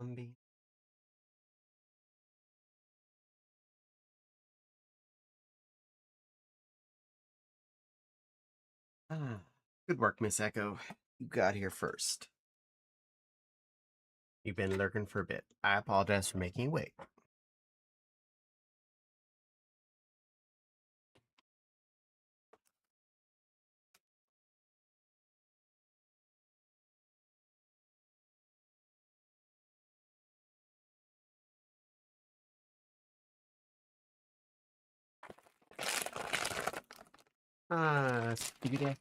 Zombie. Ah, good work, Miss Echo. You got here first. You've been lurking for a bit. I apologize for making you wait. Skibby Deck.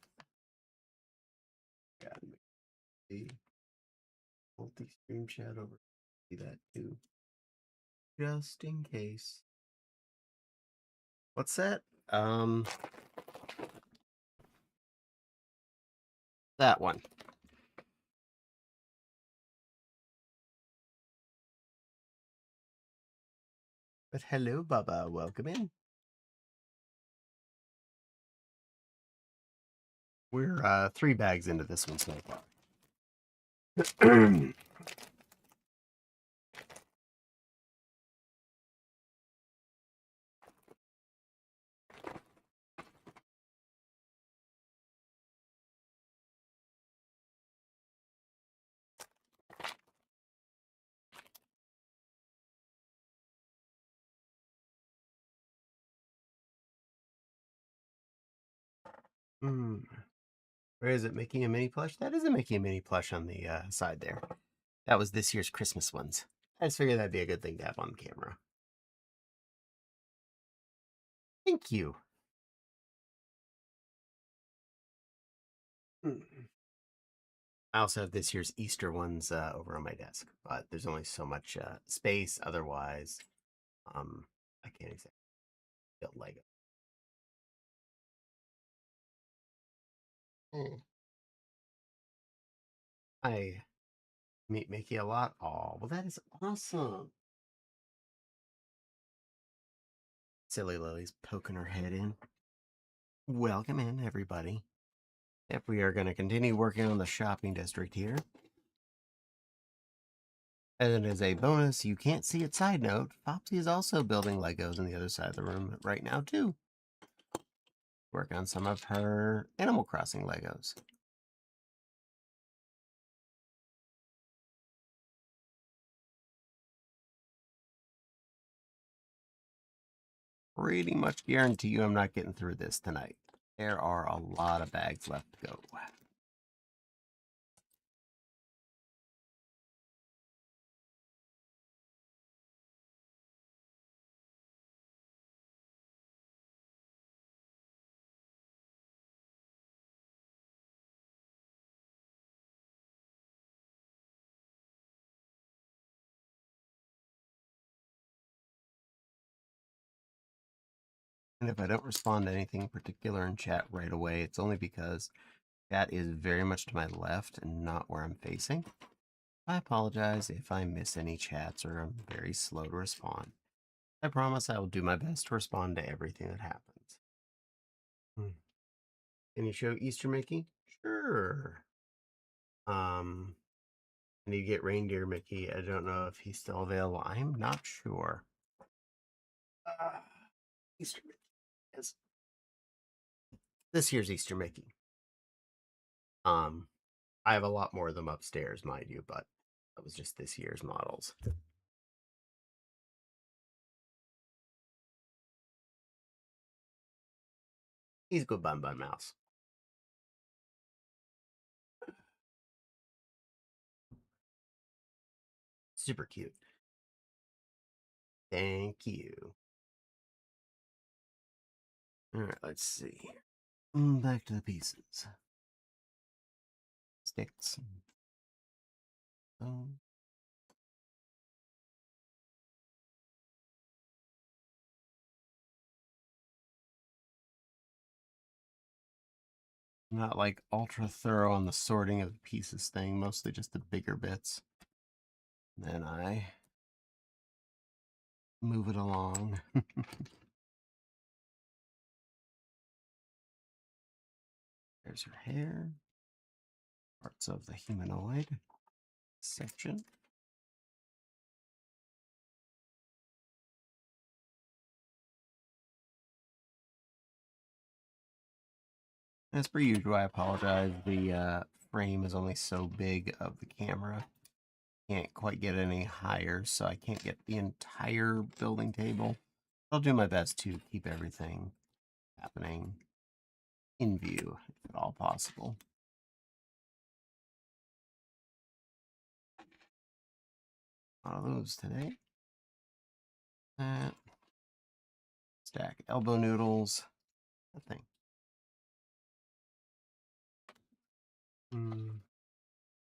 Got the multi-stream chat over. See that too. Just in case. What's that? That one. But hello, Bubba. Welcome in. We're 3 bags into this one so far. Hmm. Where is it? Making a mini plush? That is a Mickey mini plush on the side there. That was this year's Christmas ones. I just figured that'd be a good thing to have on camera. Thank you. I also have this year's Easter ones over on my desk, but there's only so much space. Otherwise, I can't exactly build Lego. Eh. I meet Mickey a lot. Oh, well, that is awesome. Silly Lily's poking her head in. Welcome in, everybody. If we are going to continue working on the shopping district here. And as a bonus, you can't see it. Side note, Popsy is also building Legos on the other side of the room right now, too. Work on some of her Animal Crossing Legos. Pretty much guarantee you I'm not getting through this tonight. There are a lot of bags left to go. And if I don't respond to anything particular in chat right away, it's only because chat is very much to my left and not where I'm facing. I apologize if I miss any chats or I'm very slow to respond. I promise I will do my best to respond to everything that happens. Can you show Easter Mickey? Sure. I need to get Reindeer Mickey. I don't know if he's still available. I'm not sure. Uh, Easter Mickey. Yes. This year's Easter Mickey. Um, I have a lot more of them upstairs, mind you, but that was just this year's models. He's a good bun bun mouse. Super cute. Thank you. All right, let's see. Back to the pieces. Sticks. Oh. Not like ultra thorough on the sorting of the pieces thing, mostly just the bigger bits. Then I move it along. There's her hair, parts of the humanoid section. As per usual, I apologize. The frame is only so big of the camera. Can't quite get any higher, so I can't get the entire building table. I'll do my best to keep everything happening in view, if at all possible. A lot of those today. Stack elbow noodles. Nothing.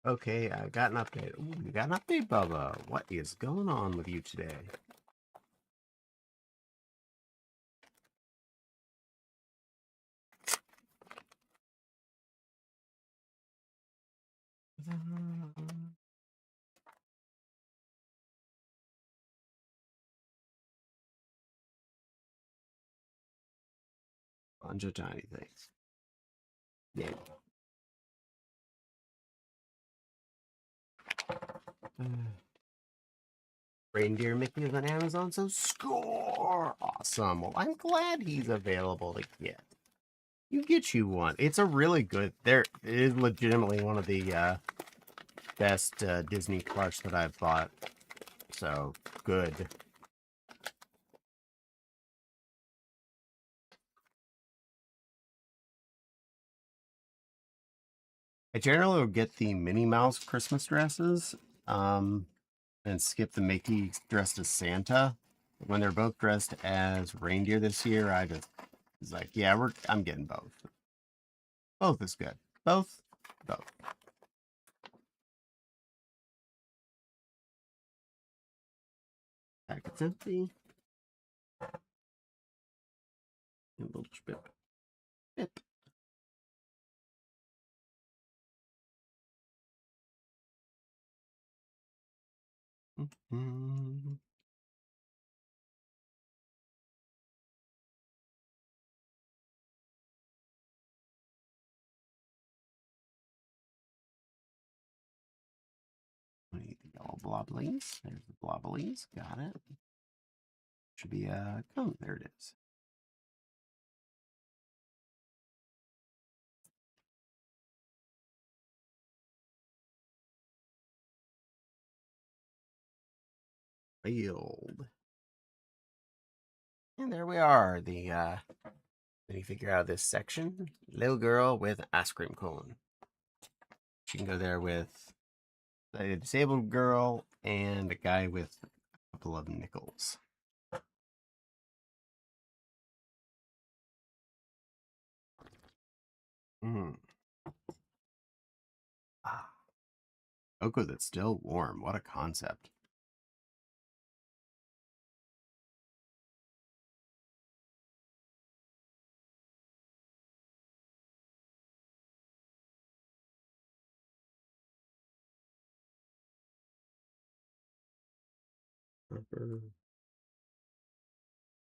Okay, I got an update. Ooh, you got an update, Bubba. What is going on with you today? Bunch of tiny things. Yeah. Reindeer Mickey is on Amazon, so score! Awesome. Well, I'm glad he's available to get. You get you one. It's a really good. There it is legitimately one of the best Disney plush that I've bought. So good. I generally will get the Minnie Mouse Christmas dresses, and skip the Mickey dressed as Santa. When they're both dressed as reindeer this year, I just was like, yeah, I'm getting both. Both is good. Both. Packet's empty. A little bip. Bip. We need the yellow blobblies. There's the blobblies. Got it. Should be a cone. There it is. Field. And there we are. Then you figure out this section. Little girl with ice cream cone. She can go there with a disabled girl and a guy with a couple of nickels. Ah, cocoa that's still warm. What a concept.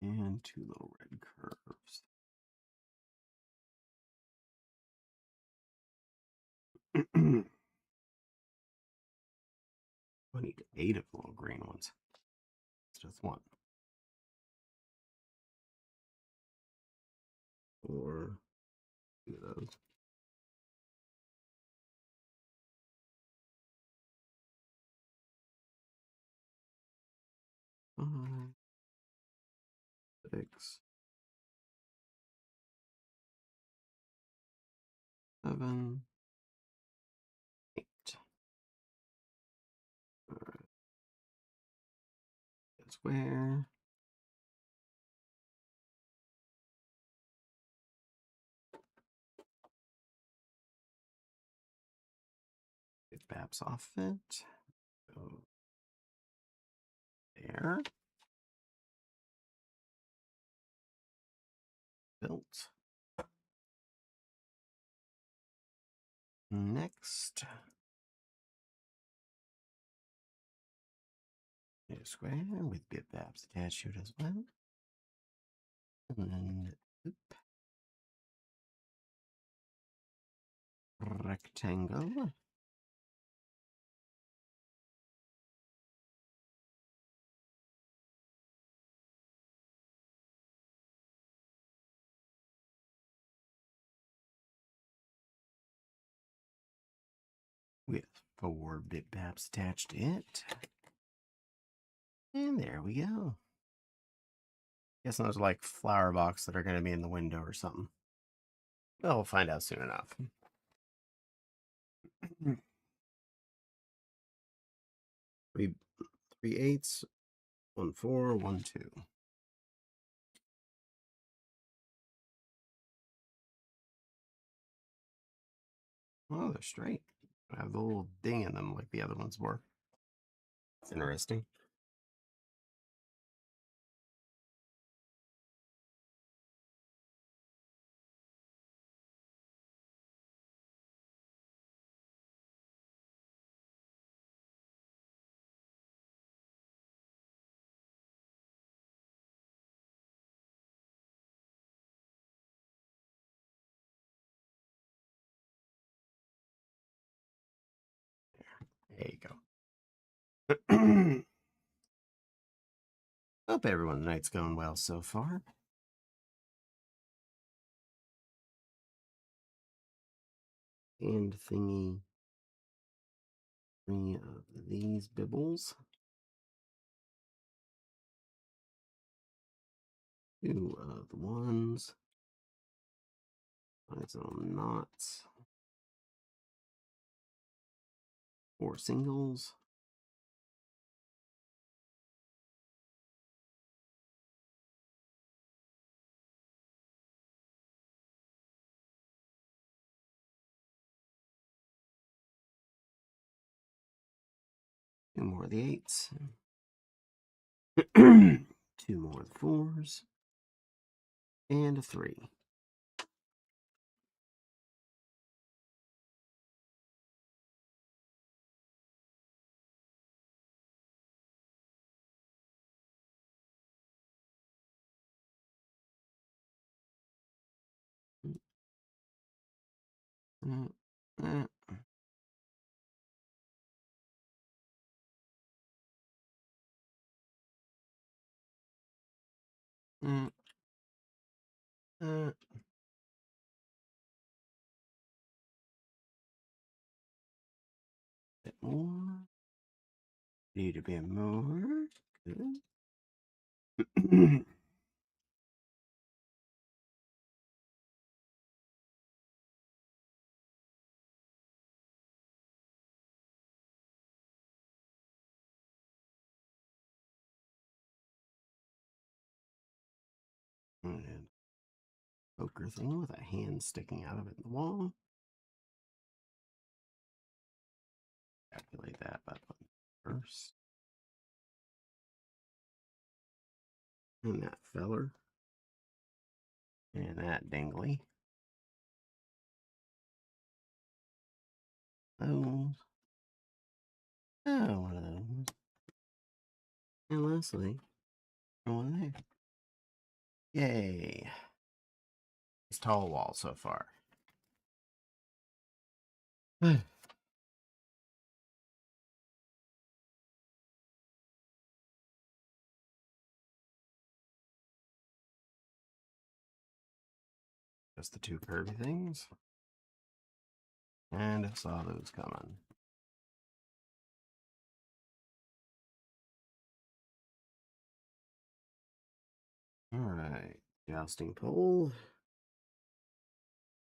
And two little red curves. 28 of the little green ones. It's just one. Or two of those. Five, 6, 7, 8. All right. Square. Get Babs off it. Go there. Built. Next. A square with Bip Babs attached to it as well. And then rectangle. with 4 bit baps attached to it. And there we go. Guessing those are like flower box that are going to be in the window or something. Well, we'll find out soon enough. 3/8, 1/4, 1/2. Oh, they're straight. I have the little ding in them like the other ones were. It's interesting. There you go. Hope everyone's night's going well so far. And thingy 3 of these bibbles. 2 of the ones. Nice little knots. 4 singles. Two more of the 8s. 2 more of the 4s. And a 3. Mm, mm, mm, mm. Bit more. Need a bit more. Good. And poker thing with a hand sticking out of it in the wall. Calculate that by putting first. And that feller. And that dingly. Those. Oh, one of those. And lastly, one there. Yay. It's tall wall so far. Just the 2 Kirby things. And I saw those coming. Alright. Jousting pole.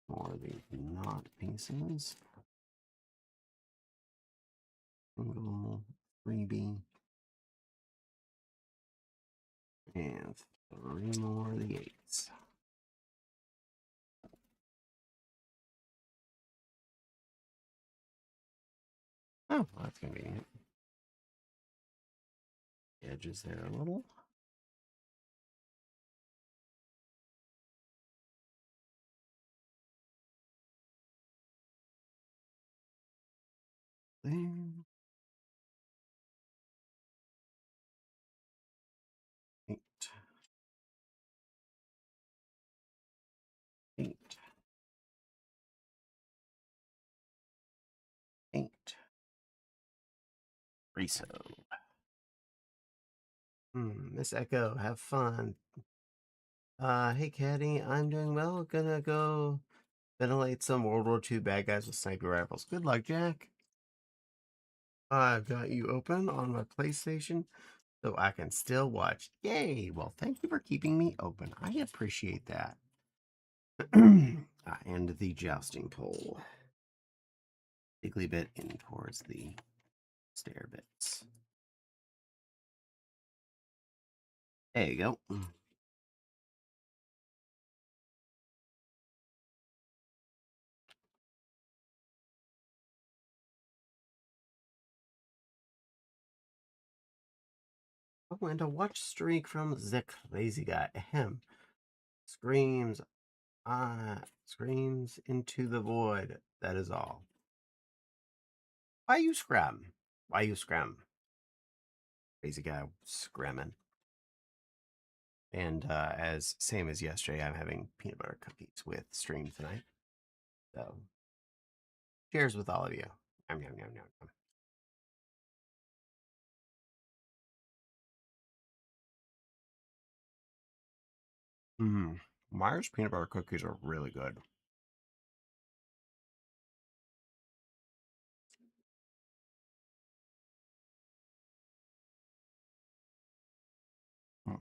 More of these knot pieces. Single freebie. And 3 more of the 8s. Oh, well, that's convenient. Edges there a little. There. 8. 8. 8. Reso. Miss Echo, have fun. Hey Caddy, I'm doing well. Gonna go ventilate some World War II bad guys with sniper rifles. Good luck, Jack. I've got you open on my PlayStation so I can still watch. Yay! Well, thank you for keeping me open. I appreciate that. And the jousting pole. Jiggly bit in towards the stair bits. There you go. Oh, and a watch streak from the crazy guy. Ahem. Screams, screams into the void. That is all. Why you scram? Why you scram? Crazy guy scramming. And as same as yesterday, I'm having peanut butter cookies with stream tonight. So cheers with all of you. Yum, yum, yum, yum. Myers peanut butter cookies are really good. Mm.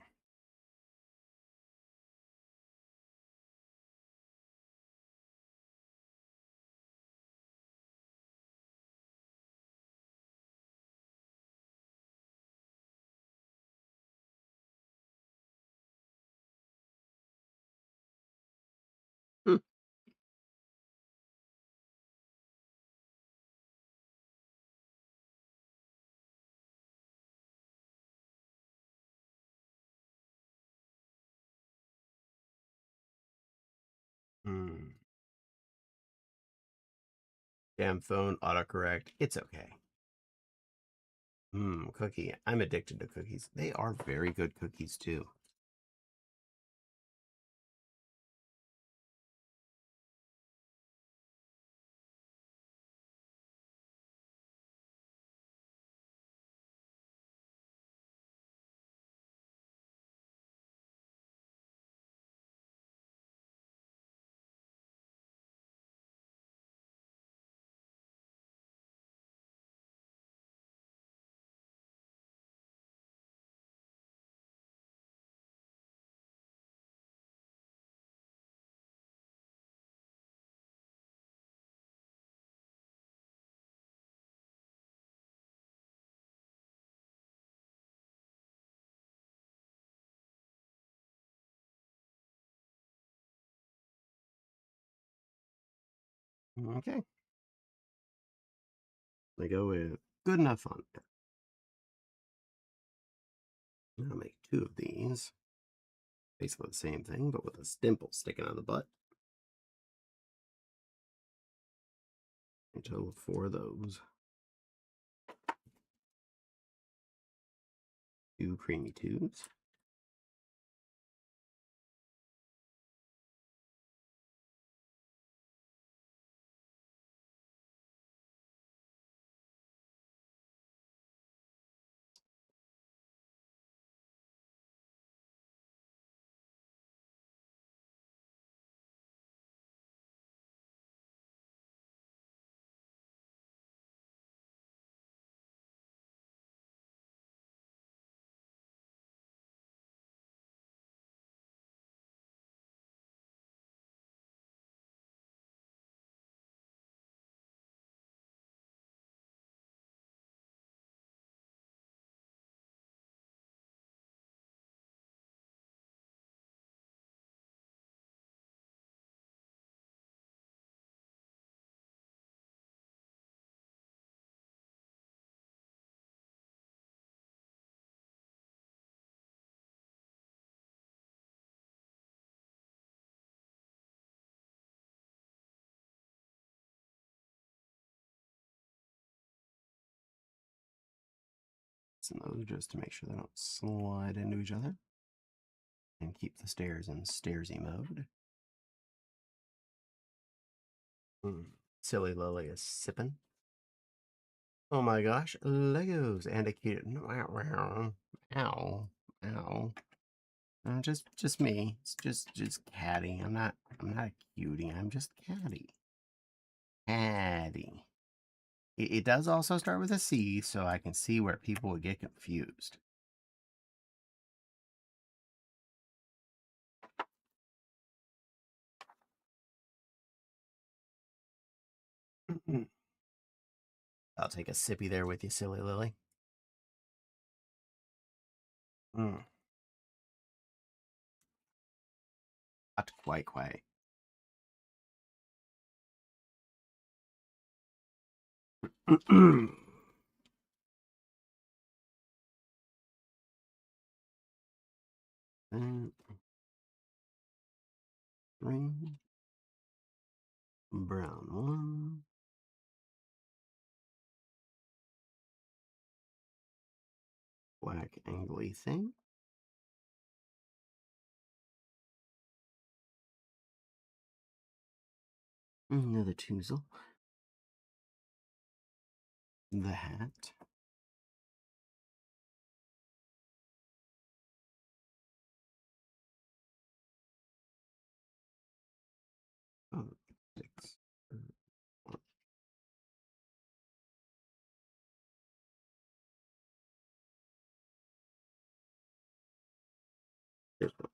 Mm. Mm. Damn phone autocorrect. It's okay. Cookie. I'm addicted to cookies. They are very good cookies too. Okay. I go with good enough fun. I'll make two of these. Basically the same thing, but with a dimple sticking out of the butt. A total of 4 of those. 2 creamy twos. And those just to make sure they don't slide into each other. And keep the stairs in stairsy mode. Silly Lily is sipping. Oh my gosh, Legos and a cute. Ow, ow, ow. Just me. It's just catty. I'm not a cutie. I'm just catty. Catty. It does also start with a C, so I can see where people would get confused. I'll take a sippy there with you, silly Lily. Mm. Not quite. And green, brown one, black angly thing. Another toozle. The hat. Oh, 6. There's one.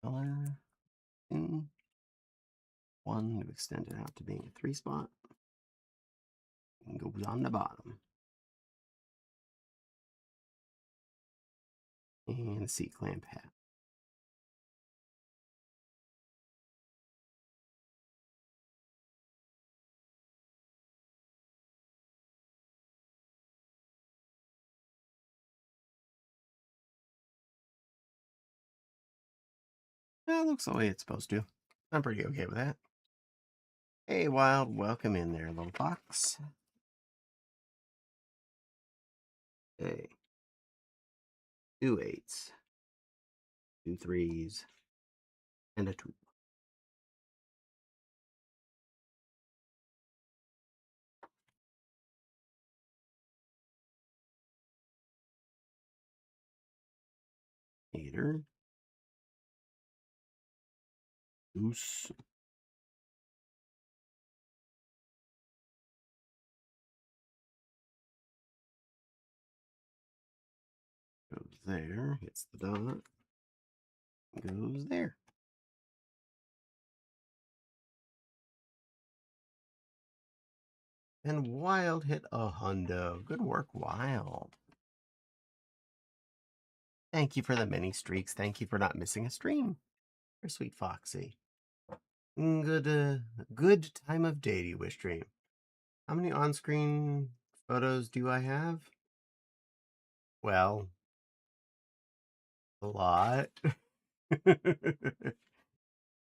Color. 2. 1 to extend it out to being a 3 spot. And goes on the bottom. And a C-clamp hat. That looks the way it's supposed to. I'm pretty okay with that. Hey, Wild, welcome in there, little fox. Hey. 2 8s, 2 3s, and a 2. Hater. Goose. Goes there. Hits the dot. Goes there. And Wild hit a hundo. Good work, Wild. Thank you for the mini streaks. Thank you for not missing a stream. You're sweet Foxy. Good time of day to you wish stream. How many on-screen photos do I have? Well, a lot. Had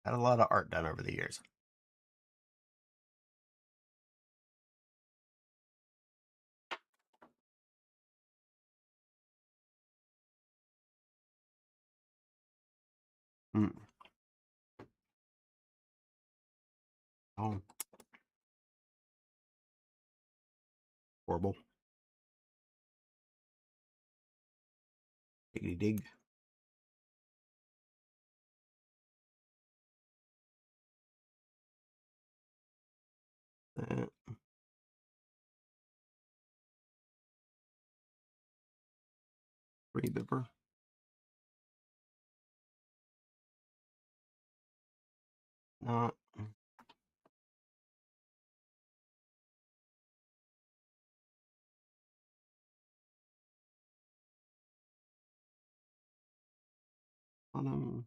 a lot of art done over the years. Mm. Oh, horrible. Diggity dig. That. Free bipper. Not. Bottom.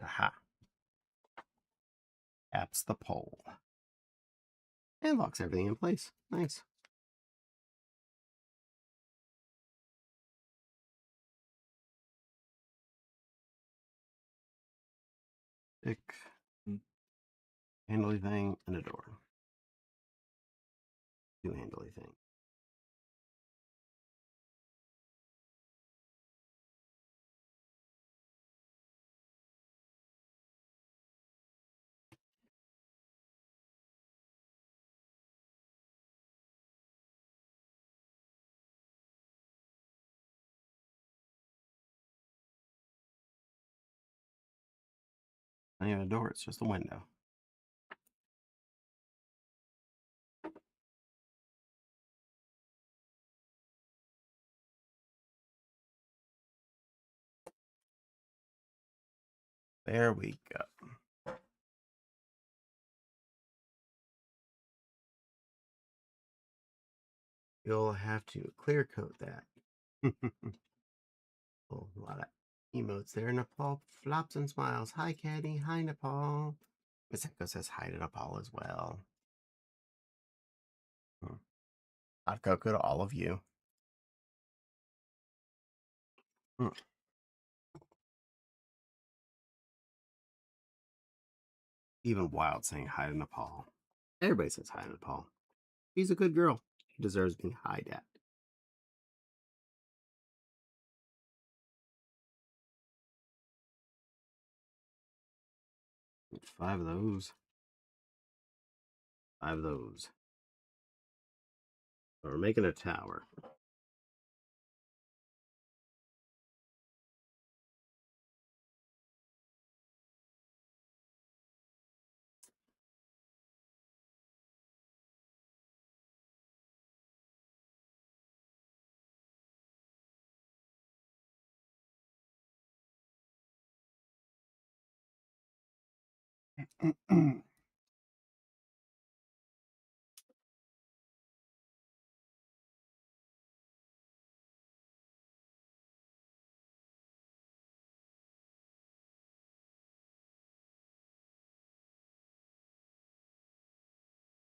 Aha. Taps the pole. And locks everything in place. Nice. Pick. Handly thing and a door. 2 handly thing. Not even a door, it's just a window. There we go. You'll have to clear coat that. Oh, a lot of emotes there. Nepal flops and smiles. Hi, Caddy. Hi, Nepal. Miss Echo says hi to Nepal as well. Hot cocoa to all of you. Mm. Even Wild saying hi to Nepal. Everybody says hi to Nepal. She's a good girl. She deserves being hi at. Five of those. Five of those. So we're making a tower.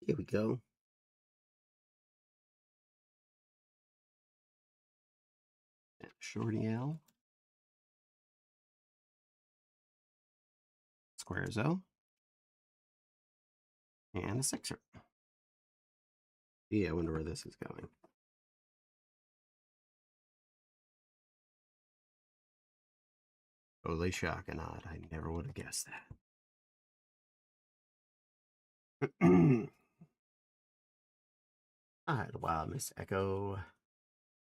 Here we go. Shorty L. Squares O. And a sixer. Yeah, I wonder where this is going. Totally shocking odd. I never would have guessed that. All right, wow, Miss Echo.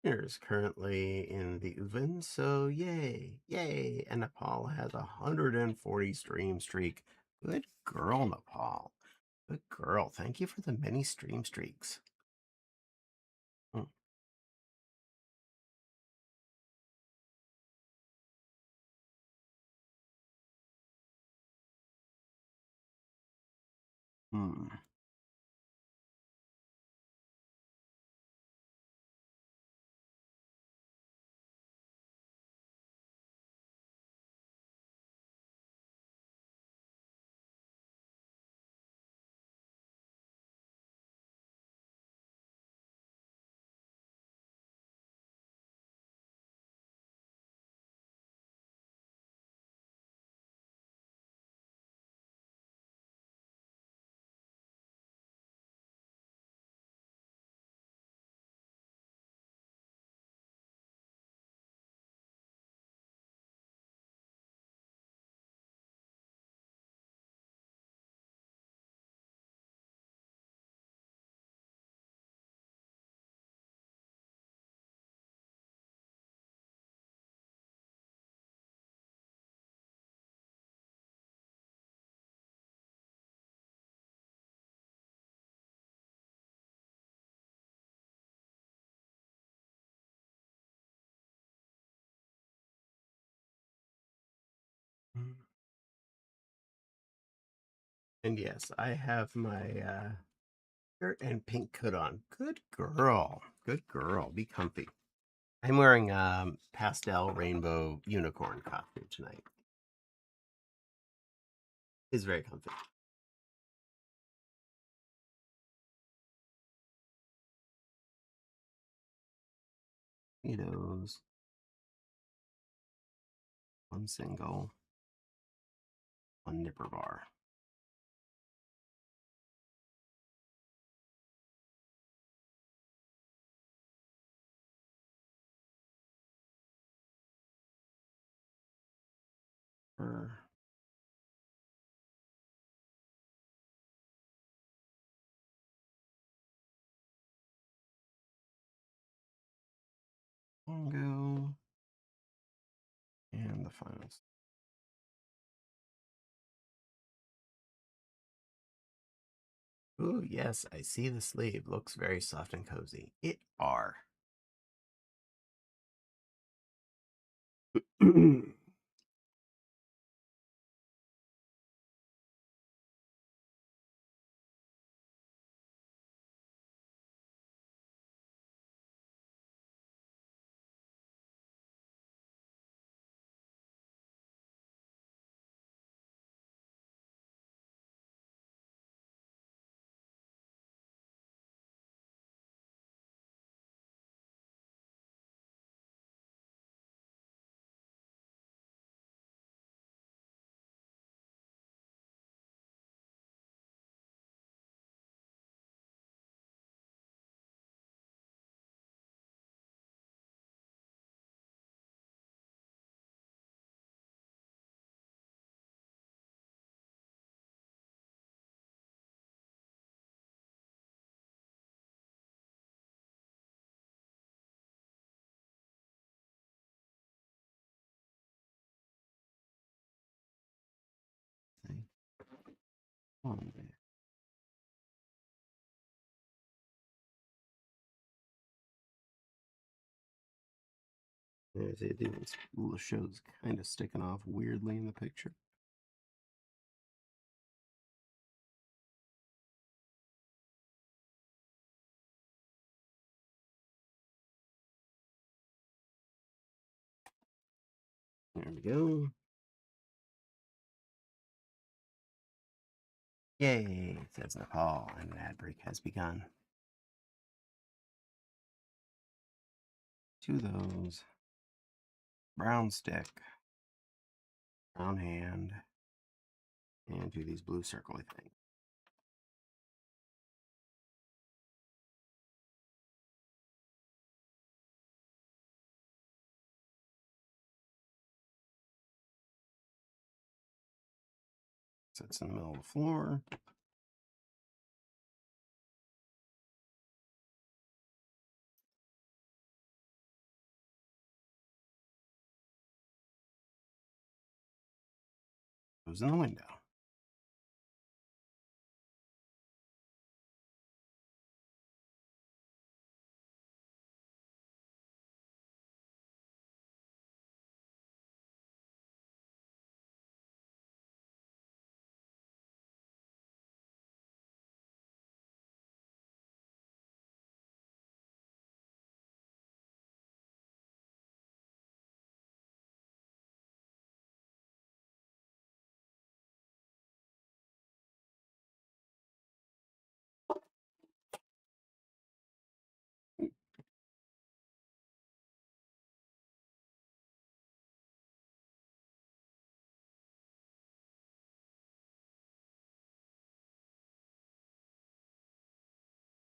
Is currently in the oven, so yay, yay. And Nepal has 140 stream streak. Good girl, Nepal. Good girl. Thank you for the many stream streaks. Mm. Hmm. And yes, I have my shirt and pink coat on. Good girl. Good girl. Be comfy. I'm wearing pastel rainbow unicorn costume tonight. It's very comfy. Neatos. One single. One nipper bar. Go. And the finals. Ooh, yes, I see the sleeve. Looks very soft and cozy. It are. Oh, man. Yeah, see, this little show's kind of sticking off weirdly in the picture. There we go. Yay, says Nepal, and an ad break has begun. To those. Brown stick, brown hand, and do these blue circly things. Sits in the middle of the floor. Goes in the window.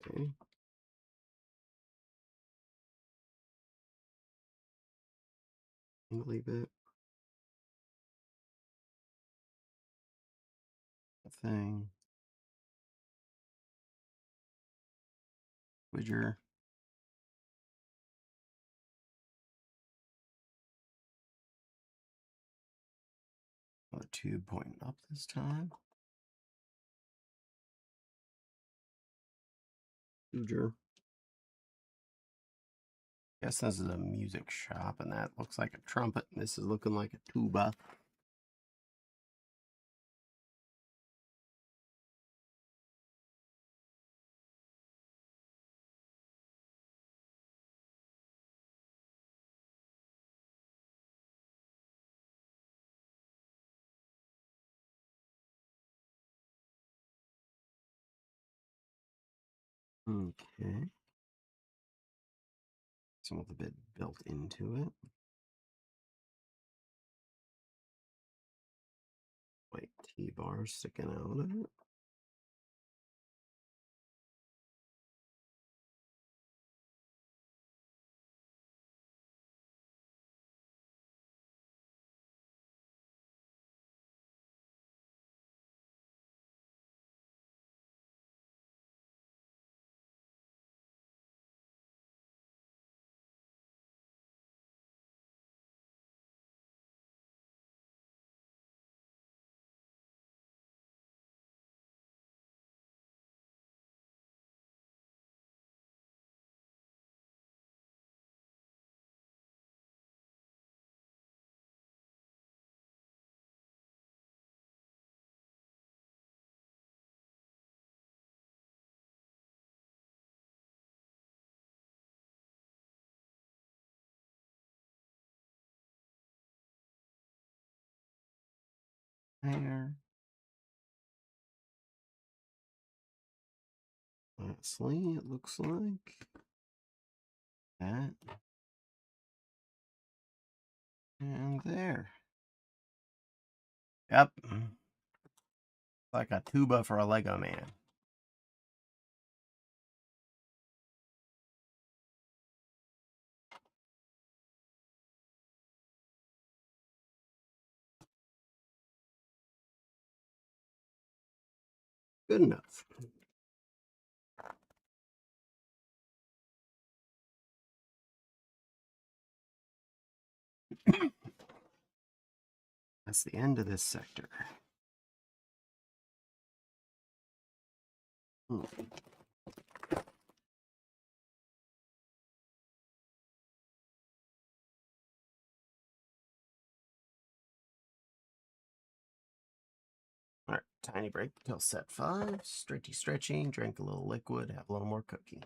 Okay. Tingly bit. Thing. Widger. Another tube pointing up this time. Widger. Guess this is a music shop, and that looks like a trumpet, and this is looking like a tuba. Okay. Some of the bit built into it. White T-bar sticking out of it. There. Honestly, it looks like that. And there. Yep. Like a tuba for a Lego man. Good enough. That's the end of this sector. Hmm. All right, tiny break till set 5. Stretchy, drink a little liquid, have a little more cookie.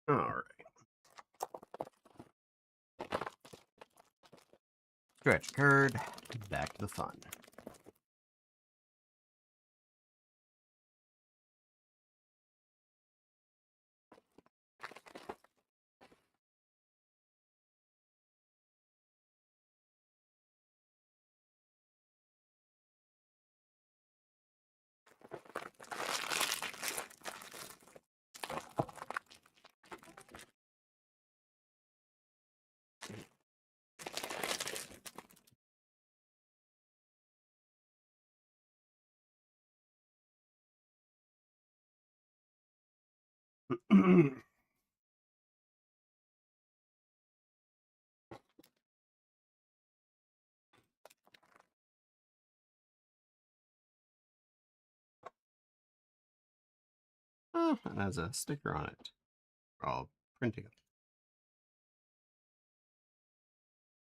All right. Stretch curd, back to the fun. Oh, it has a sticker on it. Oh, printing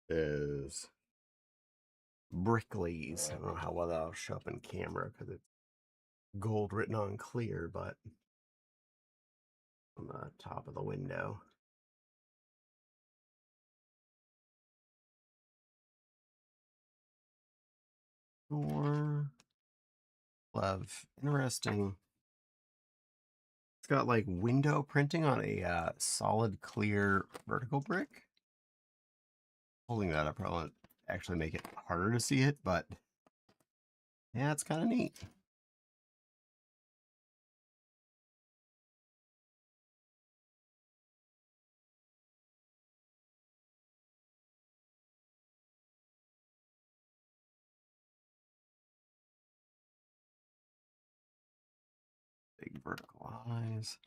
is Brickley's. I don't know how well that'll show up in camera because it's gold written on clear, but on the top of the window. Or love interesting. It's got like window printing on a solid clear vertical brick. Holding that up probably actually make it harder to see it, but yeah, it's kind of neat. Big vertical eyes.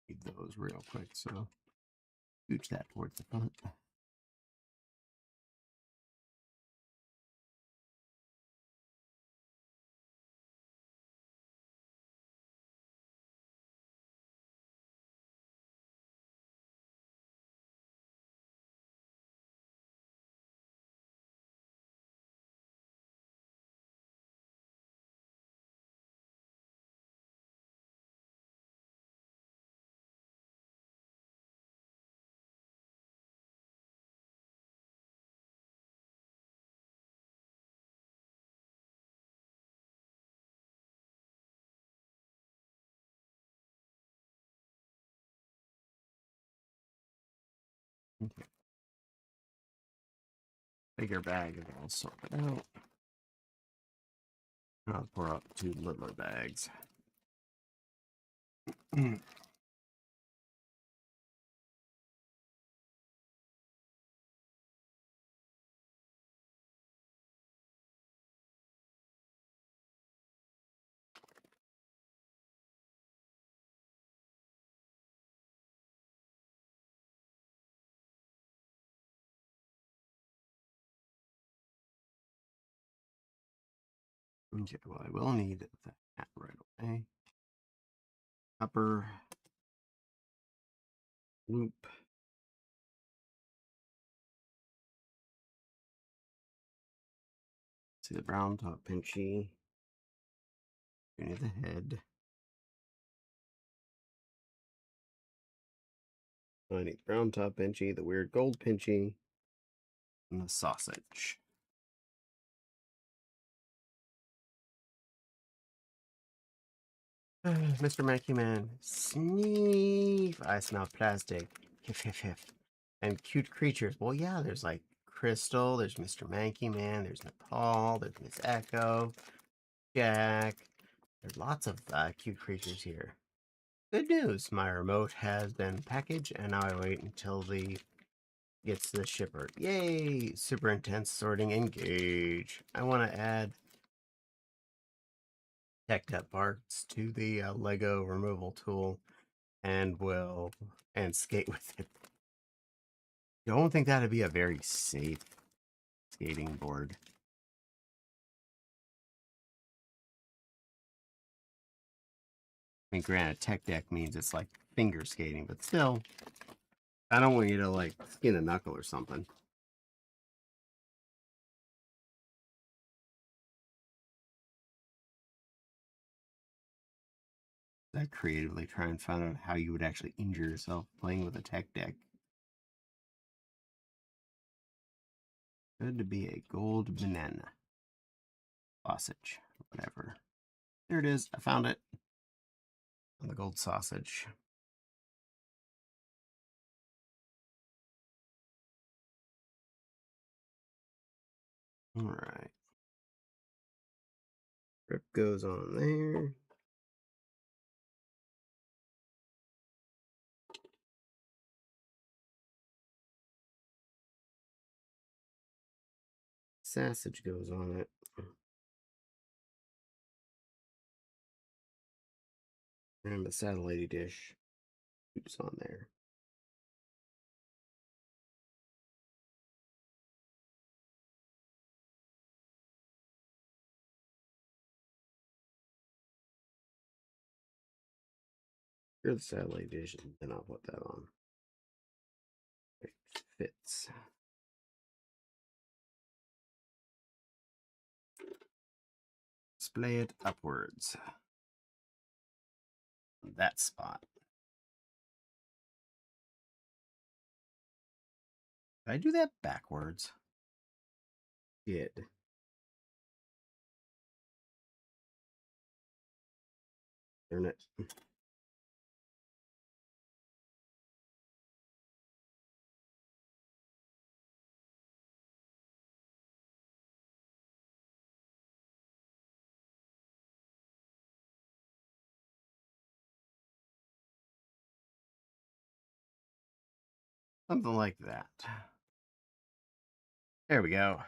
Need those real quick, so scooch that towards the front. Okay. Bigger bag is all sorted out. I'll pour out 2 littler bags. Okay, well, I will need that right away. Upper loop. See the brown top pinchy. We need the head. I need the brown top pinchy, the weird gold pinchy, and the sausage. Mr. Mackey Man, sneeze! I smell plastic. Hiff, hiff, hiff. And cute creatures. Well, yeah, there's like Crystal, there's Mr. Mankey Man, there's Nepal, there's Miss Echo, Jack. There's lots of cute creatures here. Good news, my remote has been packaged, and now I wait until the gets to the shipper. Yay! Super intense sorting engage. I want to add tech up parts to the Lego removal tool, and skate with it. You don't think that'd be a very safe skating board? I mean, granted, tech deck means it's like finger skating, but still, I don't want you to like skin a knuckle or something. I creatively try and find out how you would actually injure yourself playing with a tech deck. Good to be a gold banana. Sausage, whatever. There it is. I found it. On the gold sausage. All right. Rip goes on there. Sausage goes on it. And the satellite dish keeps on there. Here's the satellite dish, and then I'll put that on. It fits. Display it upwards. That spot. Did I do that backwards? Did. Turn it. Something like that. There we go.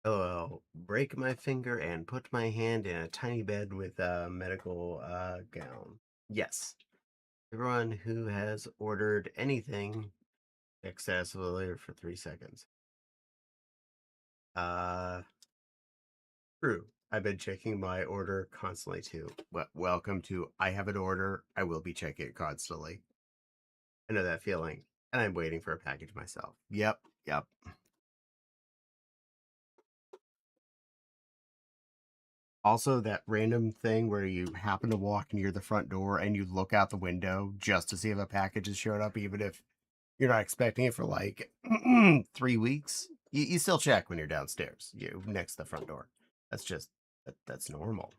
Oh, break my finger and put my hand in a tiny bed with a medical gown. Yes. Everyone who has ordered anything accessible for 3 seconds. True. I've been checking my order constantly too. Welcome to I have an order. I will be checking it constantly. I know that feeling. And I'm waiting for a package myself. Yep. Also, that random thing where you happen to walk near the front door and you look out the window just to see if a package has showed up, even if you're not expecting it for like 3 weeks. You still check when you're downstairs, you next to the front door. That's just that's normal.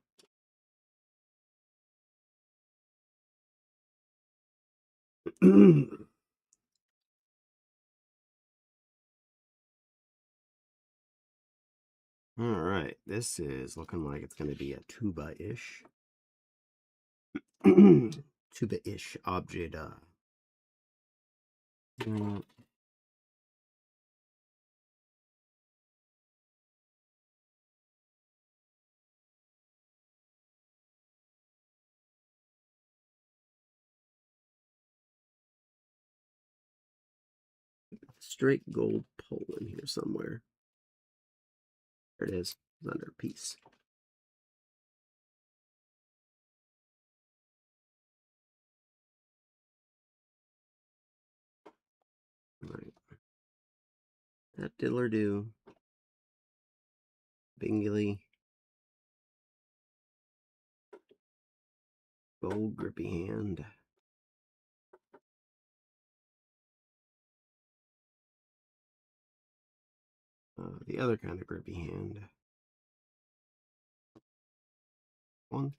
All right, this is looking like it's going to be a tuba-ish. Tuba-ish object. Mm, straight gold pole in here somewhere. There it is. It's under a piece. All right. That diddler do. Bingly. Gold grippy hand. The other kind of grippy hand. One.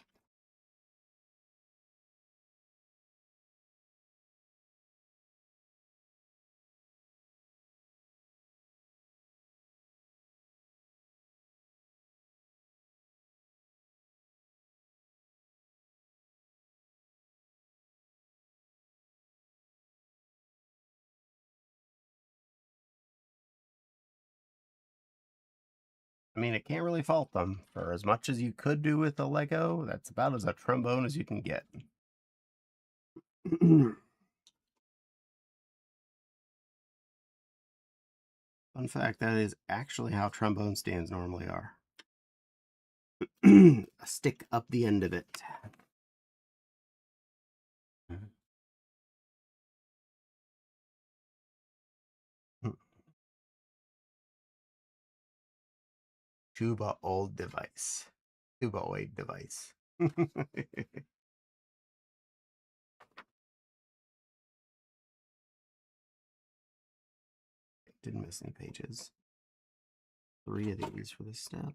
I mean, it can't really fault them. For as much as you could do with a Lego, that's about as a trombone as you can get. Fun fact, that is actually how trombone stands normally are. A stick up the end of it. Tuba old device. Tuba old device. Didn't miss any pages. 3 of these for this step.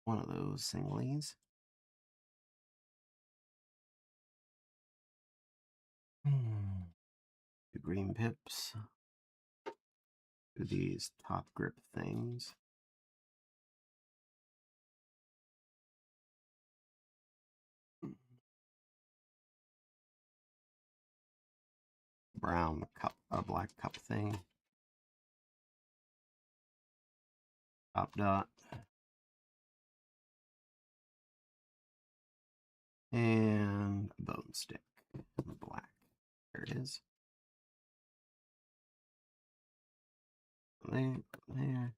1 of those singlies. The green pips. 2 of these top grip things. Brown cup, a black cup thing. Top dot. And a bone stick. Black. There it is. There, there.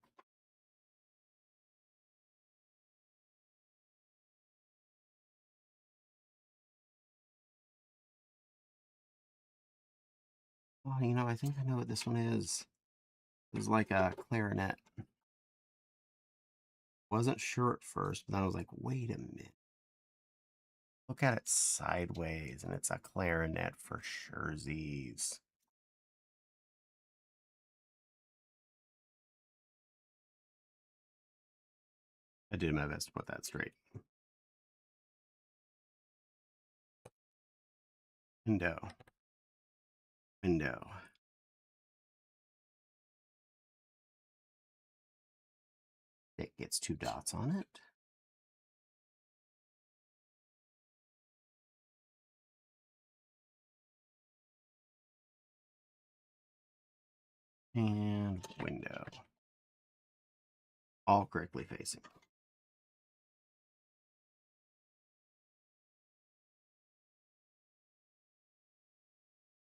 Oh, you know, I think I know what this one is. It was like a clarinet. Wasn't sure at first, but then I was like, wait a minute. Look at it sideways, and it's a clarinet for surezies. I did my best to put that straight. Window. Window. It gets 2 dots on it. And window. All correctly facing.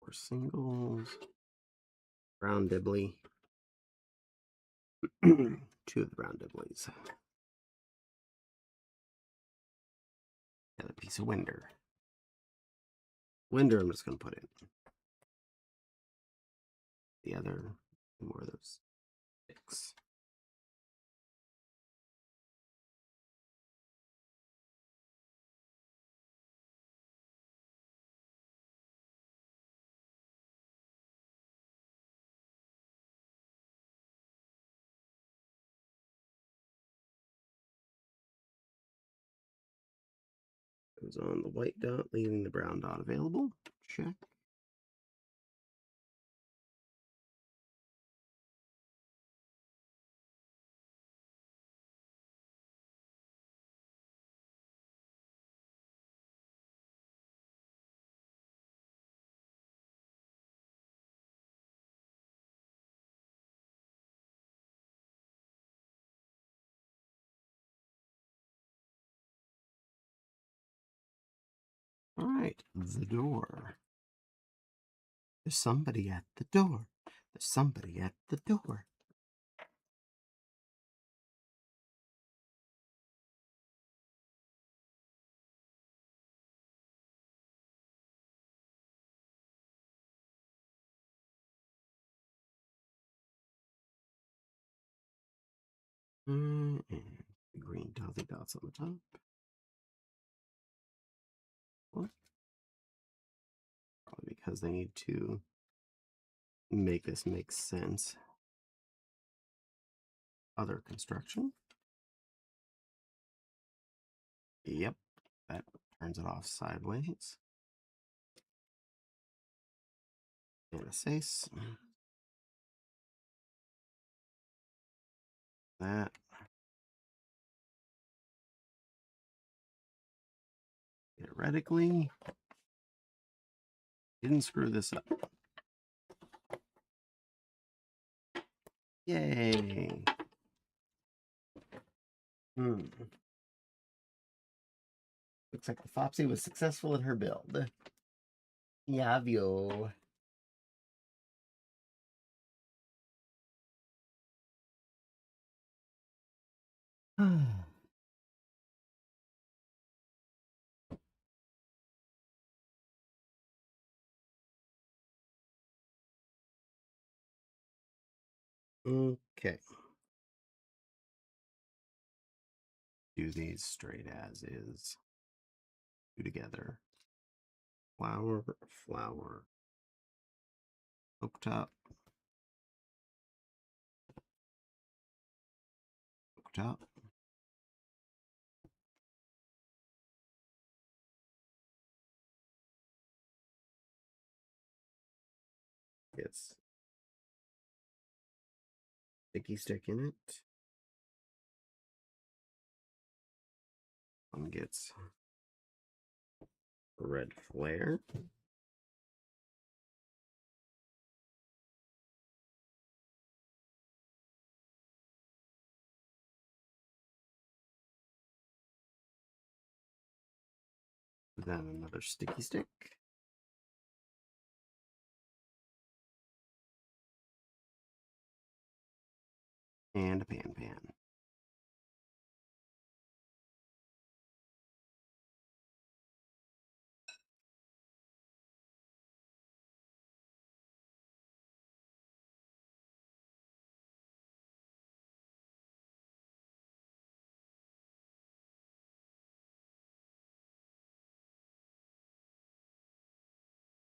Four singles. Brown dibbly. 2 of the brown dibblies. And a piece of winder. Winder, I'm just going to put in. The other, more of those sticks. Goes on the white dot, leaving the brown dot available. Check. All right, the door. There's somebody at the door. There's somebody at the door. And green dotty dots on the top. What? Probably because they need to make this make sense. Other construction. Yep, that turns it off sideways. And a face. That. Theoretically, didn't screw this up. Yay. Looks like the Fopsy was successful in her build. Yavio. Okay. Do these straight as is. Do together. Flower, flower. Oak top. Oak top. Gets sticky stick in it. One gets red flare. Then another sticky stick. And a pan pan.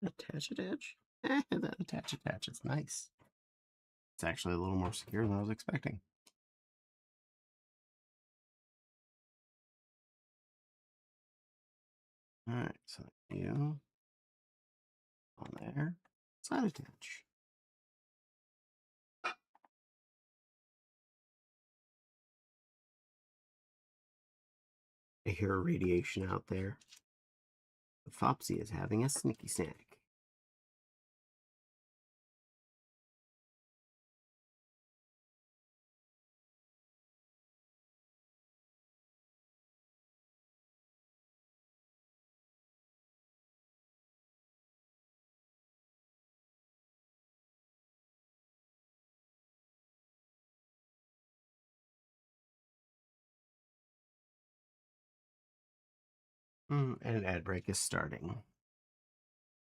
Attach. That attach is nice. It's actually a little more secure than I was expecting. All right, so you on there, side attach. I hear a radiation out there. The Fopsy is having a sneaky snack. And an ad break is starting.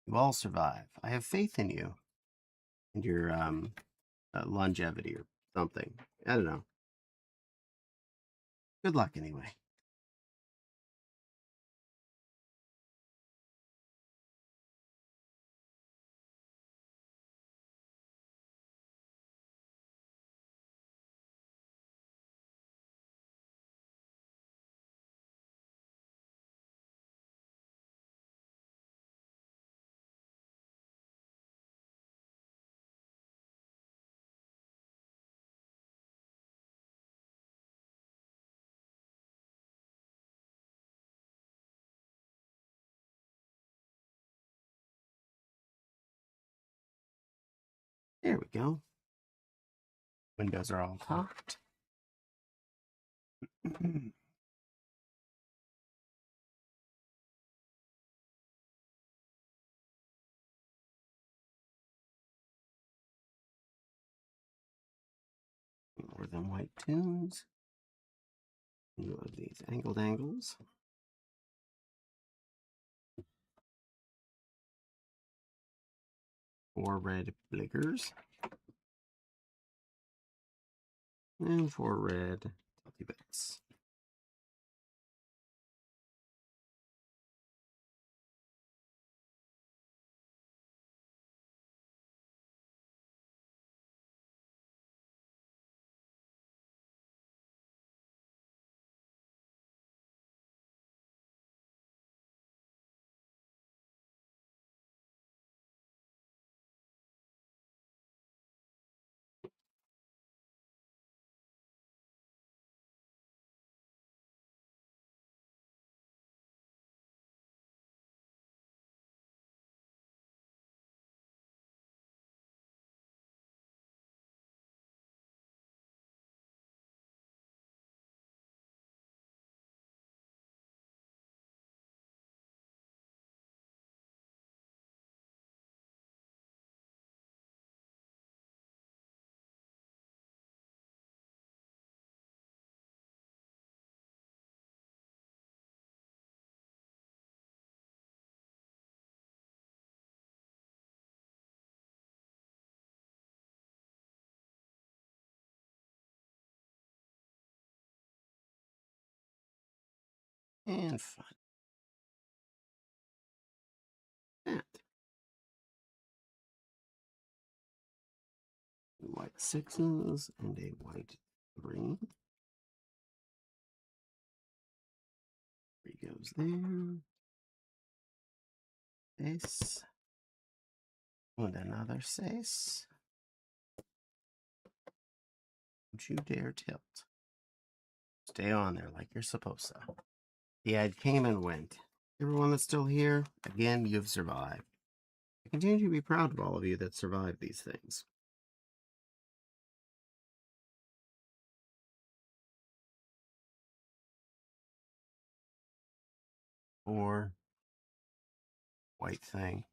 You all survive. I have faith in you and your longevity or something. I don't know. Good luck anyway. There we go. Windows are all cocked. More than white tunes. New of these angled angles. Four red bliggers. And four red tilty bits. And fun. That. White sixes and a white three. Three goes there. This. And another six. Don't you dare tilt. Stay on there like you're supposed to. The ad came and went. Everyone that's still here, again, you've survived. I continue to be proud of all of you that survived these things. Or white thing.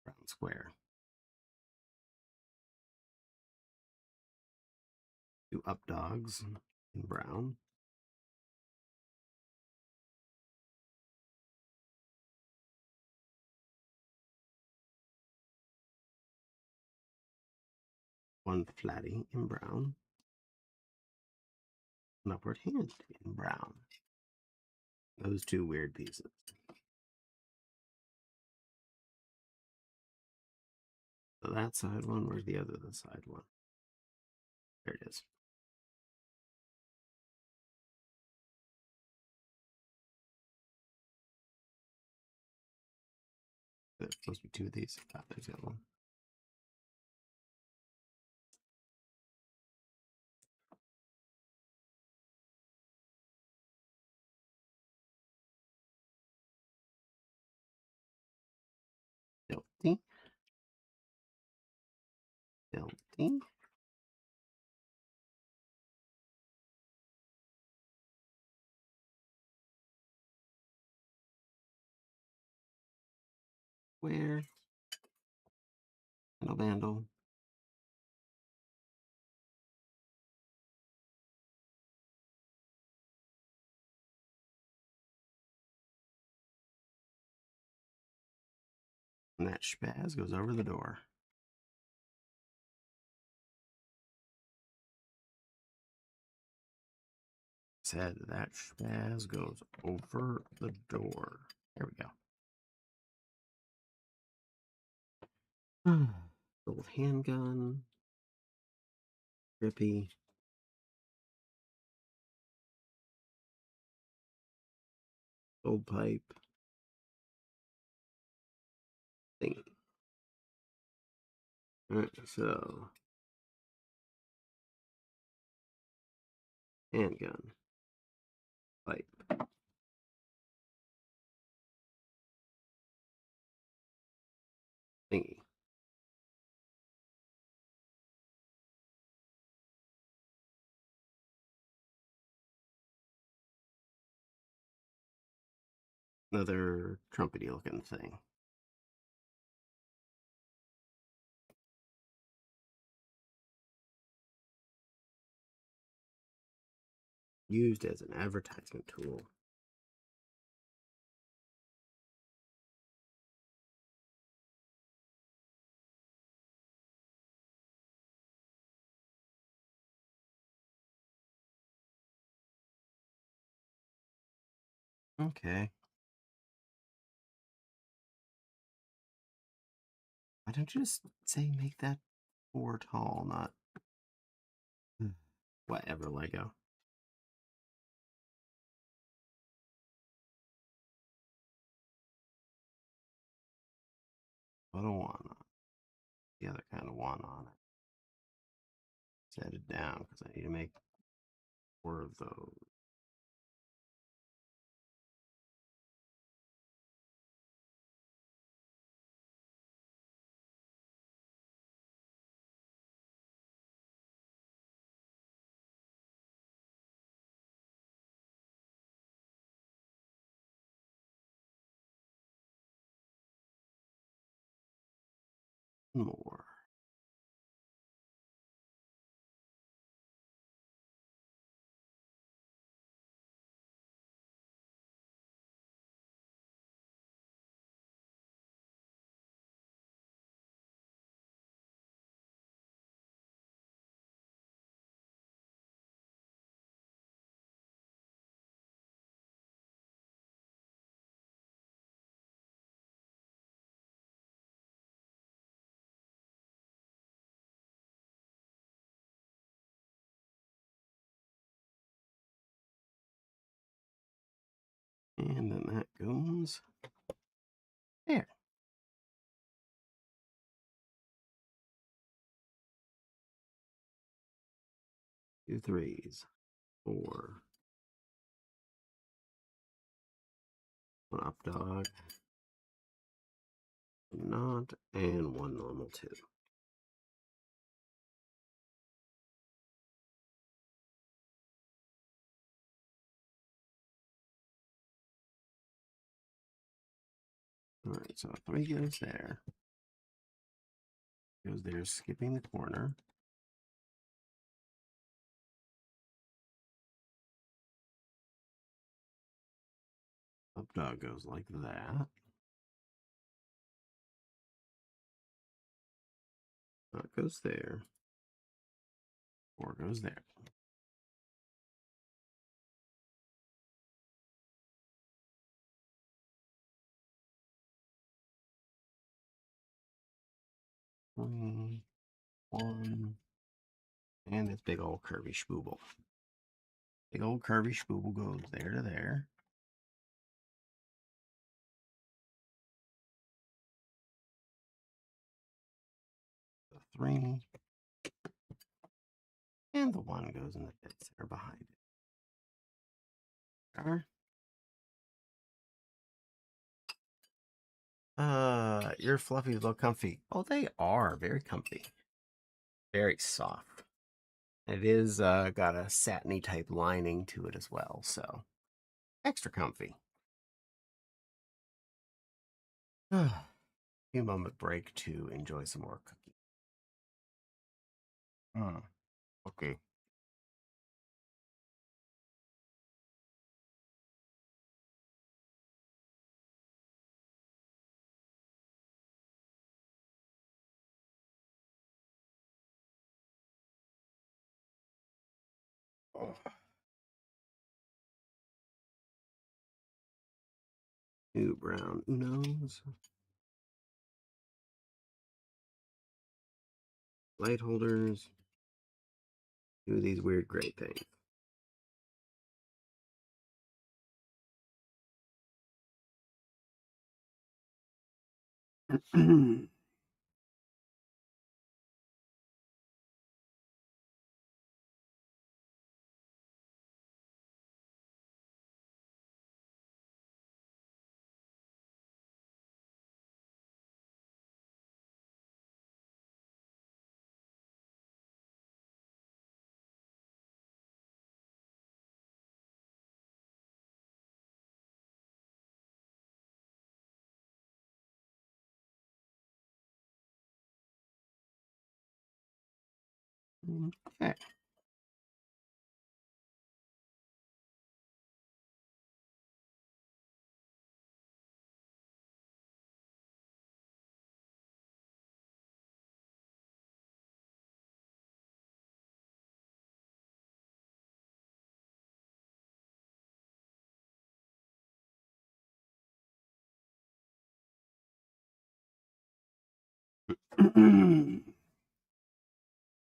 Brown square. Two up dogs in brown. One flatty in brown. An upward hand in brown. Those two weird pieces. So that side one, where's the other side one? There it is. There's supposed to be two of these. Ah, there's the other one. Tilty. Tilty. Where? Handle bandle. And that spaz goes over the door. Said that spaz goes over the door. There we go. Old handgun. Grippy. Old pipe. Thing. Alright, so handgun. Pipe. thingy. Another trumpety looking thing. Used as an advertisement tool. Okay. Why don't you just say make that 4 tall, not whatever, Lego. Put a 1 on it. The other kind of 1 on it. Set it down because I need to make 4 of those. More. And then that goes there. 2 3s. 4. 1 up dog. Not. And 1 normal 2. Alright, so 3 goes there. Goes there, skipping the corner. Up dog goes like that. That goes there. 4 goes there. Three, 1, and this big old curvy spooble. Big old curvy spooble goes there to there. The 3, and the 1 goes in the dead center behind it. Your fluffy look comfy. Oh, they are very comfy. Very soft. It is got a satiny type lining to it as well, so extra comfy. Few moment break to enjoy some more cookie. Okay. Oh. New brown Unos. Light holders. Do these weird gray things. Okay.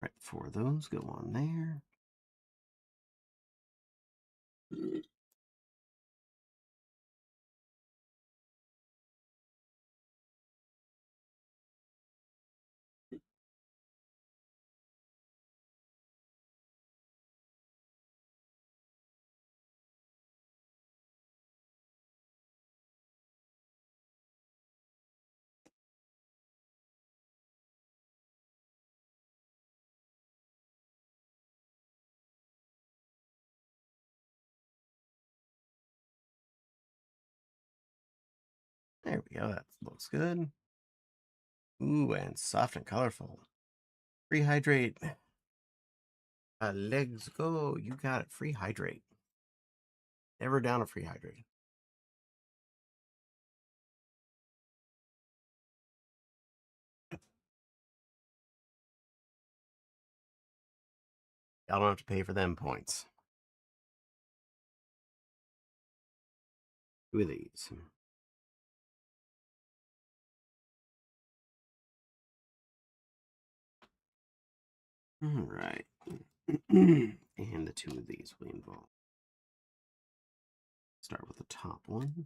Right, 4 of those go on there. There we go. That looks good. Ooh, and soft and colorful. Free hydrate. Legs go. You got it. Free hydrate. Never down a free hydrate. Y'all don't have to pay for them points. 2 of these. All right. And the 2 of these will involve. Start with the top one.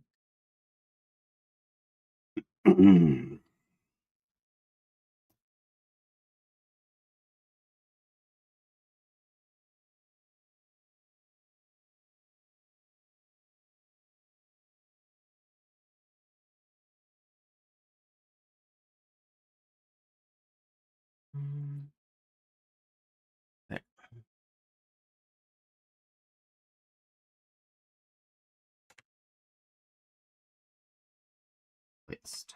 There. List.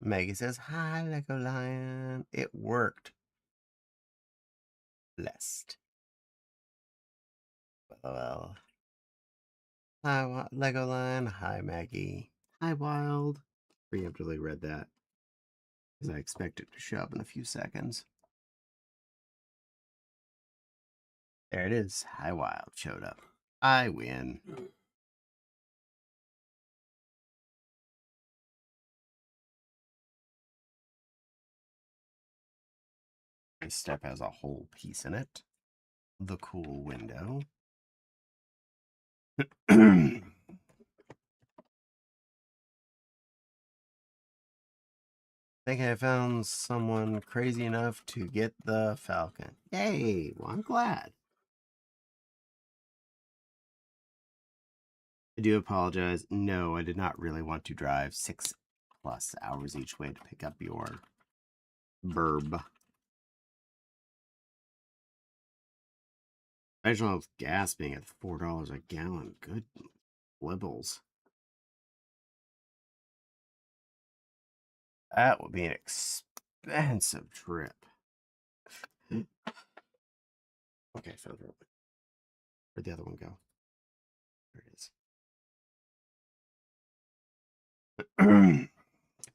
Maggie says, "Hi, Lego Lion." It worked. Blessed. Well. Hi, Lego Lion. Hi, Maggie. Hi, Wild. Preemptively read that because I expect it to show up in a few seconds. There it is. Hi, Wild showed up. I win. This step has a whole piece in it. The cool window. I think I found someone crazy enough to get the Falcon. Yay! Well, I'm glad. I do apologize. No, I did not really want to drive 6+ hours each way to pick up your burb. I just love gas being at $4 a gallon. Good libbles. That would be an expensive trip. Okay, found it. Where'd the other one go? There it is.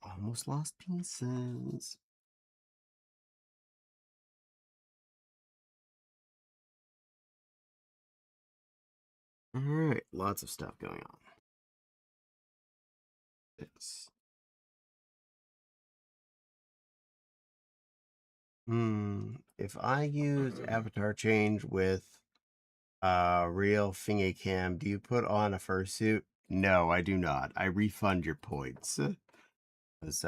Almost lost pieces. All right, lots of stuff going on. This. If I use avatar change with real thingy cam, do you put on a fursuit? No, I do not. I refund your points. Because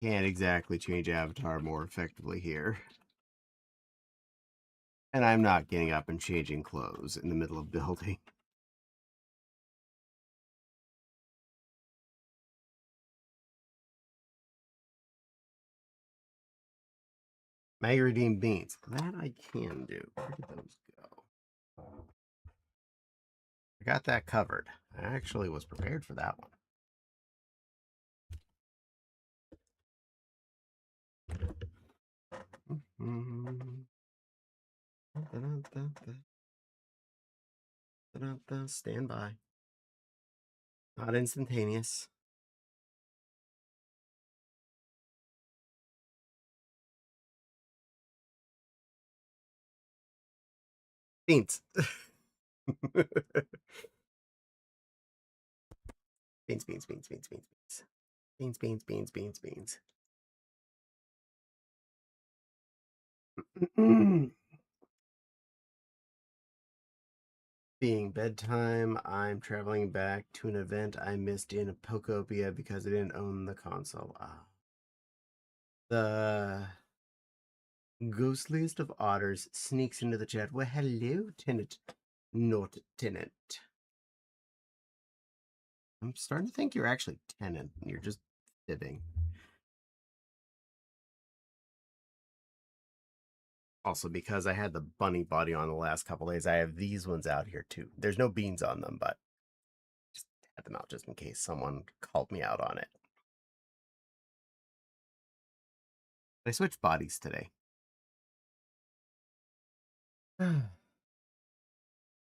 can't exactly change avatar more effectively here. And I'm not getting up and changing clothes in the middle of building. Magazine beans. That I can do. Where did those go? I got that covered. I actually was prepared for that one. Stand by. Not instantaneous. Beans. Beans, beans, beans, beans, beans, beans. Beans, beans, beans, beans, beans. Being bedtime, I'm traveling back to an event I missed in Pokopia because I didn't own the console. The ghostliest of otters sneaks into the chat. Well, hello, tenant. Not tenant. I'm starting to think you're actually tenant. You're just fibbing. Also, because I had the bunny body on the last couple days, I have these ones out here too. There's no beans on them, but just had them out just in case someone called me out on it. I switched bodies today.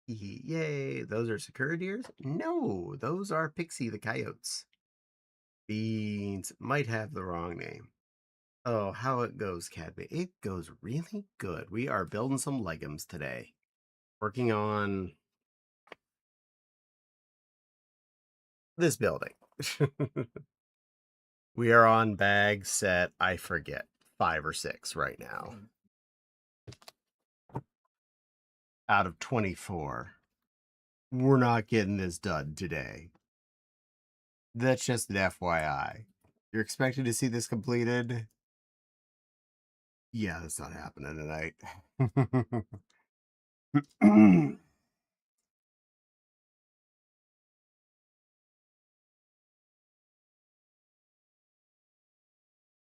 Yay, those are Sakura deers? No, those are Pixie the coyotes. Beans might have the wrong name. Oh, how it goes, Cadby. It goes really good. We are building some legumes today. Working on this building. We are on bag set, I forget, 5 or 6 right now. Out of 24. We're not getting this done today. That's just an FYI. You're expected to see this completed? Yeah, that's not happening tonight.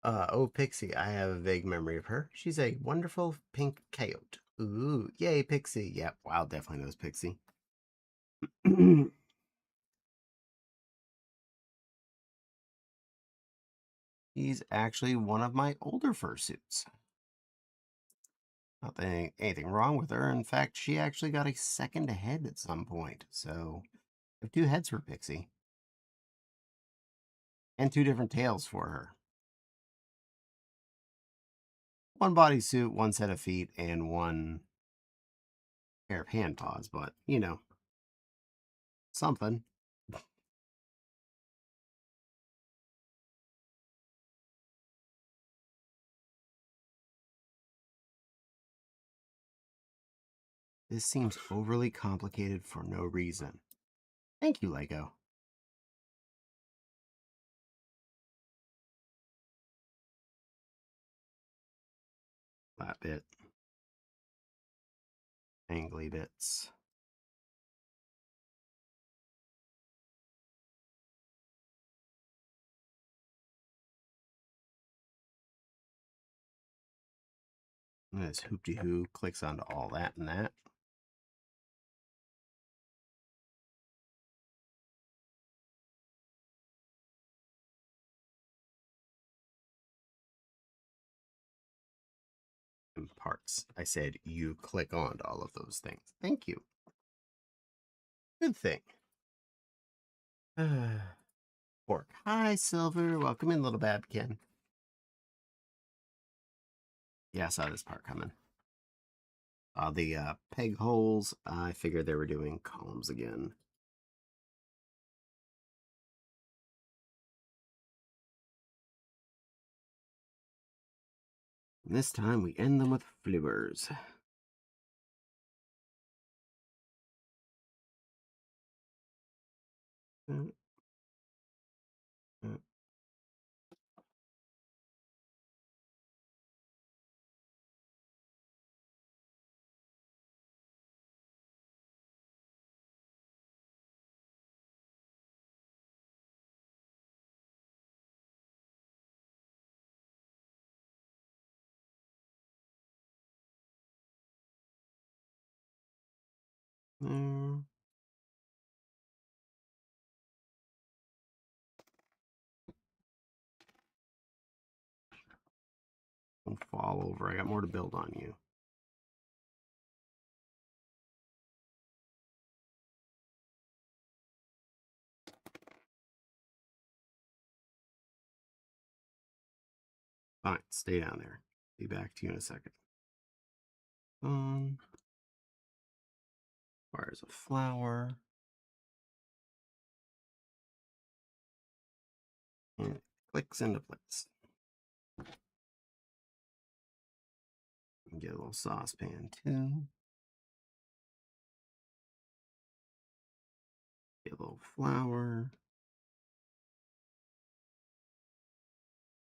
Oh, Pixie, I have a vague memory of her. She's a wonderful pink coyote. Ooh, yay, Pixie. Yep, Wow definitely knows Pixie. She's actually one of my older fursuits. Not that anything wrong with her. In fact, she actually got a second head at some point. So I have 2 heads for Pixie. And 2 different tails for her. 1 bodysuit, 1 set of feet, and 1 pair of hand paws, but you know, something. This seems overly complicated for no reason. Thank you, Lego. Flat bit. Angly bits. And this hoop-de-hoo clicks onto all that and that. And parts. I said you click onto all of those things. Thank you. Good thing. Pork. Hi, Silver. Welcome in, little Babkin. Yeah, I saw this part coming. The peg holes. I figured they were doing columns again. And this time we end them with flippers. There. Don't fall over. I got more to build on you. Fine, stay down there. Be back to you in a second. Requires a flower. And it clicks into place. Get a little saucepan too. Get a little flour.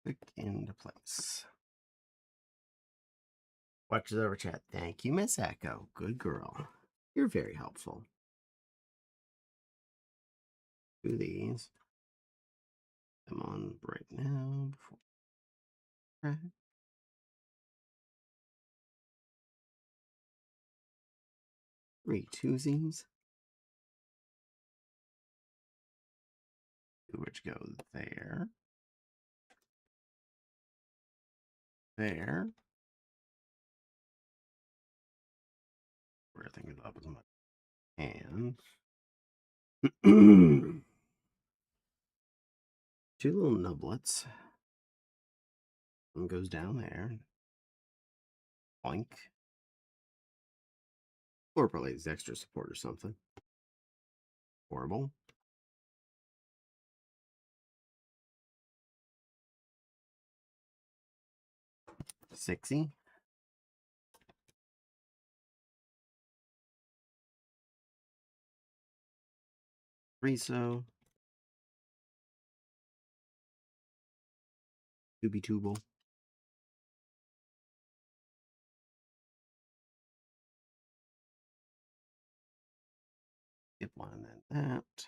Click into place. Watches over chat. Thank you, Miss Echo. Good girl. You're very helpful. Do these. I'm on right now. Before. 3 twosies. Which goes there. There. Everything is up as much as I can. 2 little nublets. One goes down there. Boink. Or probably is extra support or something. Horrible. Sixy. Riso. Tubby Tubal. Get one and then that.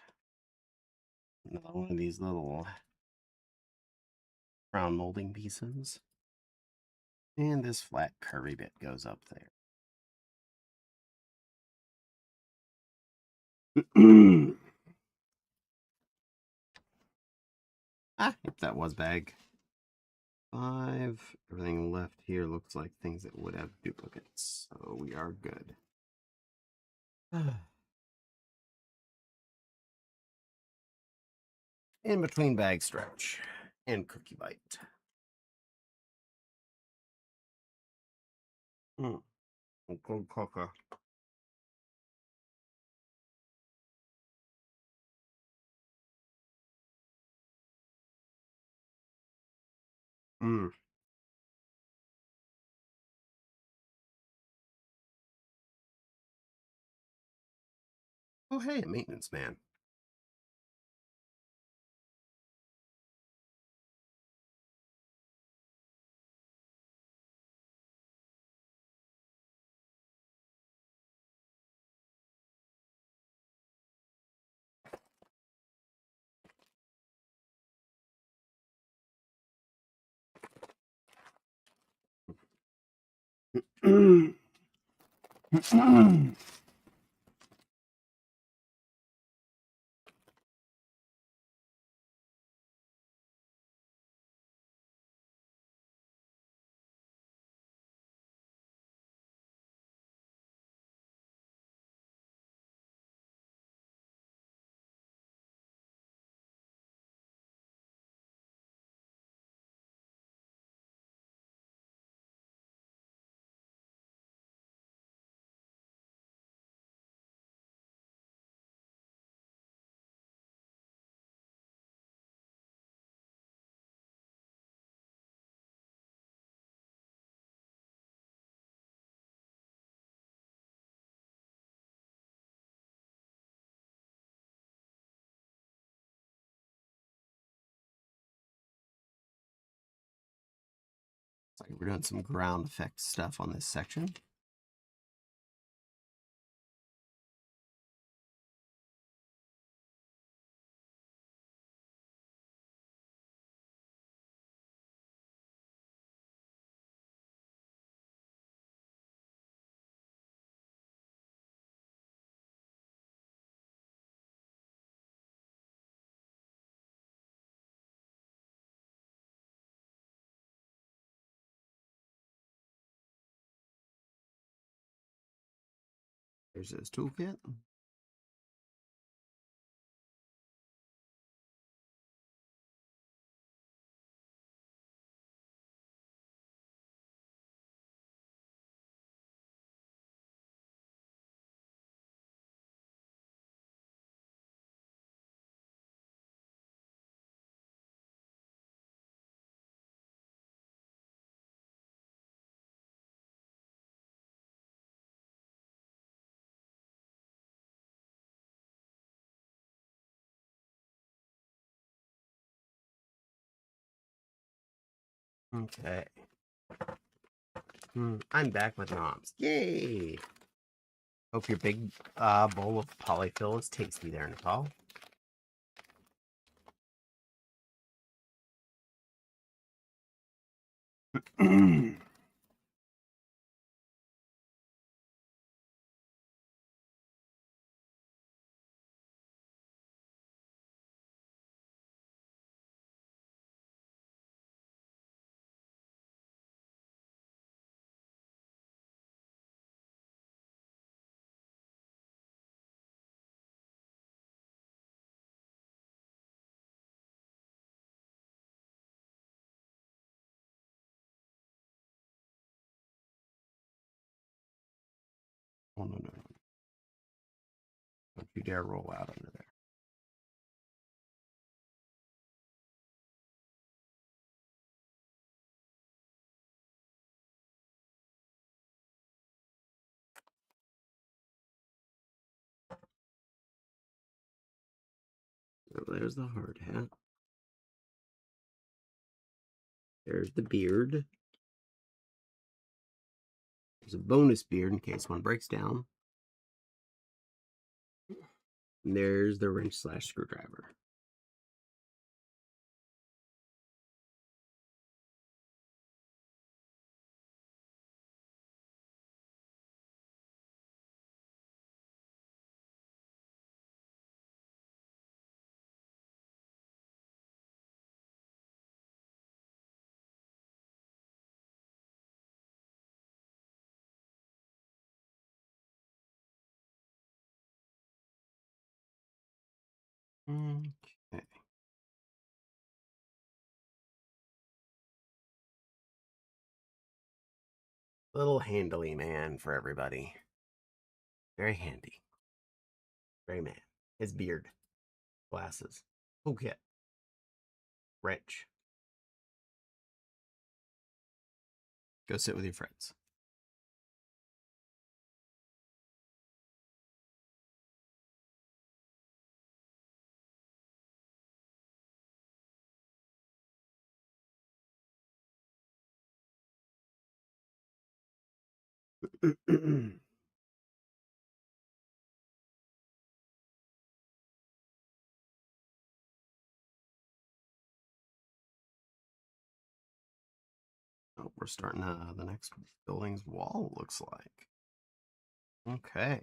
Another one of these little round molding pieces. And this flat curvy bit goes up there. If that was bag. 5. Everything left here looks like things that would have duplicates. So we are good. In between bag stretch and cookie bite. Cold coca. Oh, hey, maintenance man. It's like we're doing some ground effect stuff on this section. Here's his toolkit. Okay. I'm back with Noms. Yay! Hope your big bowl of polyfill is tasty there, Nicole. Oh, no, no, no. Don't you dare roll out under there. So there's the hard hat. There's the beard. There's a bonus beard in case one breaks down. And there's the wrench / screwdriver. Okay. Little handily man for everybody. Very handy. Very man. His beard. Glasses. Toolkit. Wrench. Go sit with your friends. Oh, we're starting the next building's wall, looks like. Okay.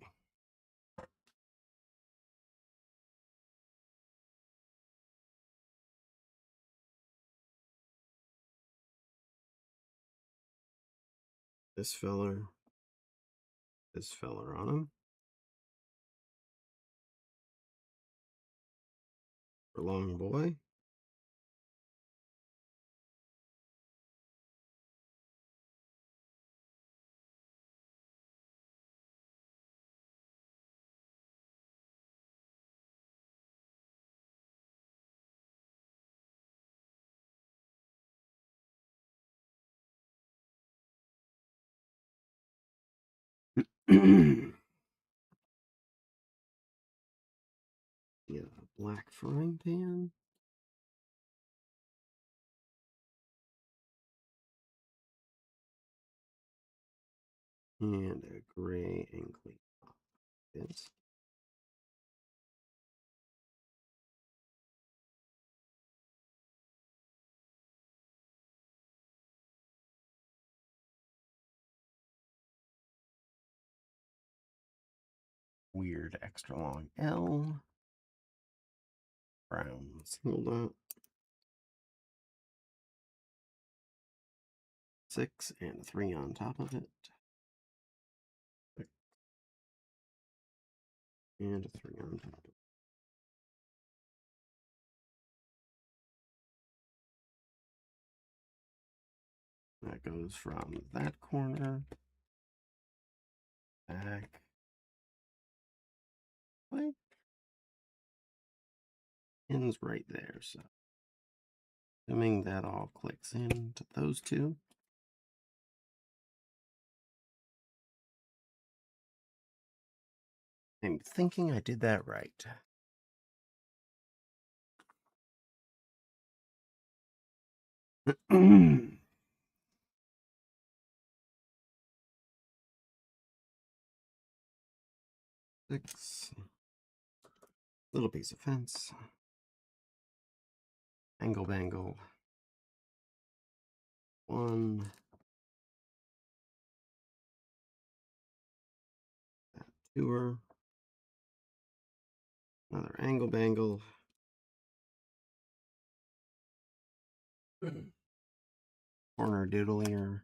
This feller on him. For long boy. Yeah, black frying pan. And a gray and clean top. Yes. Weird extra long L. Brown single dot. 6 and 3 on top of it. And a 3 on top. That goes from that corner back. Like, ends right there. So, assuming that all clicks into those two. I'm thinking I did that right. Six. Little piece of fence. Angle bangle. One. That tour. Another angle bangle. Corner doodlier.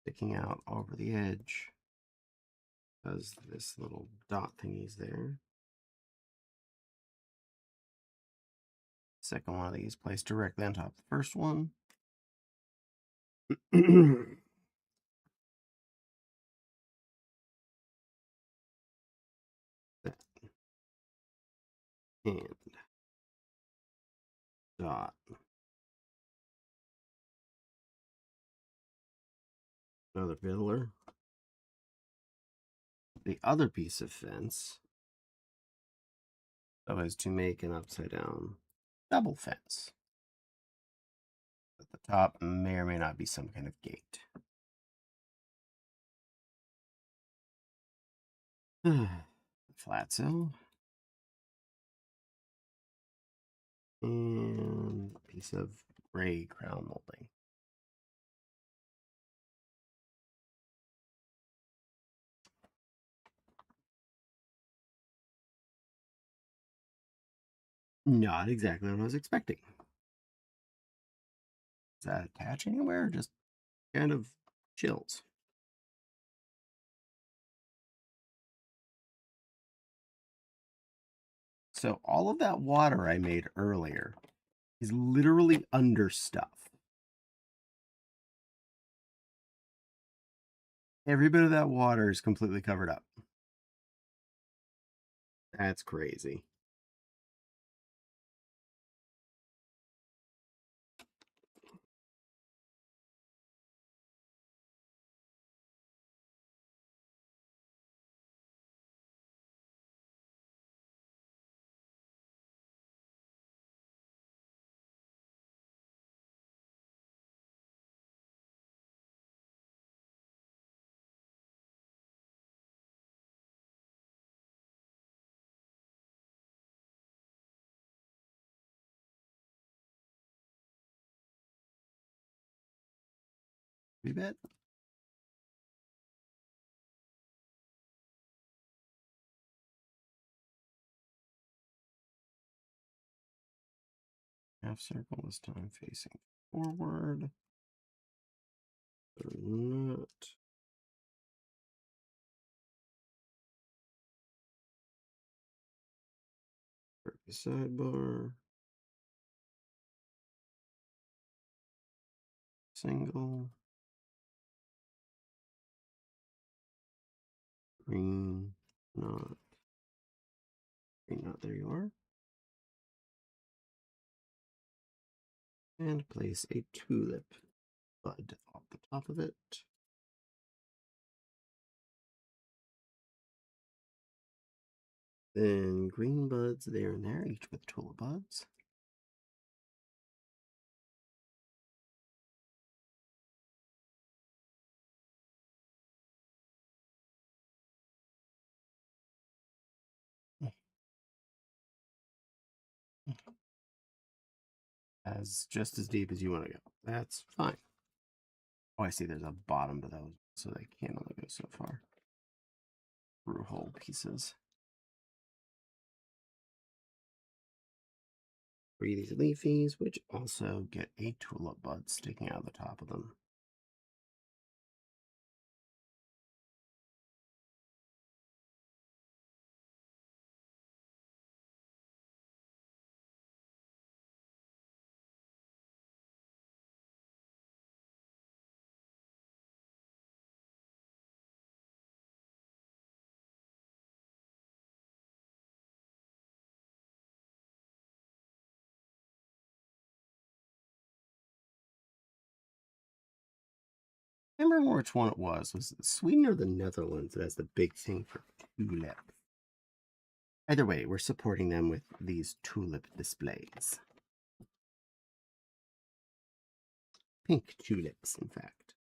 Sticking out over the edge. Because this little dot thingy's there. Second one of these placed directly on top of the first one. That. And dot. Another fiddler. The other piece of fence so as to make an upside down double fence. At the top may or may not be some kind of gate. Flat sill. And a piece of gray crown molding. Not exactly what I was expecting. Does that attach anywhere? Just kind of chills. So all of that water I made earlier is literally under stuff. Every bit of that water is completely covered up. That's crazy. You bet. Half circle this time facing forward. Not. Sidebar. Single. Green. Not. Green not. There you are. And place a tulip bud off the top of it. Then green buds there and there, each with tulip buds. As just as deep as you want to go. That's fine. Oh, I see there's a bottom to those, so they can only go so far. Through whole pieces. 3 of these leafies, which also get a tulip bud sticking out of the top of them. I can't remember which one it was. Was it Sweden or the Netherlands that has the big thing for tulip? Either way, we're supporting them with these tulip displays. Pink tulips, in fact.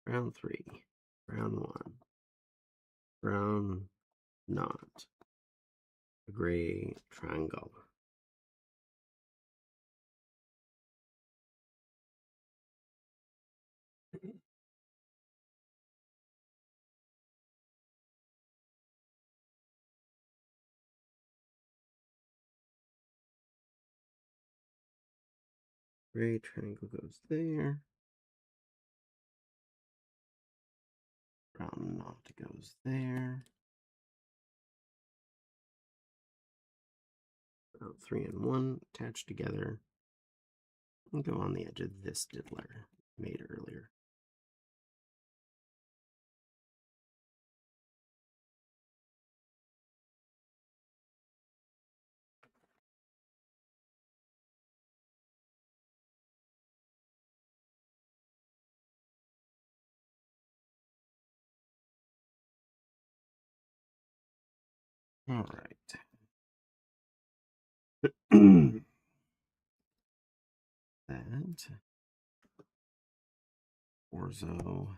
Round 3. Round 1. Brown knot. A gray triangle. Gray triangle goes there. Brown knot goes there. About 3 and 1 attached together. And go on the edge of this diddler made earlier. All right. That. Orzo.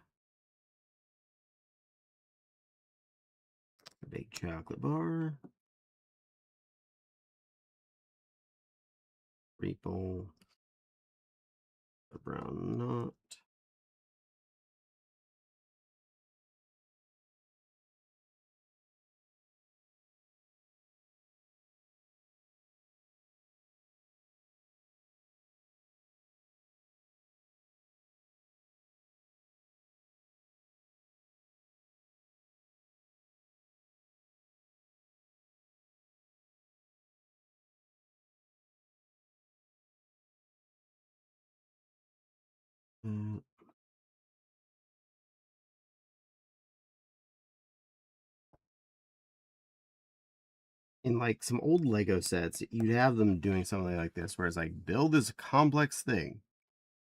A big chocolate bar. Reaple. A brown knot. Uh, in like some old Lego sets, you'd have them doing something like this, where it's like build this complex thing,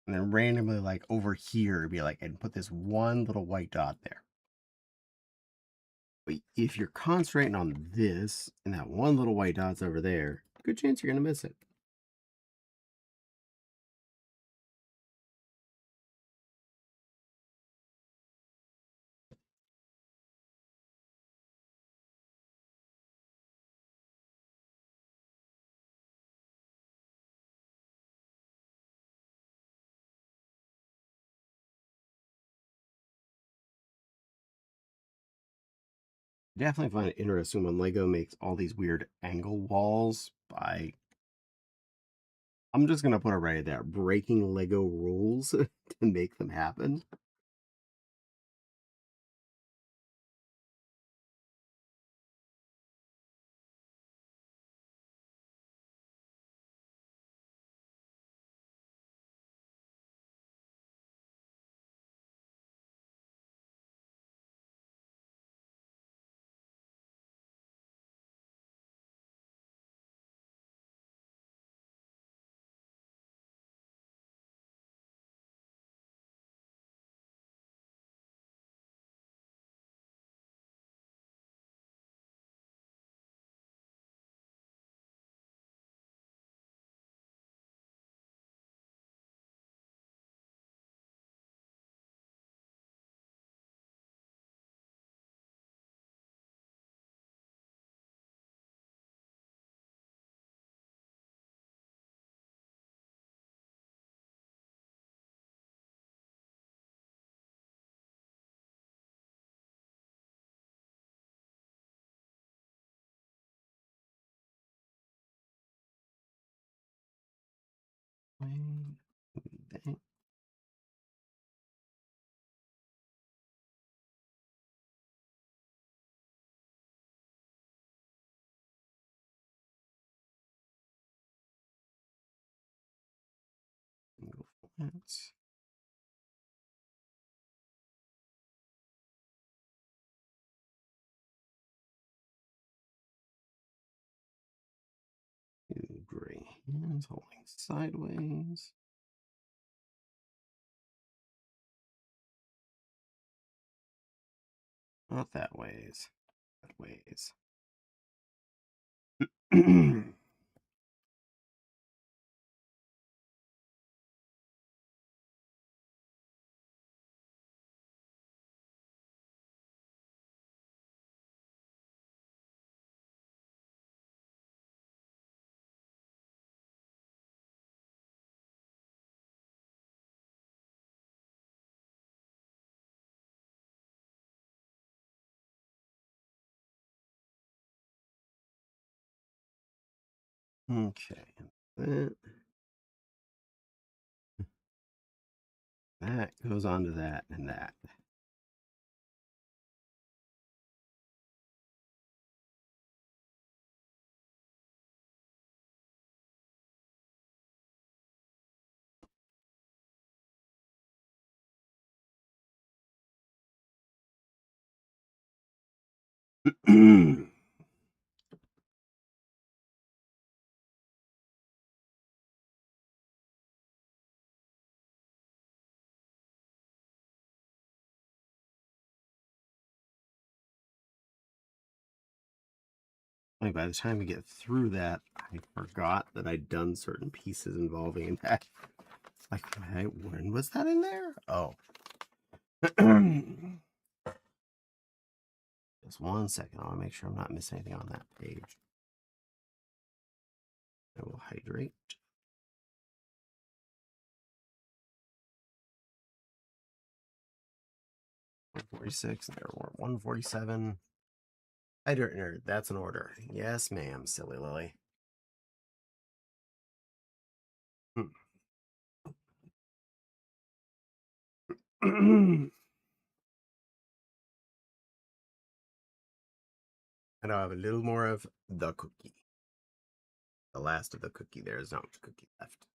and then randomly like over here be like, and put this one little white dot there. But if you're concentrating on this and that one little white dot's over there, good chance you're gonna miss it. Definitely find it interesting when Lego makes all these weird angle walls by, I'm just gonna put it right there, breaking Lego rules to make them happen. That. Single flats. Two gray hands holding sideways. Not that ways. That ways. Okay. That goes on to that and that. Like by the time we get through that, I forgot that I'd done certain pieces involving that. Like, when was that in there? Oh. Just 1 second. I want to make sure I'm not missing anything on that page. I will hydrate. 146. There were 147. Hydrate nerd. That's an order. Yes, ma'am, silly Lily. And I'll have a little more of the cookie. The last of the cookie. There is not much cookie left.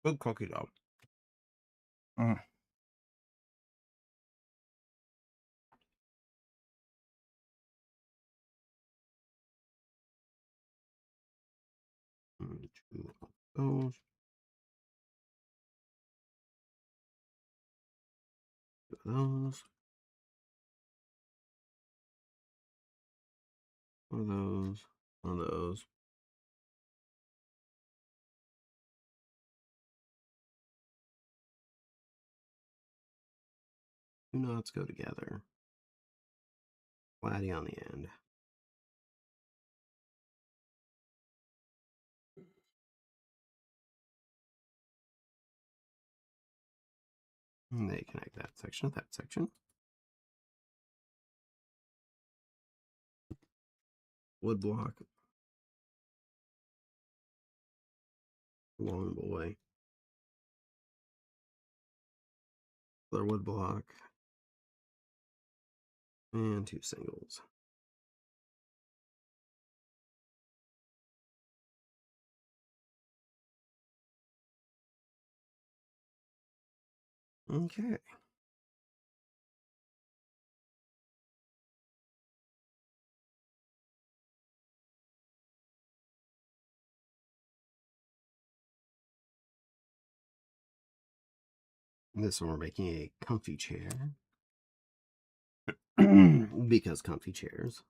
Good cookie though. Mm. Two of those. Two of those. One of those. One of those. Two knots go together. Flatty on the end. And they connect that section with that section. Wood block. Long boy. Another wood block. And two singles. Okay. This one we're making a comfy chair. Because comfy chairs.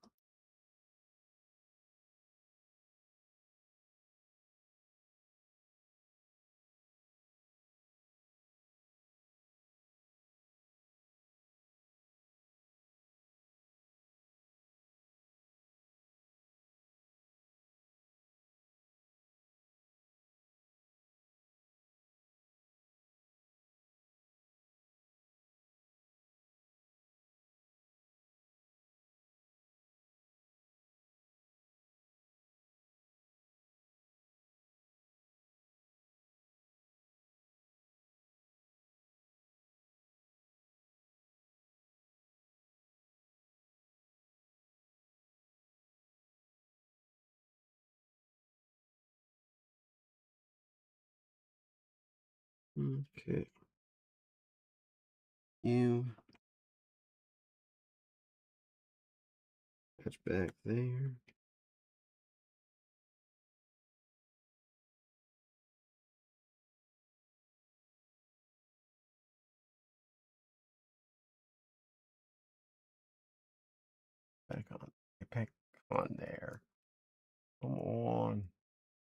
Okay. You touch back there. backpack on there. Come on.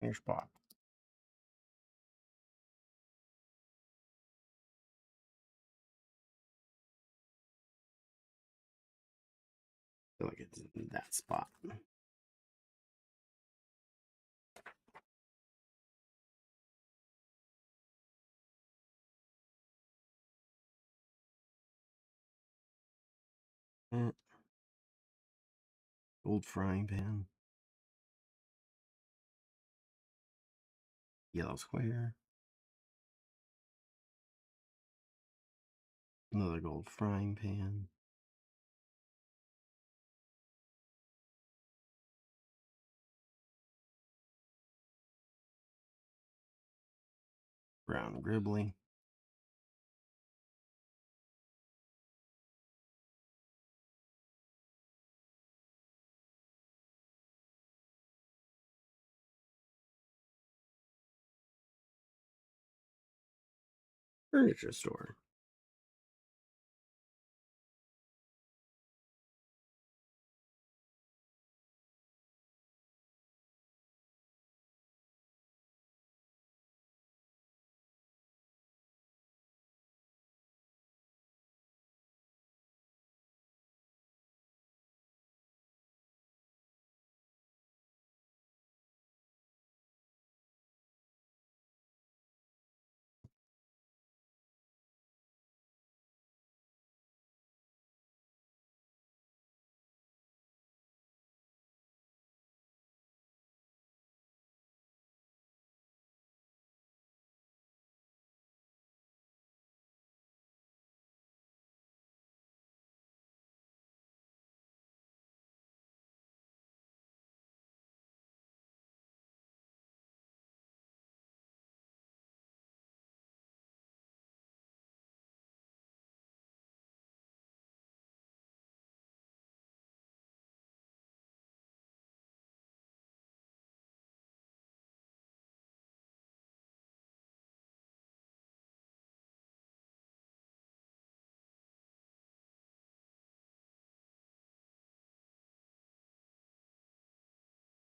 In your spot. I feel like it's in that spot. Gold frying pan. Yellow square. Another gold frying pan. Brown gribbly. Furniture store.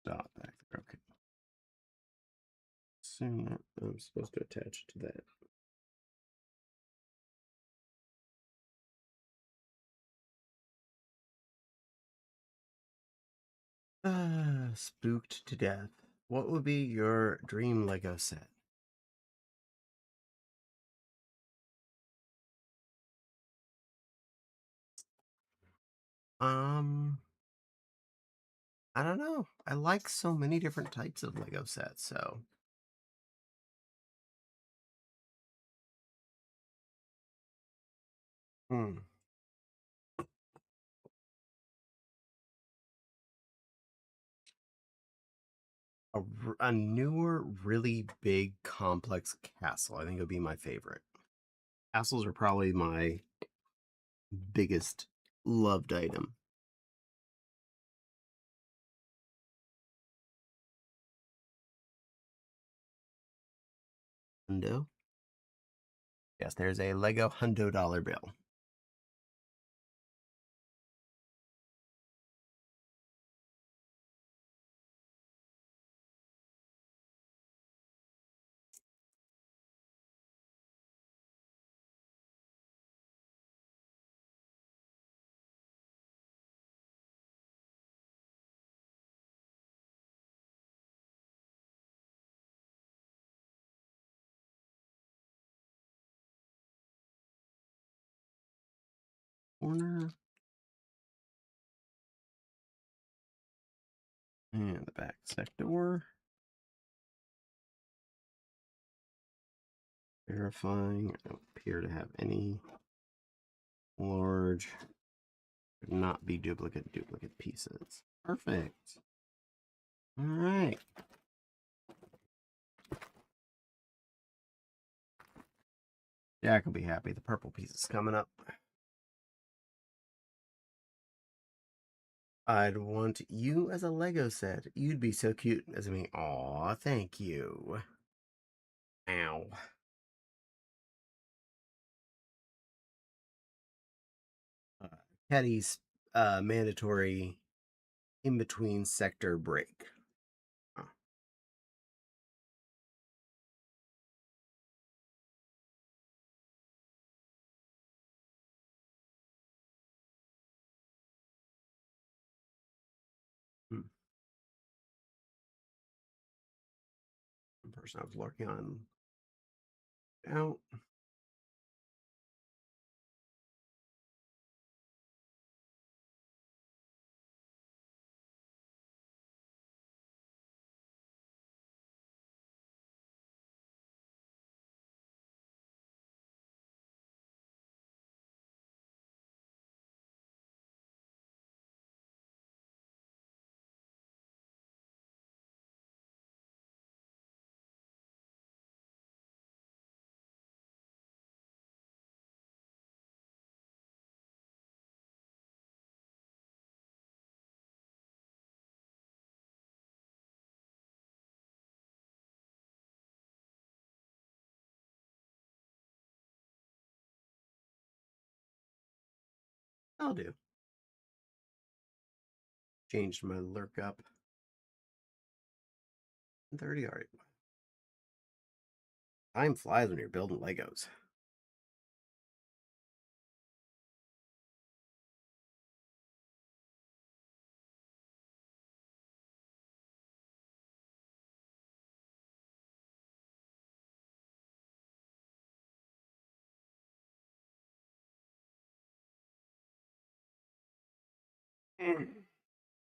Stop back there. Okay. Assume that I'm supposed to attach it to that. Spooked to death. What would be your dream Lego set? Um, I don't know. I like so many different types of Lego sets, so. Hmm. A newer, really big, complex castle. I think would be my favorite. Castles are probably my biggest loved item. Hundo? Yes, there's a Lego Hundo dollar bill. Corner. And the back sector. Verifying. I don't appear to have any large, could not be duplicate pieces. Perfect. All right. Jack will be happy. The purple piece is coming up. I'd want you as a Lego set. You'd be so cute as me. Aw, thank you. Ow. Uh, Caddy's mandatory in between sector break. Huh. Hmm. The person I was lurking on out. I'll do. Changed my lurk up. 30. All right. Time flies when you're building Legos.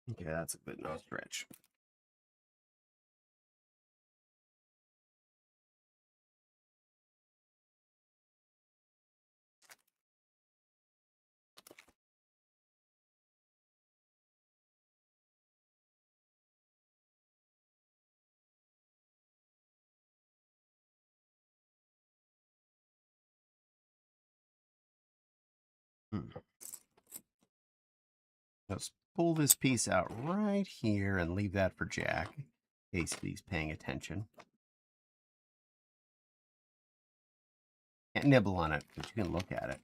Okay, that's a bit no stretch. Let's pull this piece out right here and leave that for Jack, in case he's paying attention. Can't nibble on it, but you can look at it.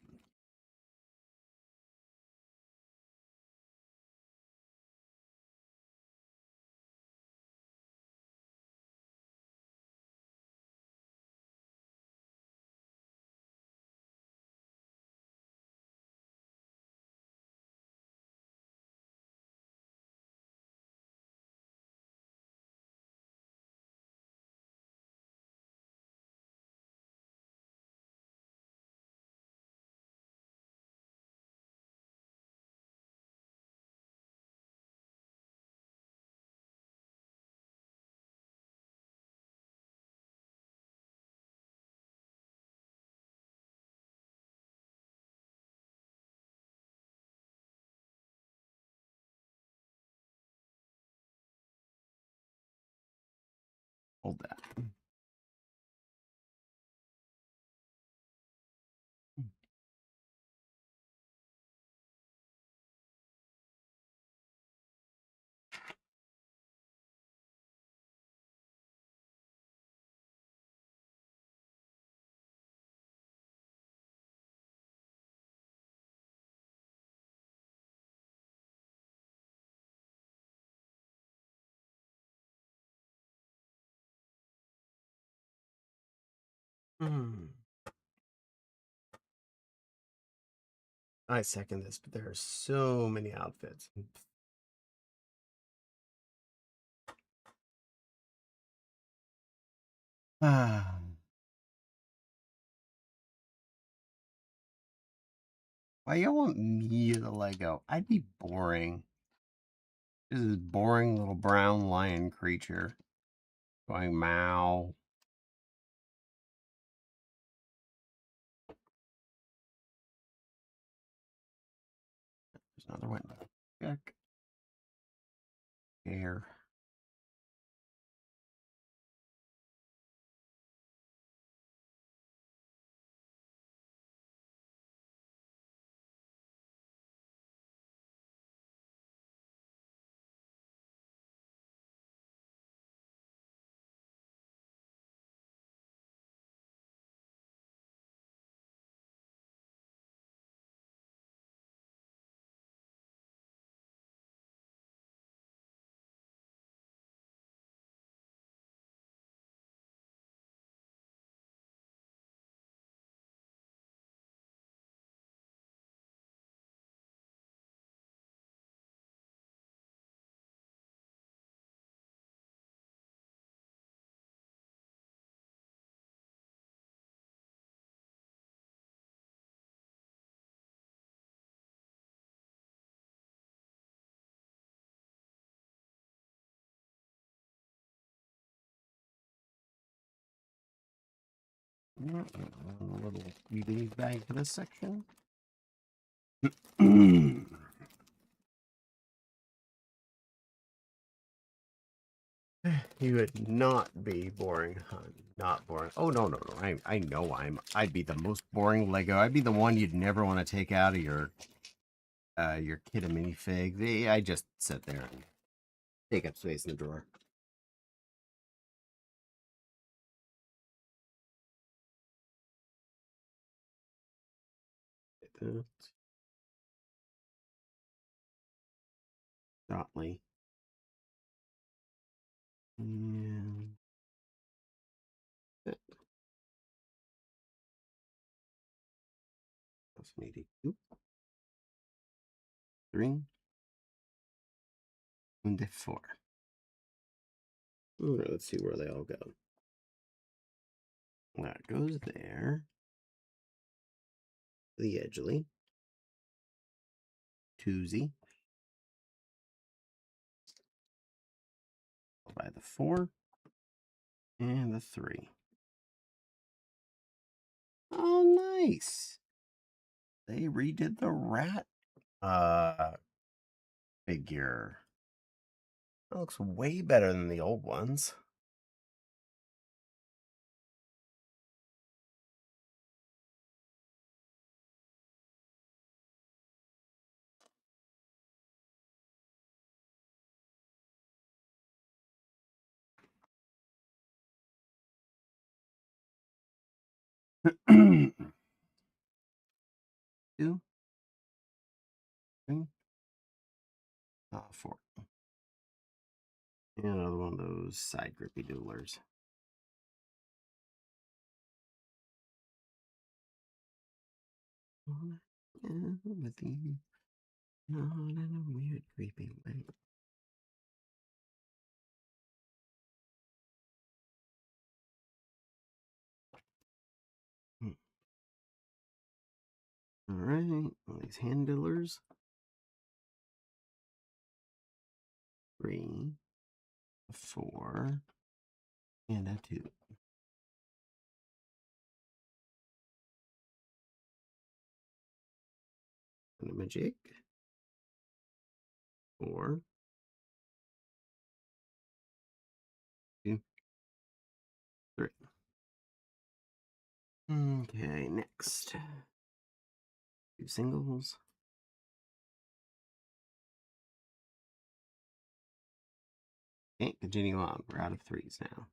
Hold that. I second this, but there are so many outfits. Ah. Why y'all want me the Lego? I'd be boring. This is boring little brown lion creature going meow. There's another one. Check. Air. A little freebies bag for this section. You would not be boring, hun. Not boring. Oh no. I know I'd be the most boring Lego. I'd be the one you'd never want to take out of your kid a minifig. I just sit there and take up space in the drawer. That. Dotley. And that. 82. 3. And 4. Right, let's see where they all go. That goes there. The Edgley. Toozy. By the 4. And the 3. Oh, nice. They redid the rat figure. That looks way better than the old ones. Two, 3, 4. And another one of those side grippy doodlers. With you, not in a weird, creepy way. All right, all these handlers. 3, 4, and a 2. And a magic. 4, 2, 3. Okay, next. 2 singles. Okay, continuing on. We're out of 3s now.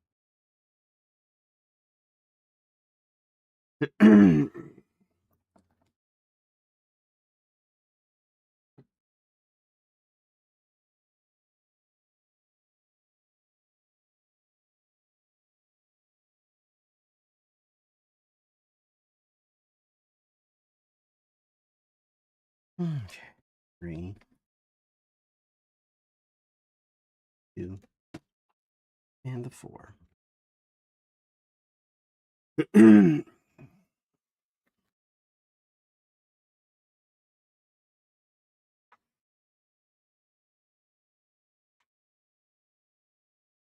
Okay. 3, 2, and the 4.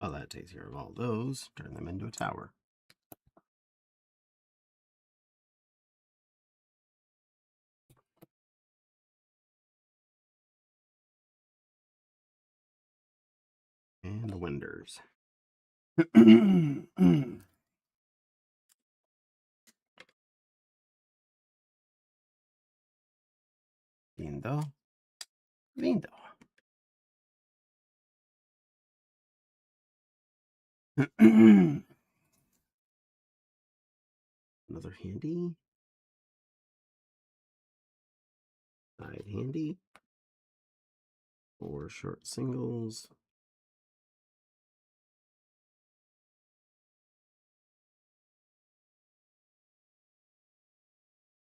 Well, that takes care of all those. Turn them into a tower. And the Winders. Lindo. Lindo. Another handy. Side handy. 4 short singles.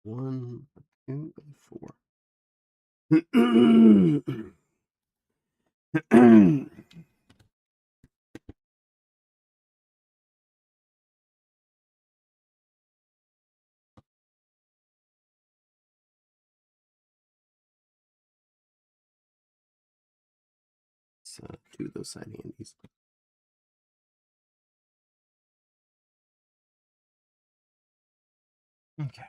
1, 2, 4. So 2 of those side handies. Okay.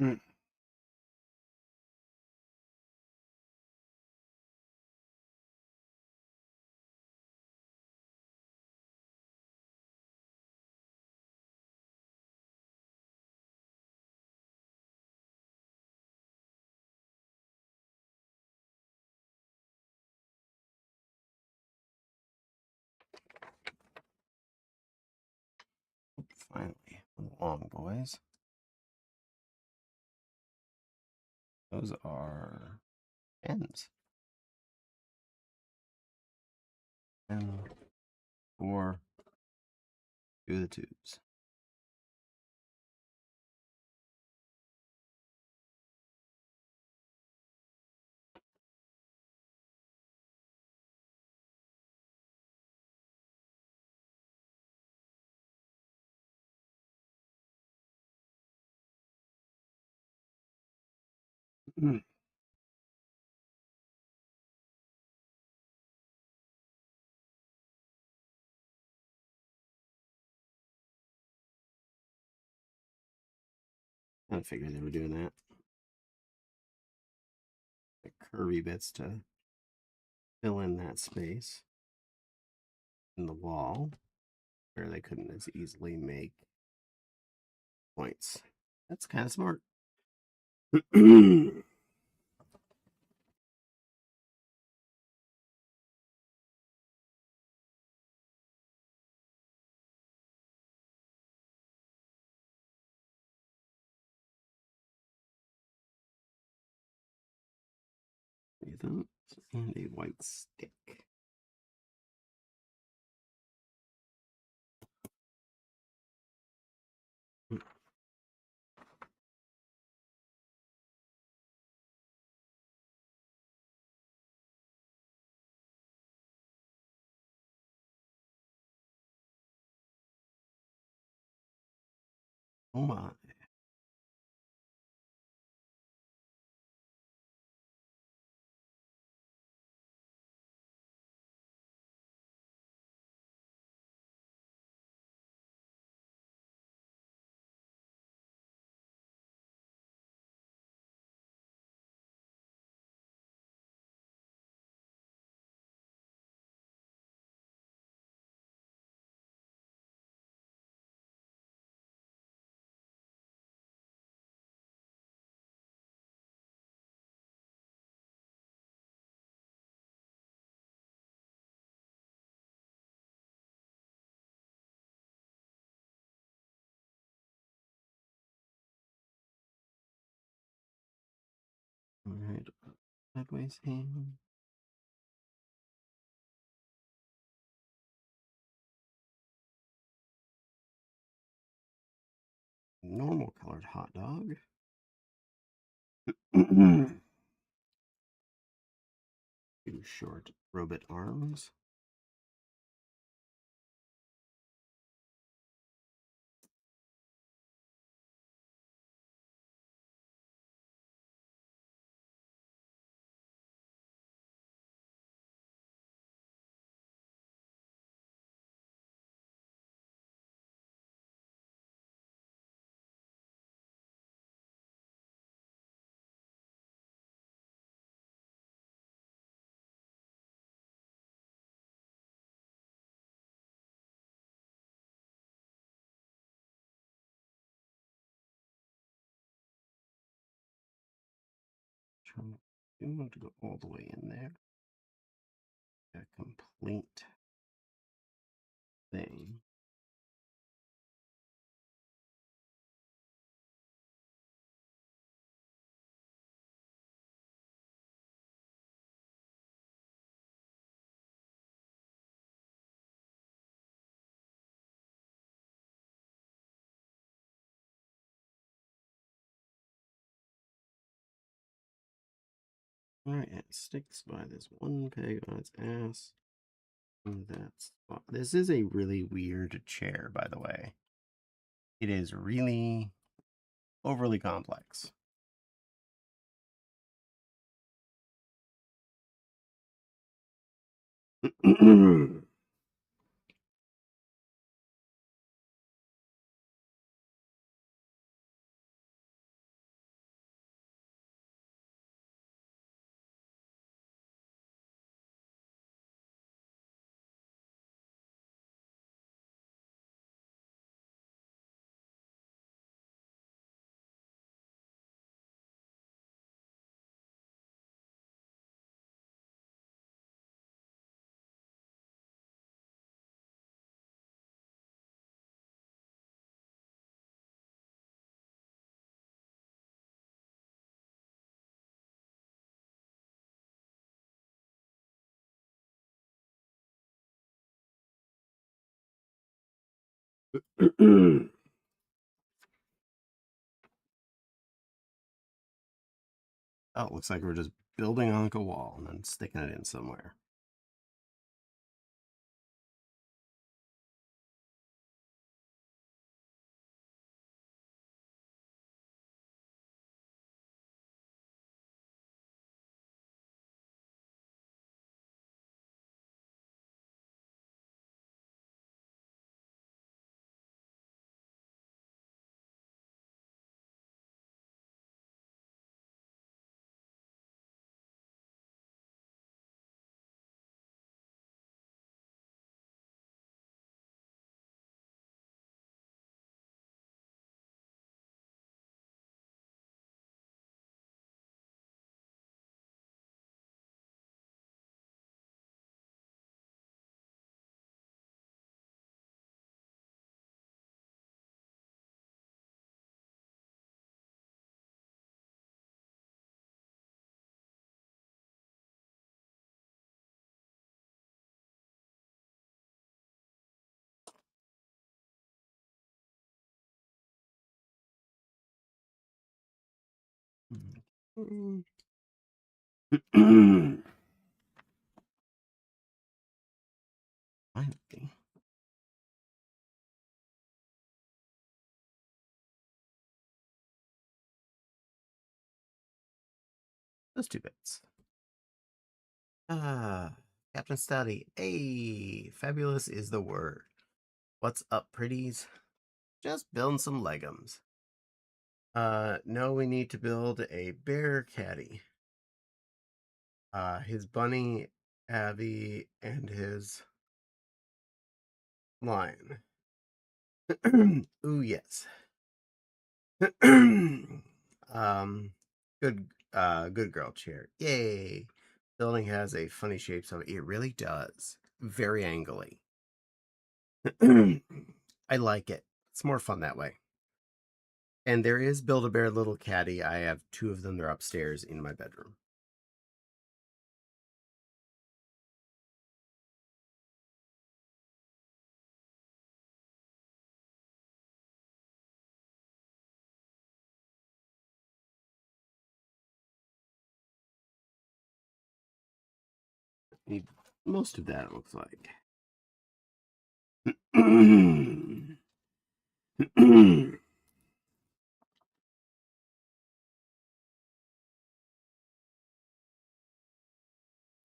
Mm. Finally, long boys. Those are ends. And 4 do the twos. Mm. I figured they were doing that. The curvy bits to fill in that space in the wall where they couldn't as easily make points. That's kind of smart. Rhythms and a white stick. Oh my. All right. Sideways hand. Normal colored hot dog. Two short robot arms. You want to go all the way in there. A complete thing. All right, it sticks by this one peg on its ass. This is a really weird chair, by the way. It is really overly complex. Oh, it looks like we're just building on a wall and then sticking it in somewhere. Finally. Those 2 bits. Ah, Captain Study. Hey, fabulous is the word. What's up, pretties? Just building some leggums. No, we need to build a bear caddy. His bunny, Abby, and his lion. Ooh, yes. um, good girl chair. Yay. Building has a funny shape, so it really does. Very angly. I like it. It's more fun that way. And there is Build-A-Bear Little Caddy. I have 2 of them. They're upstairs in my bedroom. Need most of that, it looks like.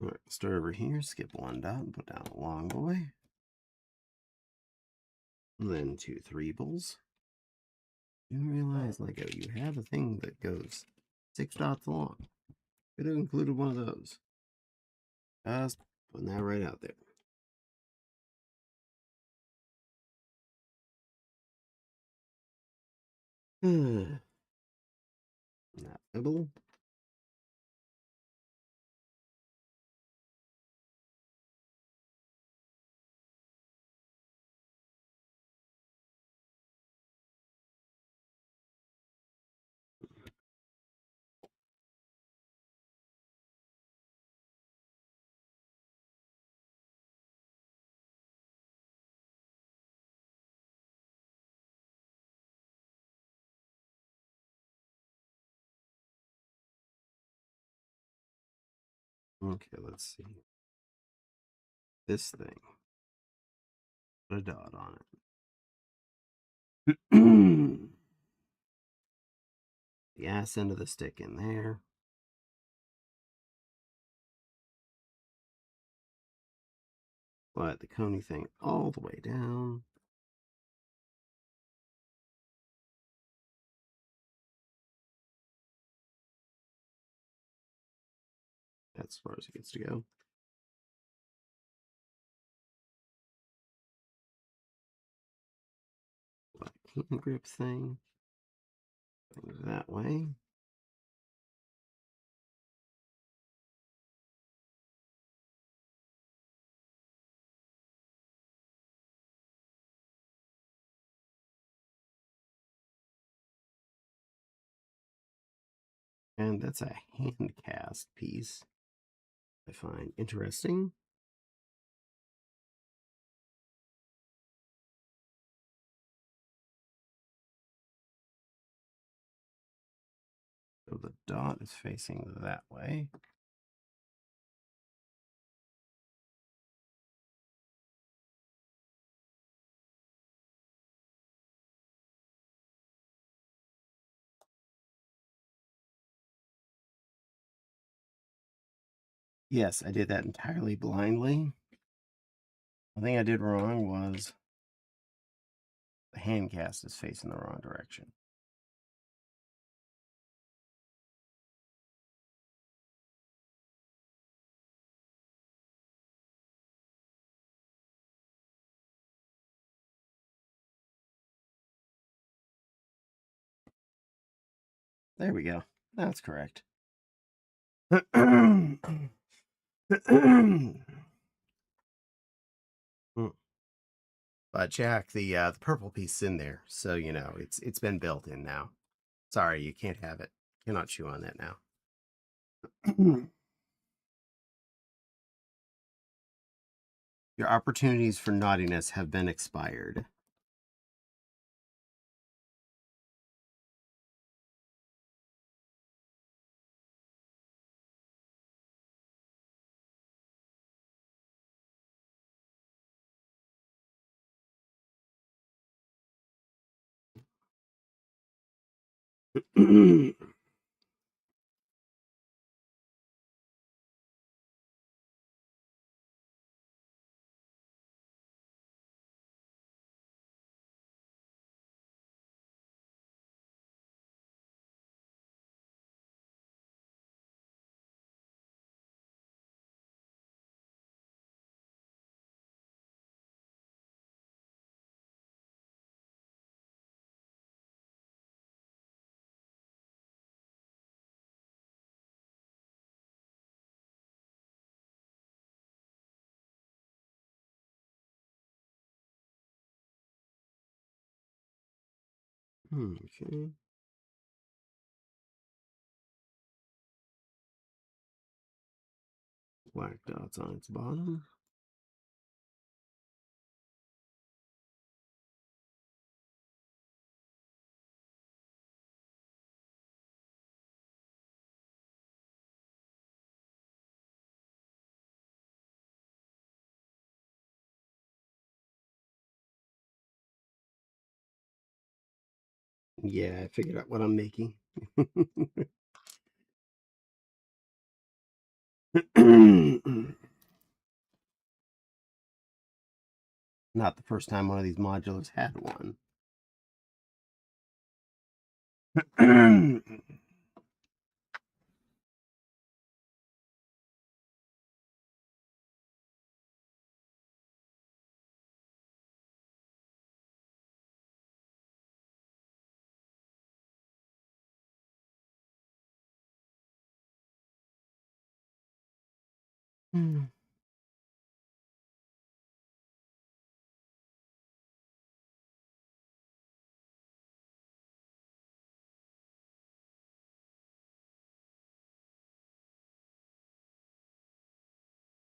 All right, start over here, skip 1 dot, and put down a long boy. And then 2 3-bles. You realize, Lego, you have a thing that goes 6 dots long. Could have included one of those. Just putting that right out there. Not nibble. Okay, let's see. this thing. Put a dot on it. The ass end of the stick in there. Slide the coney thing all the way down. That's as far as it gets to go. Hand grip thing. That way. And that's a hand cast piece I find interesting. So the dot is facing that way. Yes, I did that entirely blindly. The thing I did wrong was the hand cast is facing the wrong direction. There we go. That's correct. But Jack, the purple piece in there, so you know it's been built in now. Sorry, you can't have it. Cannot chew on that now. Your opportunities for naughtiness have been expired. Okay. Black dots on its bottom. Yeah, I figured out what I'm making. Not the first time one of these modulars had one.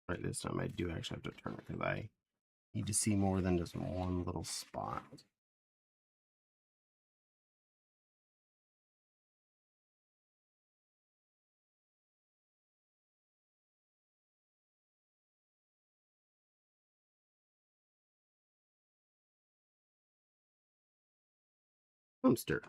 Right, this time I do actually have to turn it because I need to see more than just one little spot. Dumpster.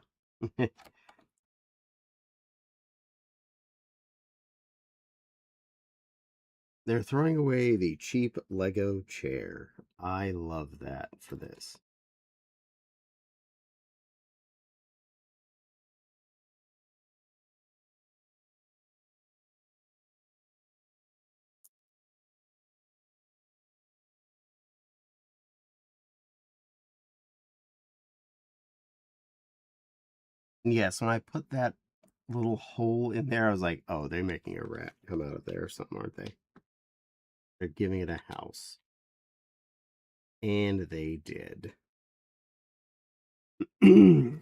They're throwing away the cheap Lego chair. I love that for this. Yes, when I put that little hole in there, I was like, oh, they're making a rat come out of there or something, aren't they? They're giving it a house. And they did. While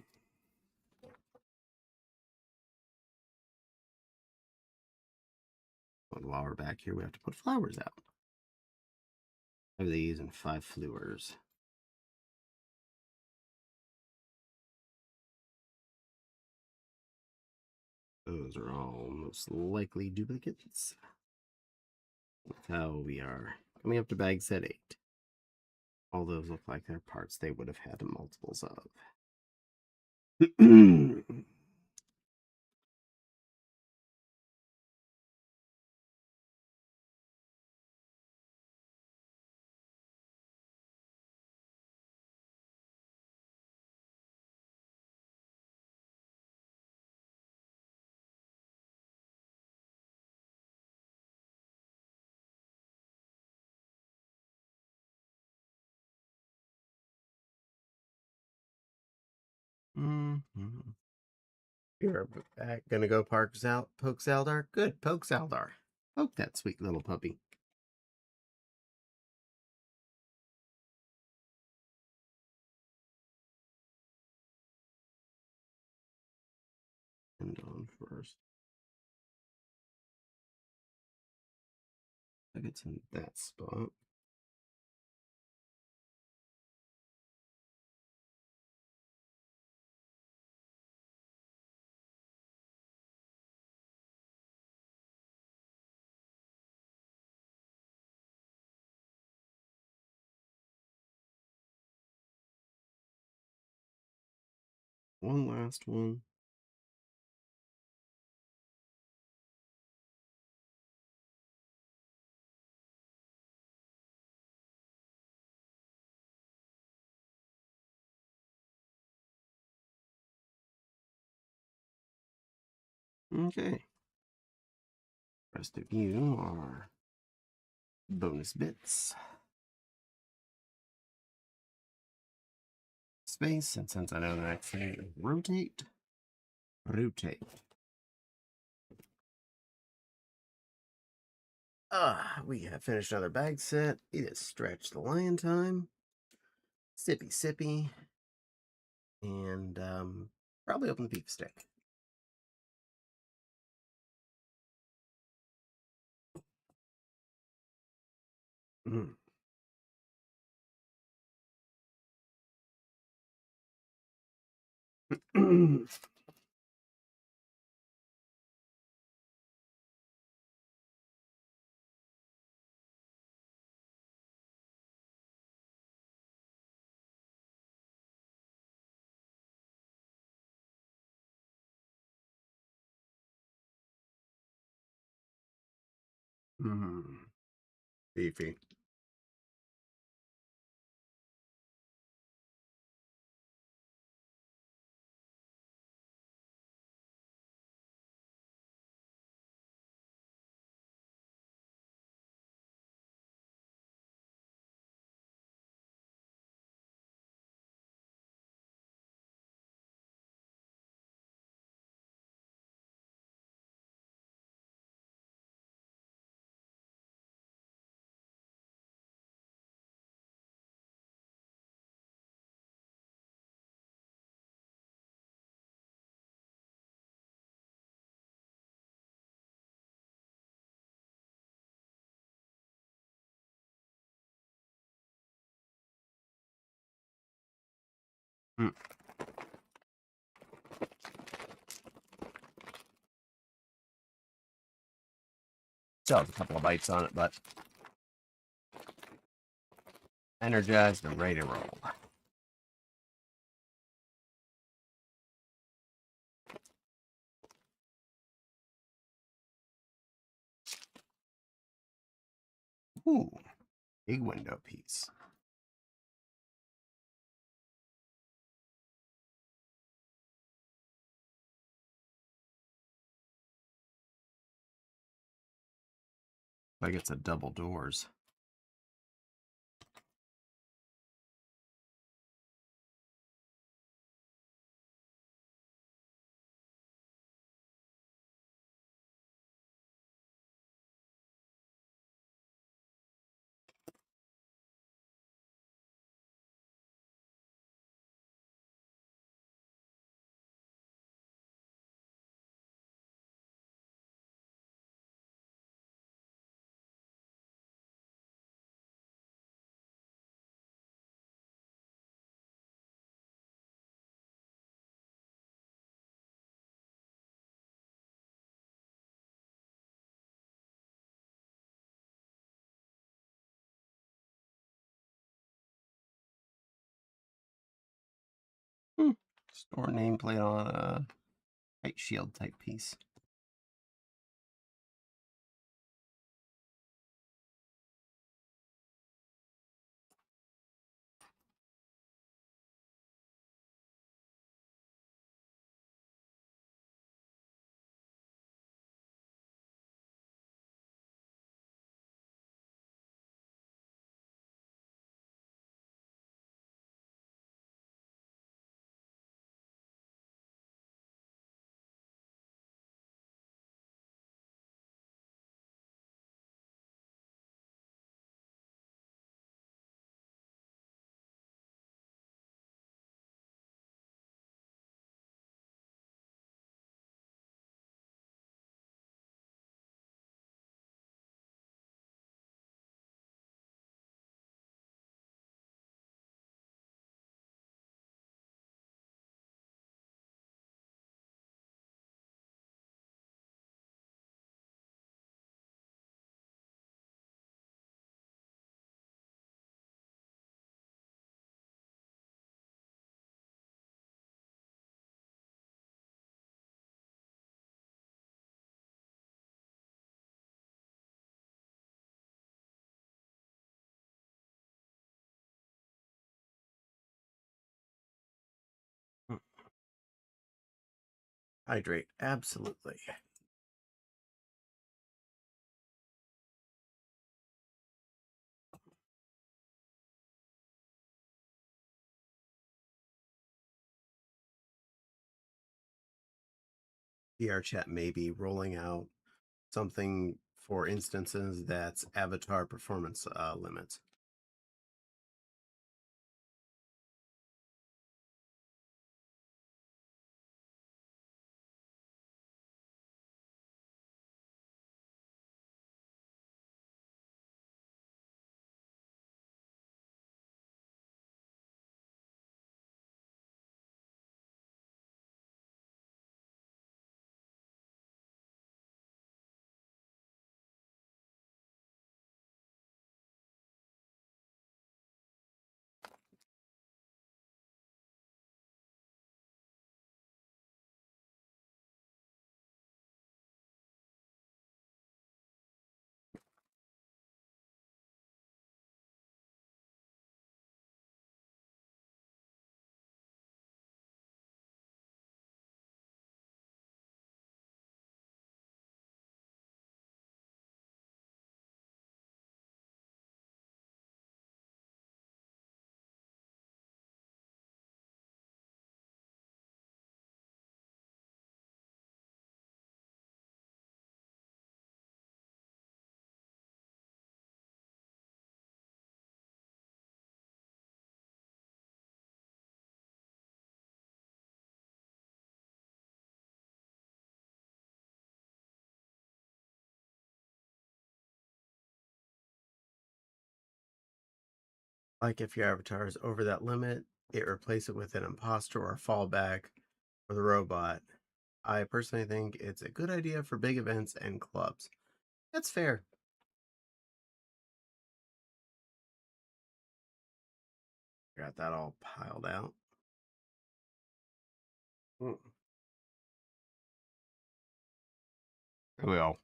we're back here, we have to put flowers out. 5 of these and 5 flowers. Those are all most likely duplicates. That's how we are coming up to bag set 8. All those look like they're parts they would have had multiples of. You're back. Gonna go poke Zaldar? Good, poke Zaldar. Poke that sweet little puppy. And on first. I think it's in that spot. One last one. Okay. Rest of you are bonus bits. Space, and since I know the next thing is rotate. We have finished another bag set. It is Stretch the Lion time. Sippy Sippy. And probably open the beef stick. Mm. Beefy. Mm. Still has a couple of bites on it, but energized and ready to roll. Ooh, big window piece. Like it's a double doors. Hmm. Store nameplate on a white shield type piece. Hmm. Hydrate, absolutely. VR chat may be rolling out something for instances that's avatar performance limits. Like if your avatar is over that limit, it replace it with an imposter or a fallback for the robot. I personally think it's a good idea for big events and clubs. That's fair. Got that all piled out. Mm. Well,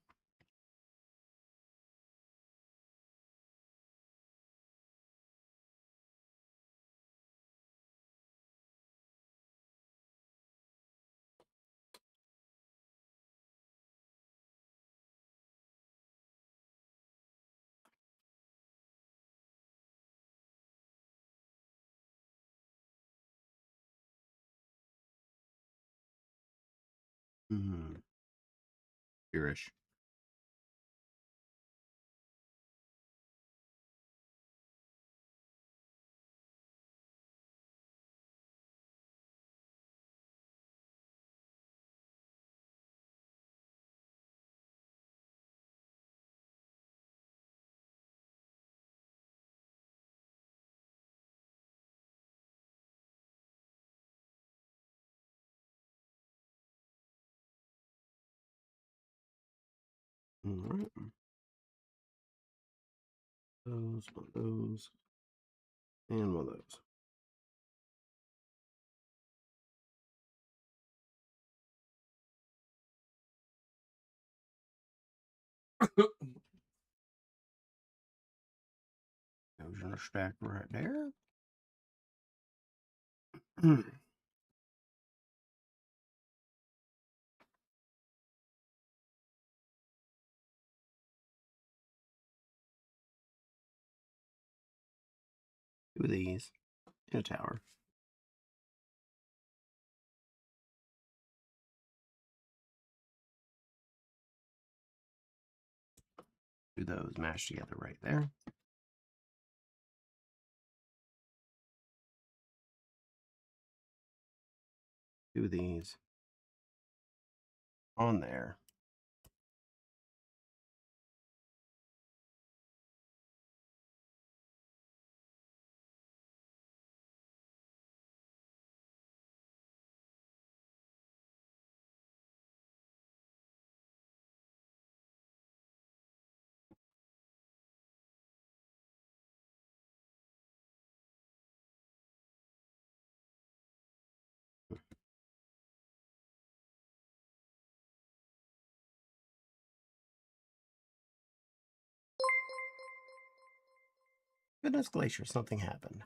Irish. All right. Those, one of those, and one of those. Those are stacked right there. Two of these in a tower. Do those mashed together right there. Two of these on there. Goodness Glacier, something happened.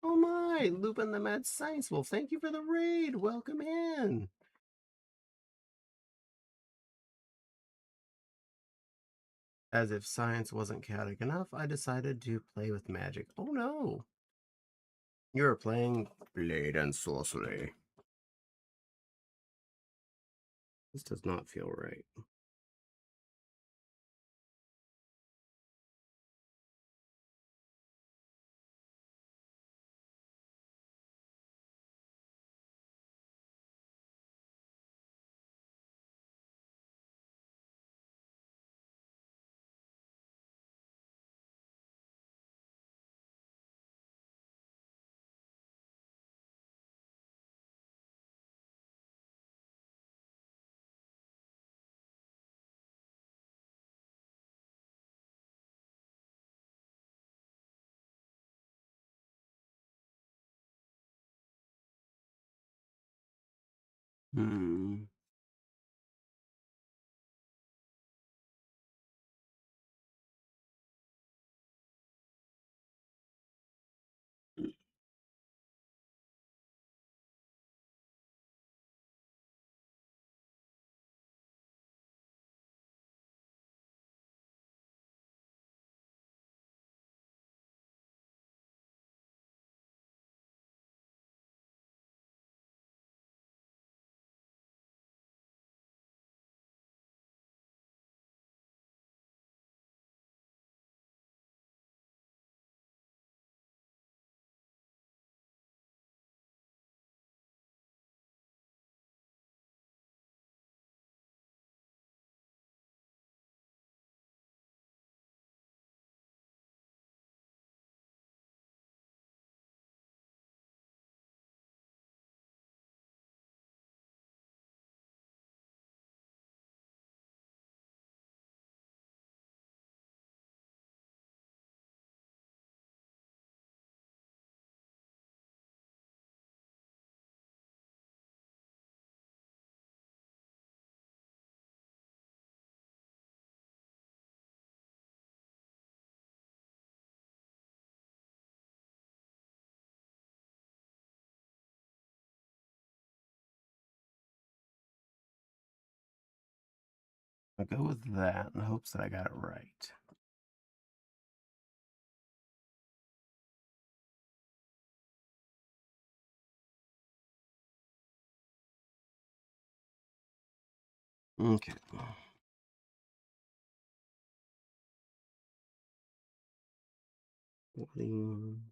Oh my, Lupin the Mad Science Wolf, thank you for the raid. Welcome in. As if science wasn't chaotic enough, I decided to play with magic. Oh no. You're playing Blade and Sorcery. This does not feel right. Hmm. I'll go with that in hopes that I got it right. Okay. Loading.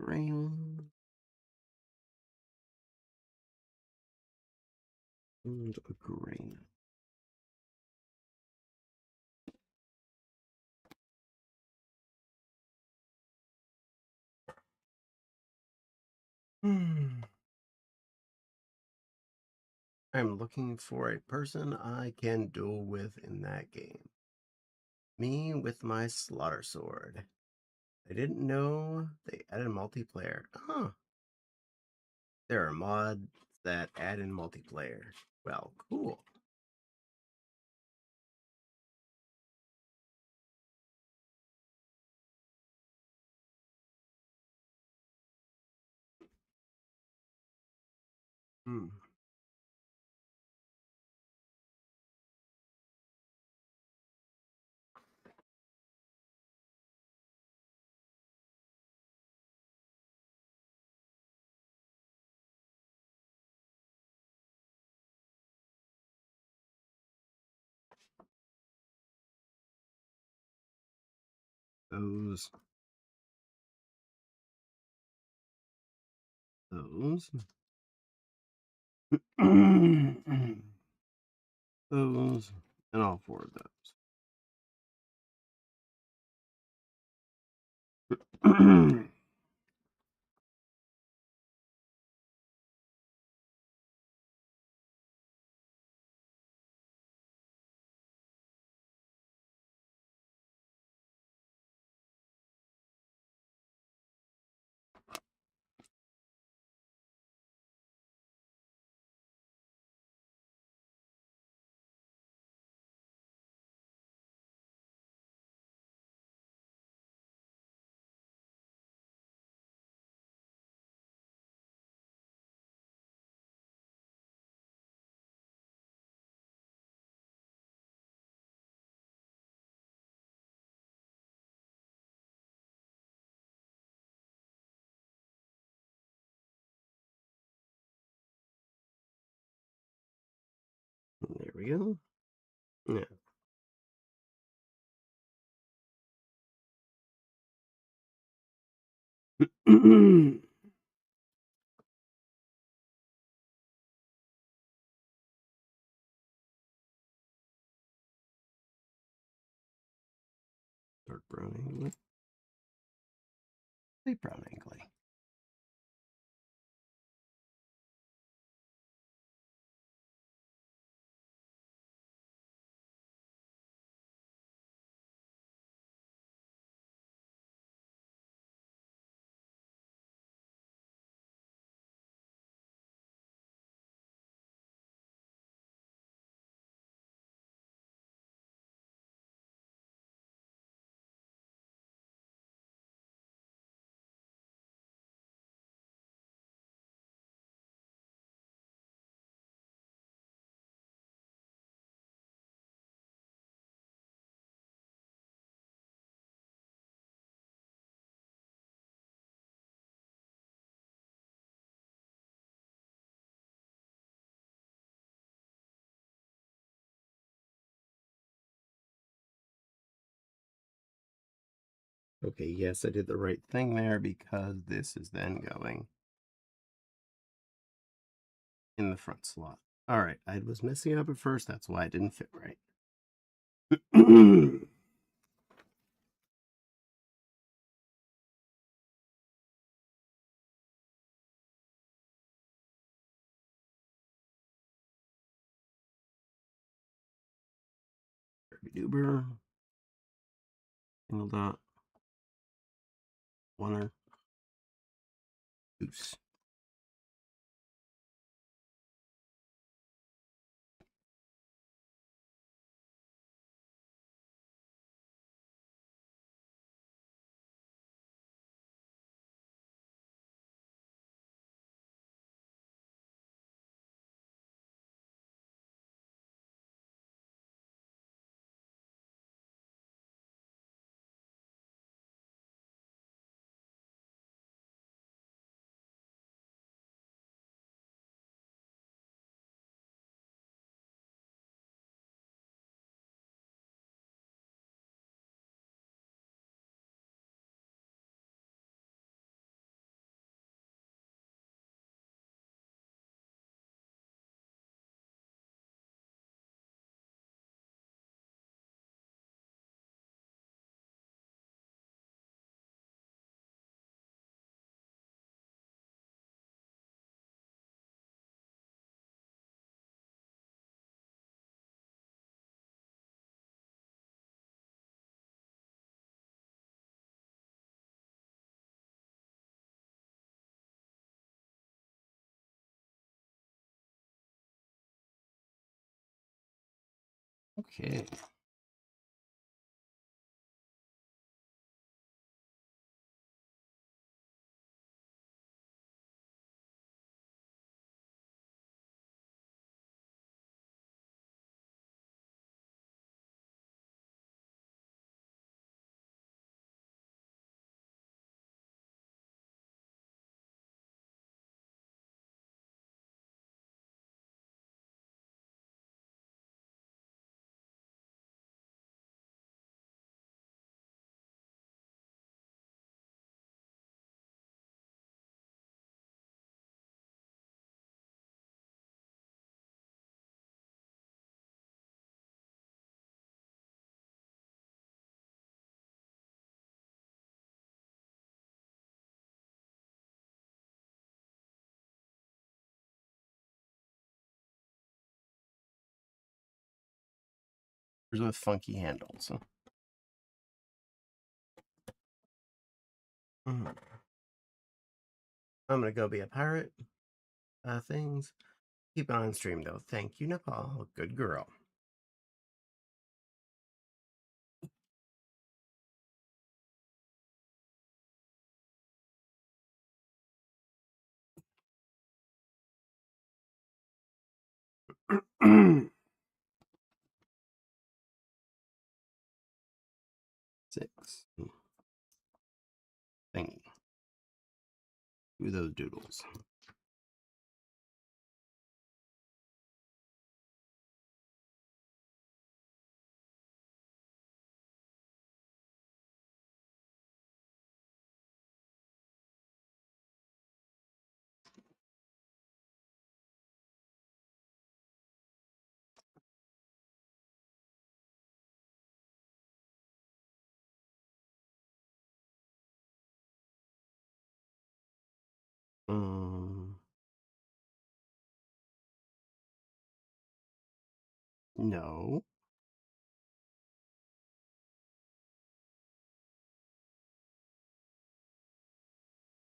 Rain. And a grain. I'm looking for a person I can duel with in that game. Me with my slaughter sword. I didn't know they added multiplayer. Huh. There are mods that add in multiplayer. Well, cool. Hmm. Those. Those. Those. And all four of those. There we go. Yeah. Dark brown angly. Light brown angly. Okay, yes, I did the right thing there because this is then going in the front slot. All right, I was messing up at first. That's why it didn't fit right. Duber. Single dot. Oneer. Goose. Okay. With funky handles. I'm gonna go be a pirate. Things. Keep it on stream though. Thank you, Nepal. Good girl. Six. Thingy. Do those doodles. No.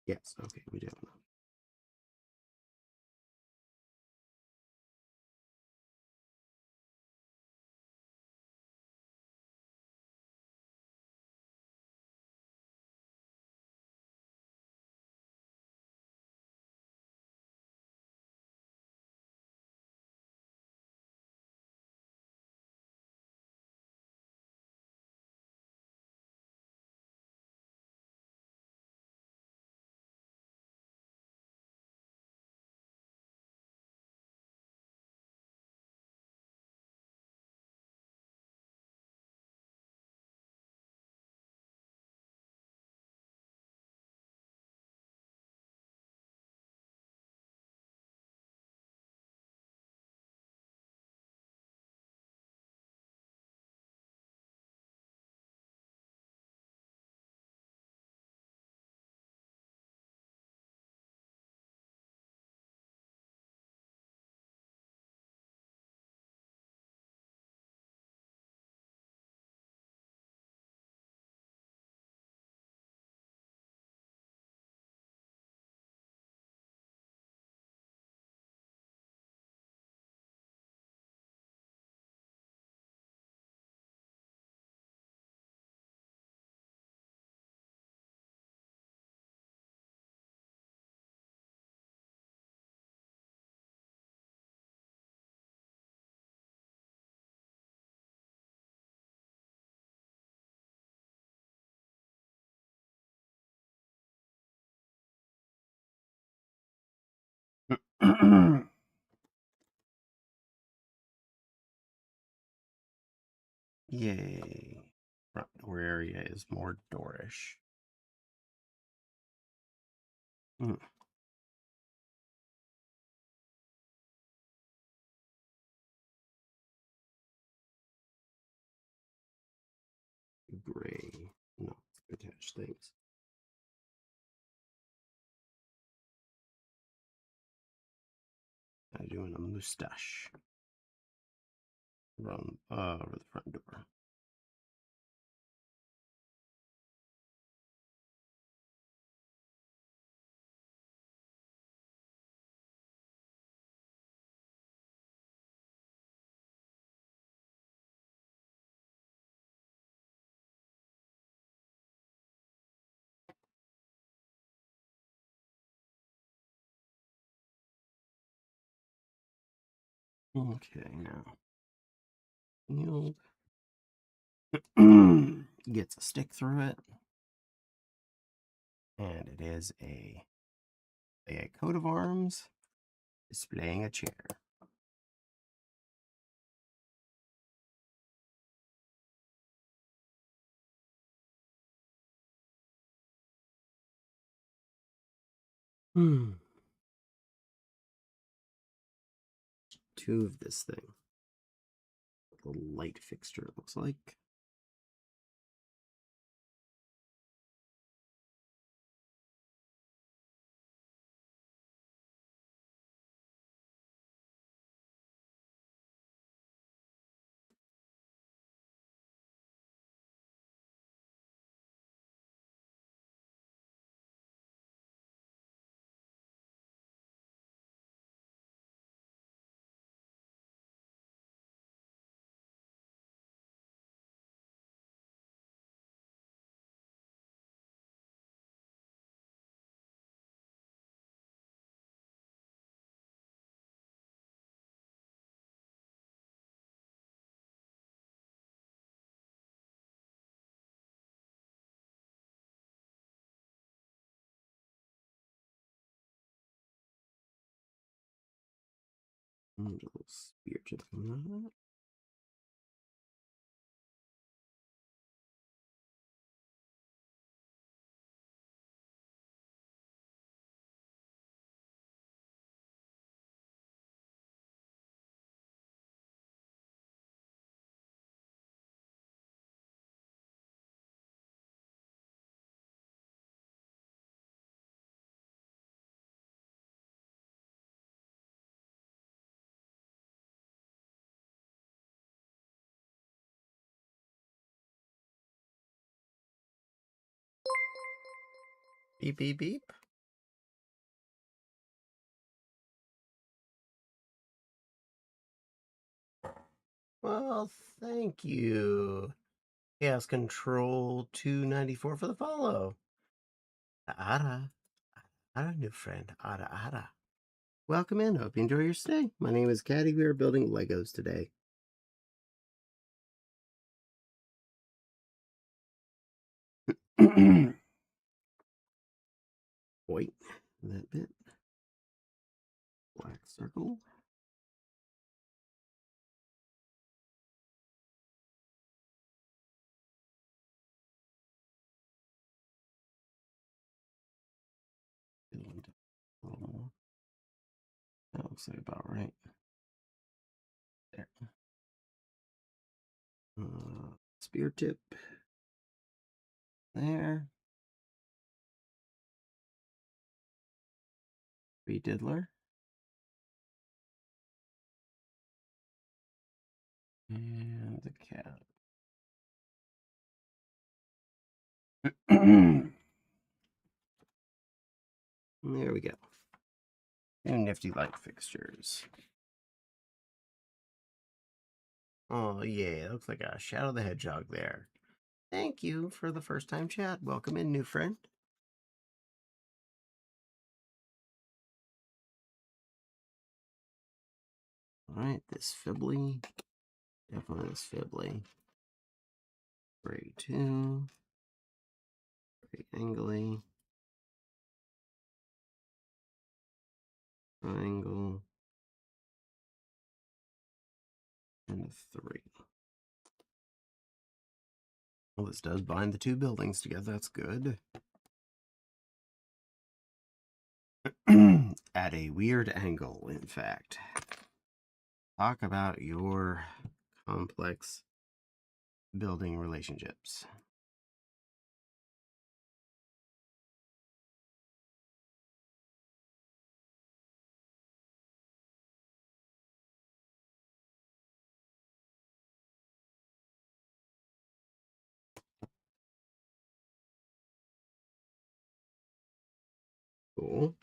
Yes. Okay, we do. Yay. Front door area is more doorish. Gray. No, attach things. I'm doing a mustache. Run over the front door. Okay, now yield gets a stick through it, and it is a coat of arms displaying a chair. Two of this thing. A little light fixture, it looks like. A little spear tip coming out of that. Beep, beep, beep. Well, thank you. Chaos Control 294 for the follow. Ada. Ada, new friend. Ada. Welcome in. Hope you enjoy your stay. My name is Caddy. We are building Legos today. White, that bit. Black circle. A little more. That looks like about right. There. Spear tip. There. Diddler. And the cat. There we go. New nifty light fixtures. Oh, yeah. It looks like a Shadow the Hedgehog there. Thank you for the first time chat. Welcome in, new friend. All right, this Fibbly. Definitely this Fibbly. Gray 2. Gray Angly. Triangle. And a 3. Well, this does bind the two buildings together. That's good. At a weird angle, in fact. Talk about your complex building relationships. Cool.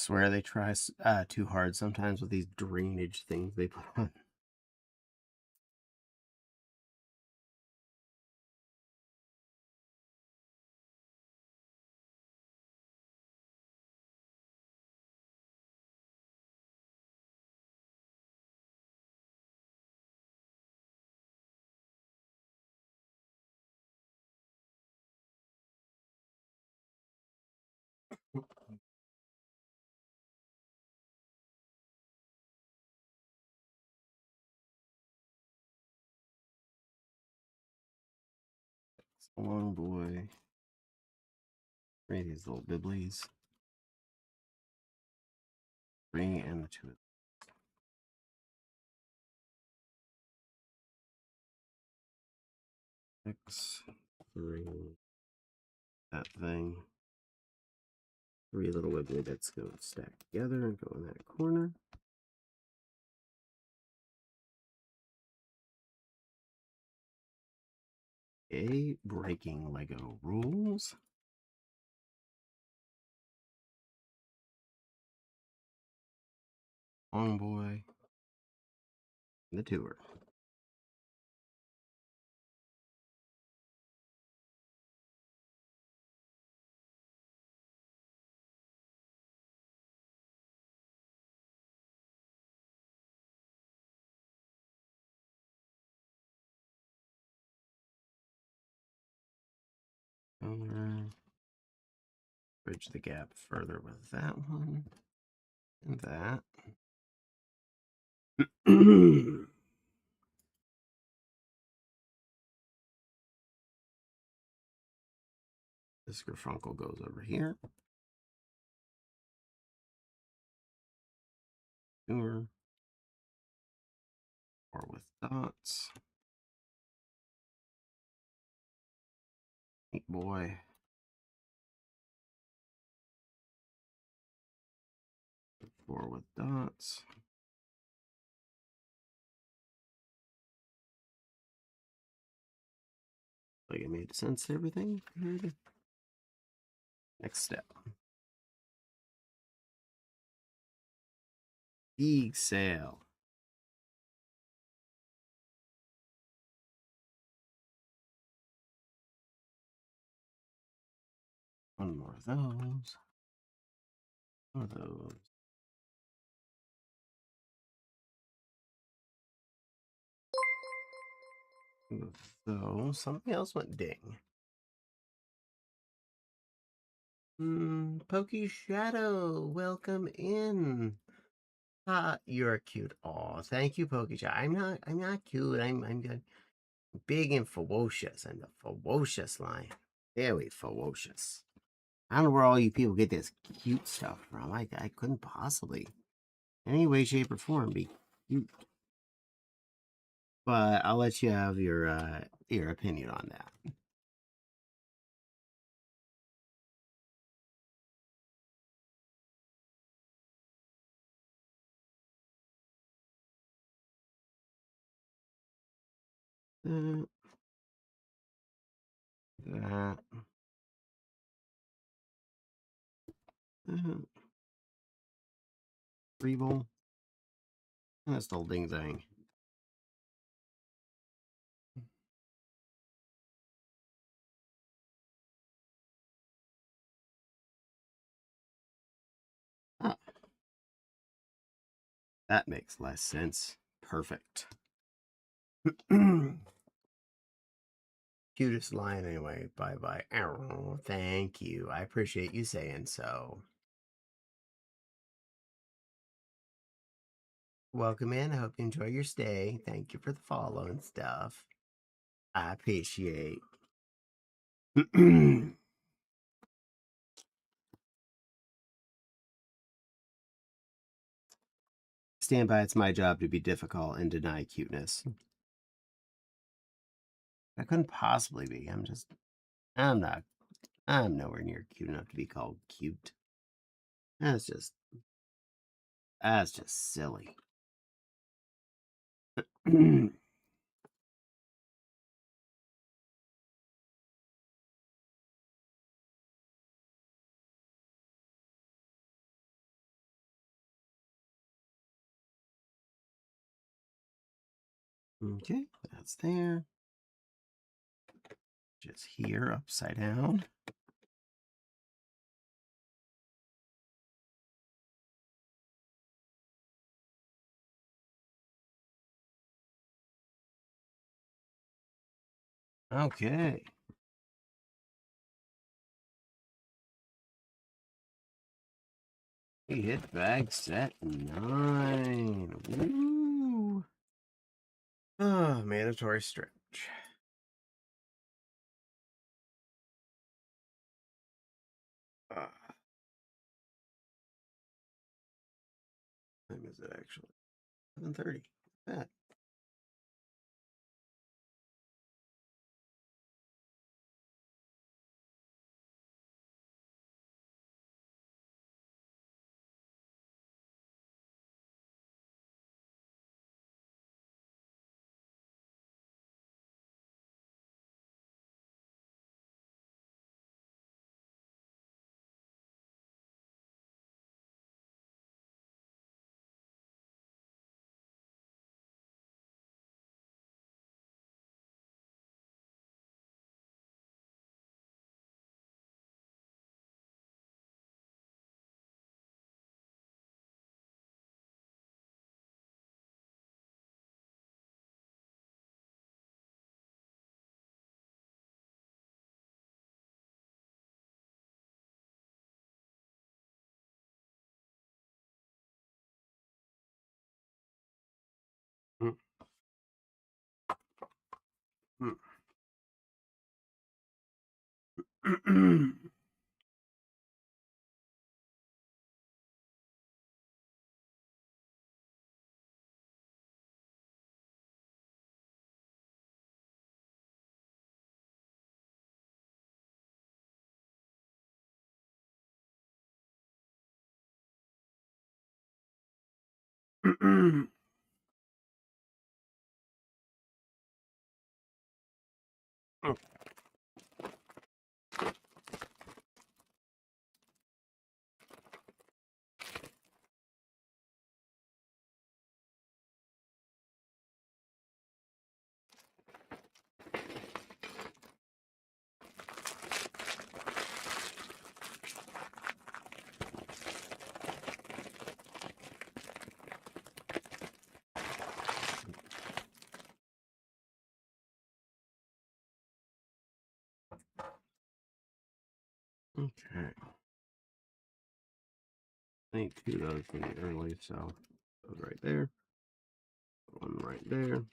Swear they try too hard sometimes with these drainage things they put on. Long boy. Read these little bibblies. 3 and the 2. 6, 3. That thing. 3 little wibbly bits go stack together and go in that corner. Okay, breaking Lego rules. Long boy. And the tour. Bridge the gap further with that one. And that. This Garfunkel goes over here. Tour. 4 with dots. 8 boy. 4 with dots. Like it made sense to everything. Next step. Big sale. One more of those. One of those. So something else went ding. Pokey Shadow, welcome in. You're cute. Oh, thank you, Pokey Shadow. I'm not cute. I'm good. Big and ferocious. I'm the ferocious lion. Very ferocious. I don't know where all you people get this cute stuff from. I couldn't possibly, any way, shape, or form, be cute. But I'll let you have your opinion on that. That. Reeble. That's the whole ding thing. Ah, that makes less sense. Perfect. Cutest line anyway. Bye bye. Oh, thank you. I appreciate you saying so. Welcome in. I hope you enjoy your stay. Thank you for the follow and stuff. I appreciate. Stand by. It's my job to be difficult and deny cuteness. I couldn't possibly be. I'm nowhere near cute enough to be called cute. That's just silly. Okay, that's there. Just here, upside down. Okay. He hit bag set 9. Woo! Ah, mandatory stretch. Time is it actually? 7:30. That. Mm, mm. Okay. I need two of those pretty early, so those right there. One right there.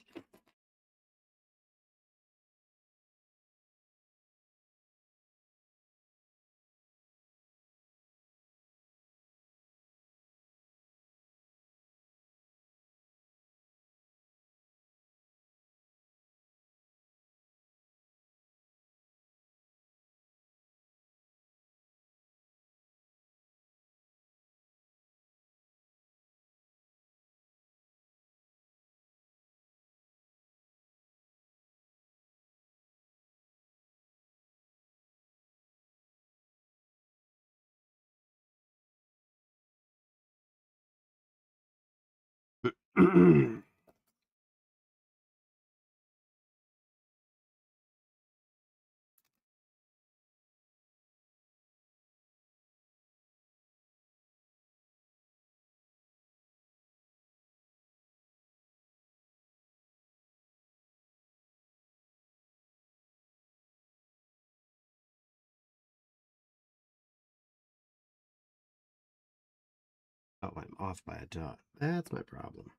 Oh, I'm off by a dot. That's my problem.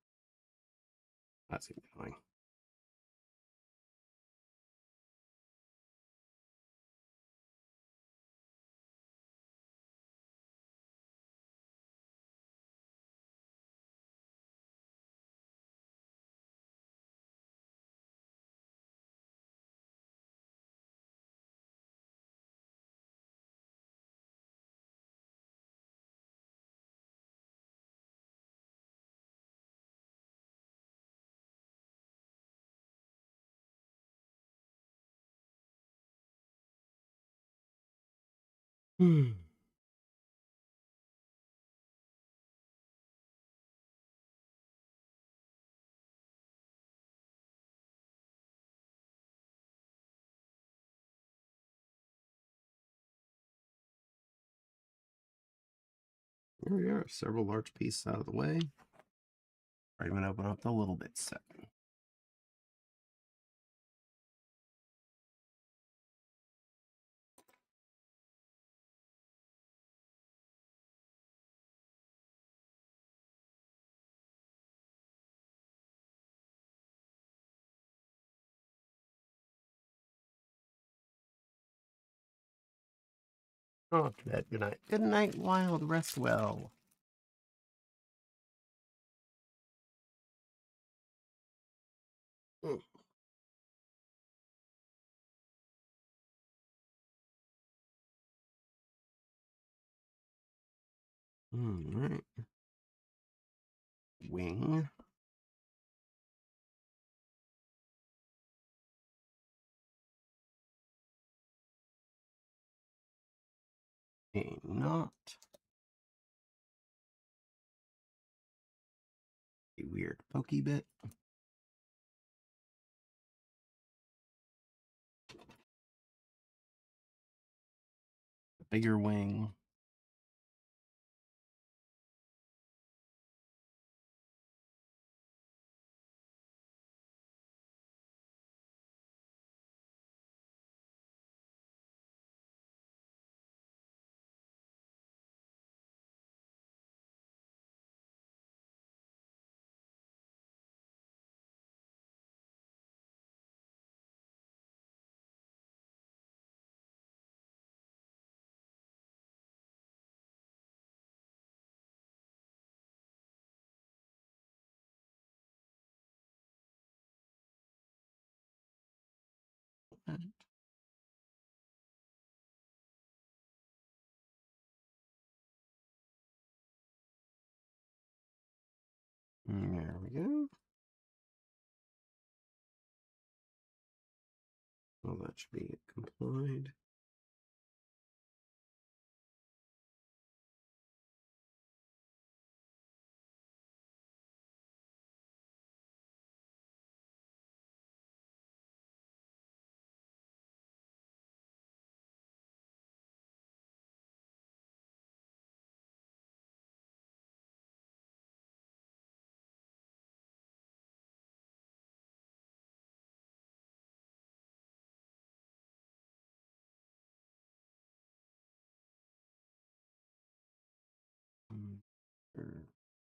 That's annoying. Hmm. There we are, several large pieces out of the way. I'm going to open up the little bit set. Oh, to bed. Good night. Good night, Wild. Rest well. Mm. All right. Wing. A knot. A weird pokey bit. A bigger wing. There we go. Well, that should be complied.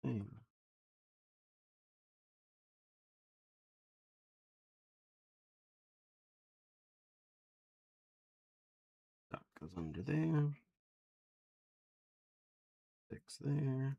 Thing. That goes under there. 6 there.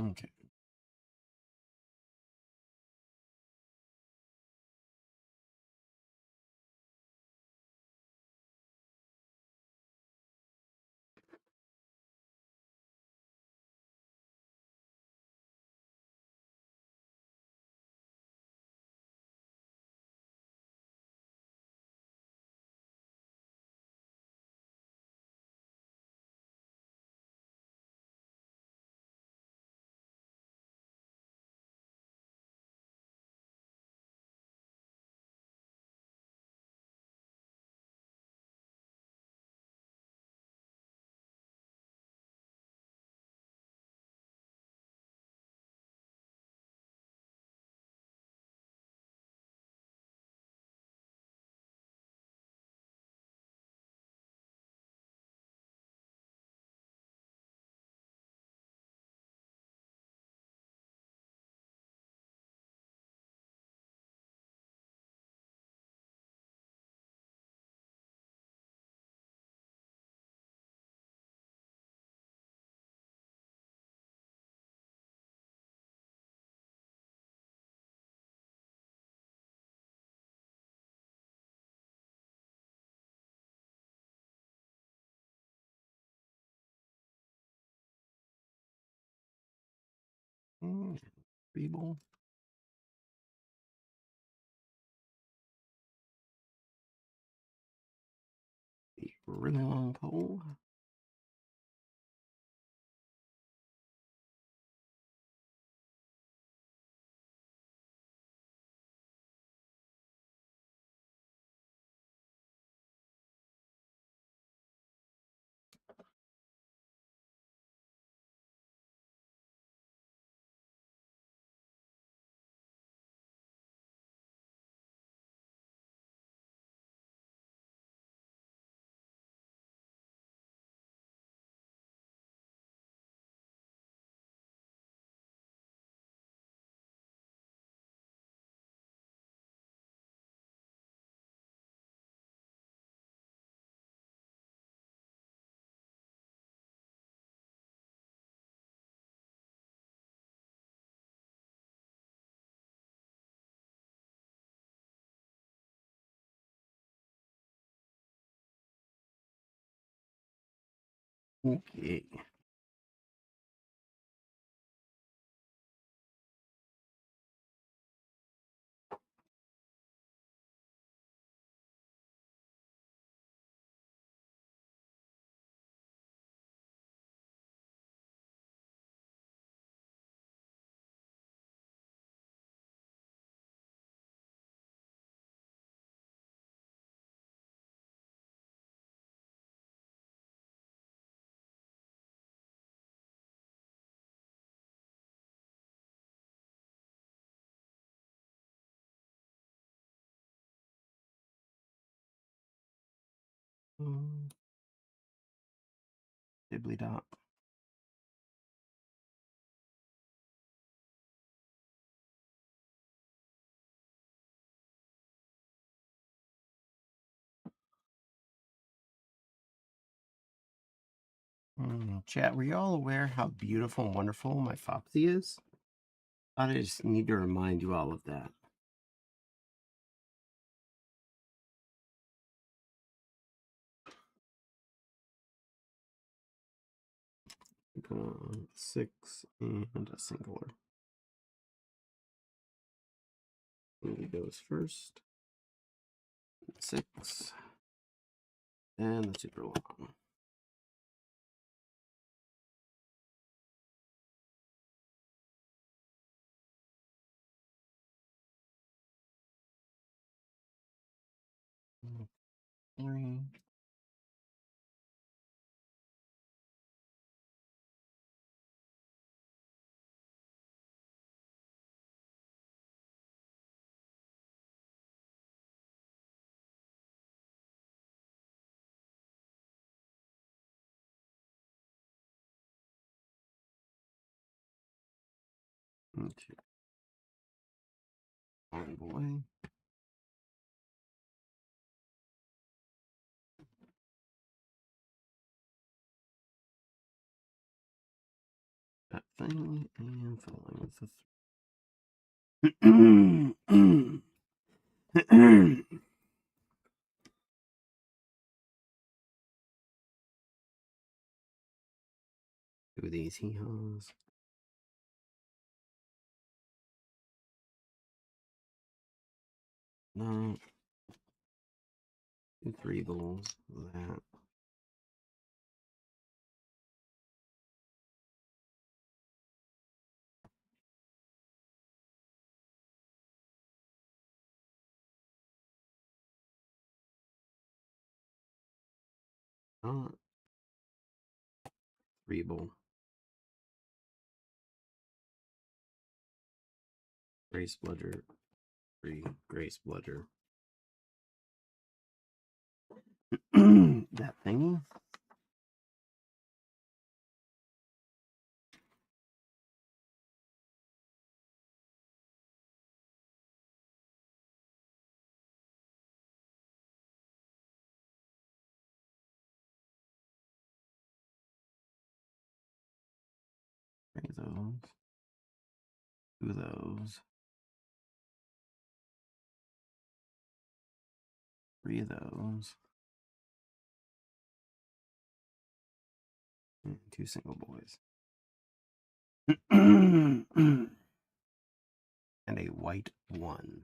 Okay. Feeble. A really long pole. Okay. Dibbly dot. Chat, were you all aware how beautiful and wonderful my Foxy is? I just need to remind you all of that. Gonna 6 and a singler. He goes first. 6. And the super long. Three. Okay. One boy. That thing and following with the do these hee-haws. No. 2 3 balls. That. Not 3 ball. Grace Bludger. 3 Grace Bludger. That thingy. Three of those. 2 of those. 3 of those. And 2 single boys. and a white 1.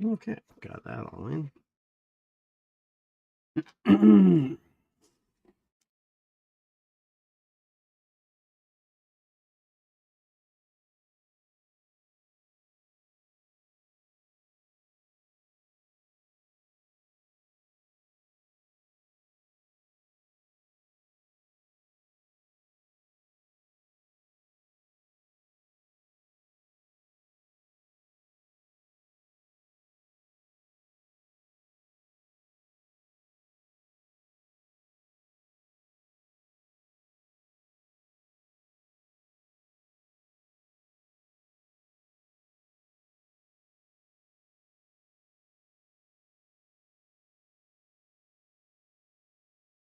Okay, got that all in.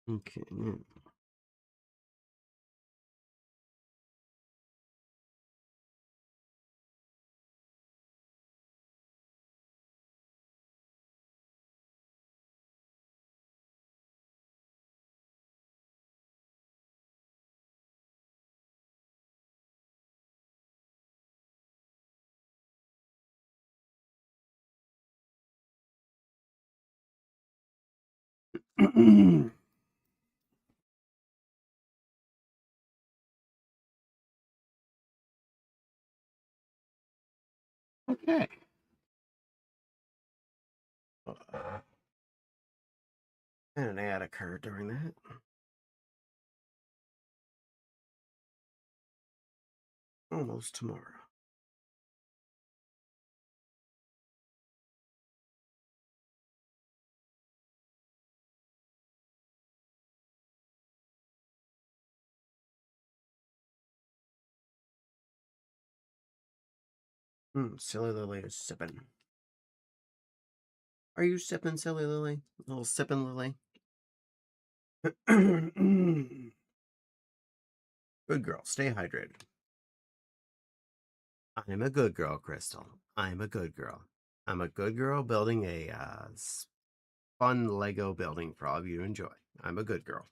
Okay. Okay. And an ad occurred during that. Almost tomorrow. Silly Lily is sipping. Are you sipping, Silly Lily? A little sipping, Lily? Good girl. Stay hydrated. I'm a good girl, Crystal. I'm a good girl. I'm a good girl building a fun Lego building for all of you to enjoy. I'm a good girl.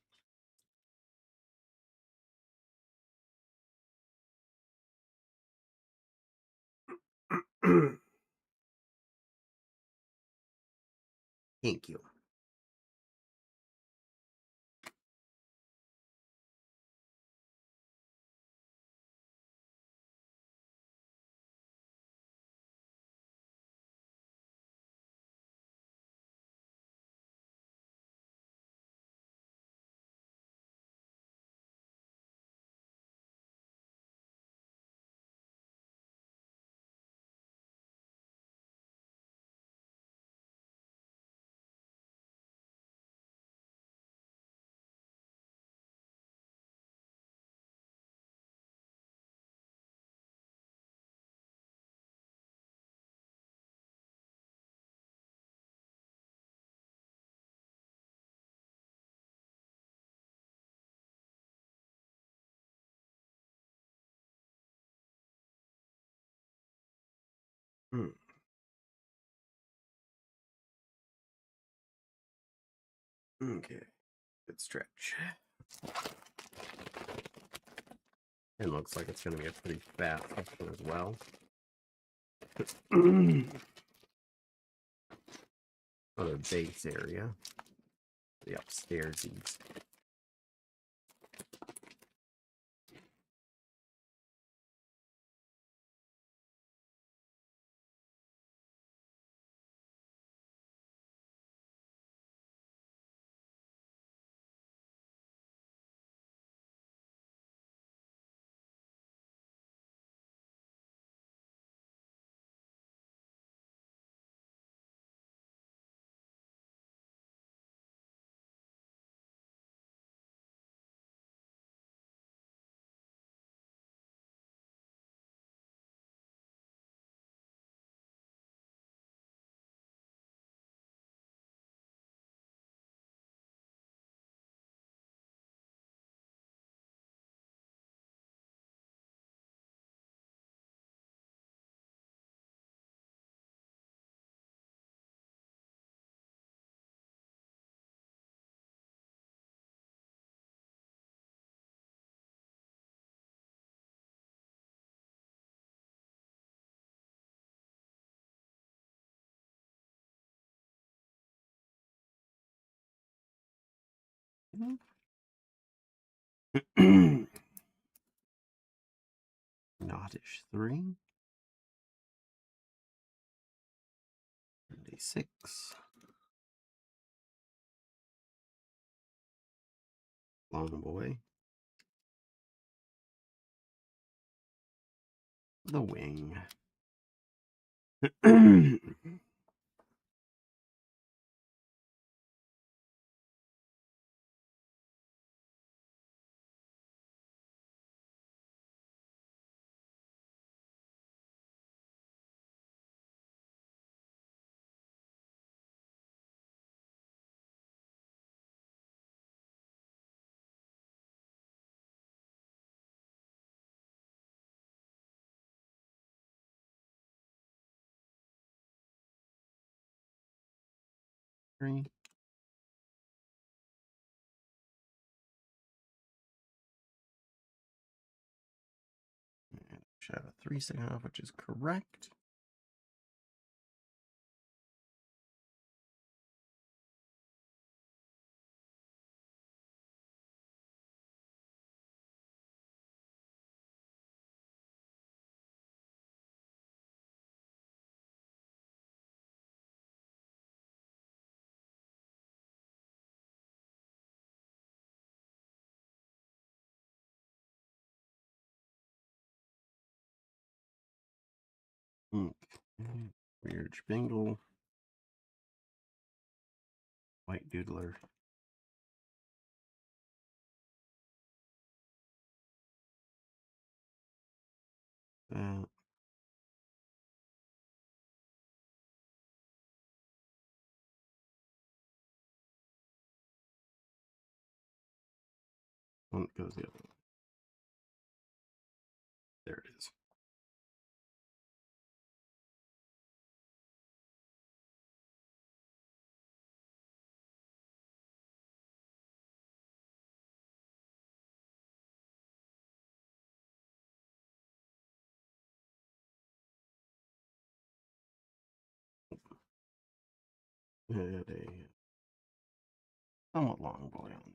Thank you. Hmm. Okay, good stretch. And looks like it's going to be a pretty fat section as well. Other base area, the upstairsies. Nottish 3. 76. Long boy. The wing. Three. And should have a 3 second off, which is correct. Okay. Weird Bingle. White Doodler. That. One goes the other way. There it is. Had a somewhat long boy on.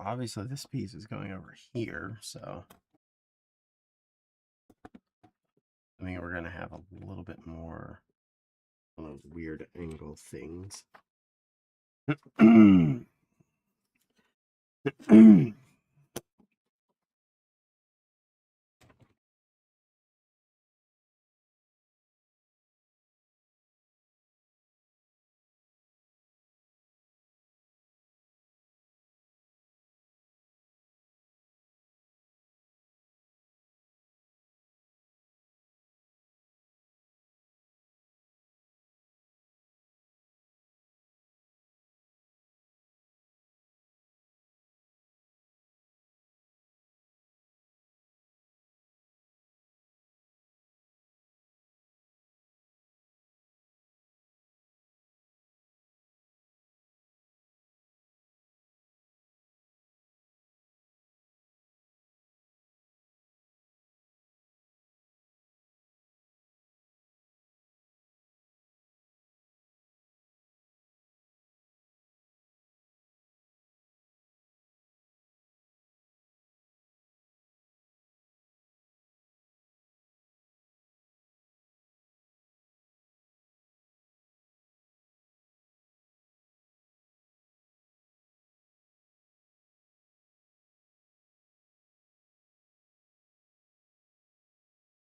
Obviously, this piece is going over here, so I think we're going to have a little bit more of those weird angle things.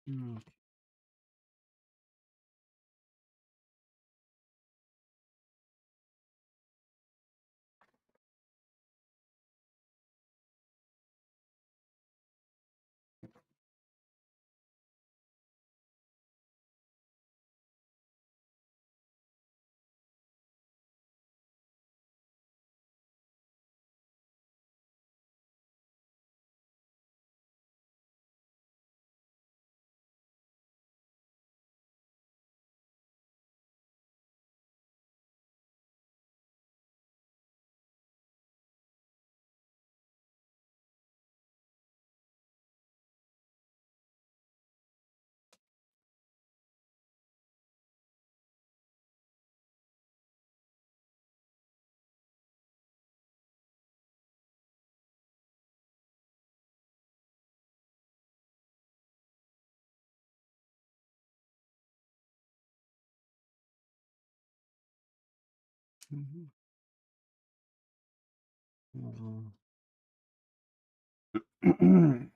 Mm. Mhm. Mhm. Mm.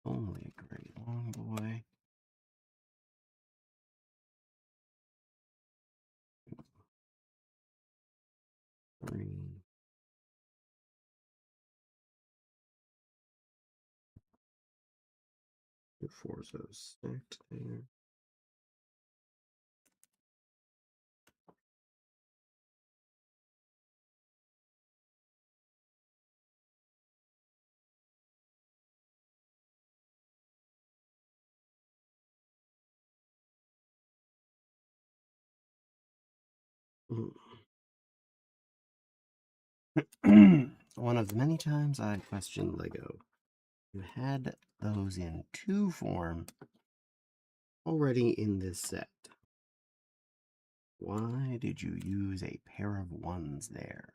Only a great long boy. Three. Your fours are stacked there. One of the many times I questioned Lego. You had those in two form already in this set. Why did you use a pair of ones there?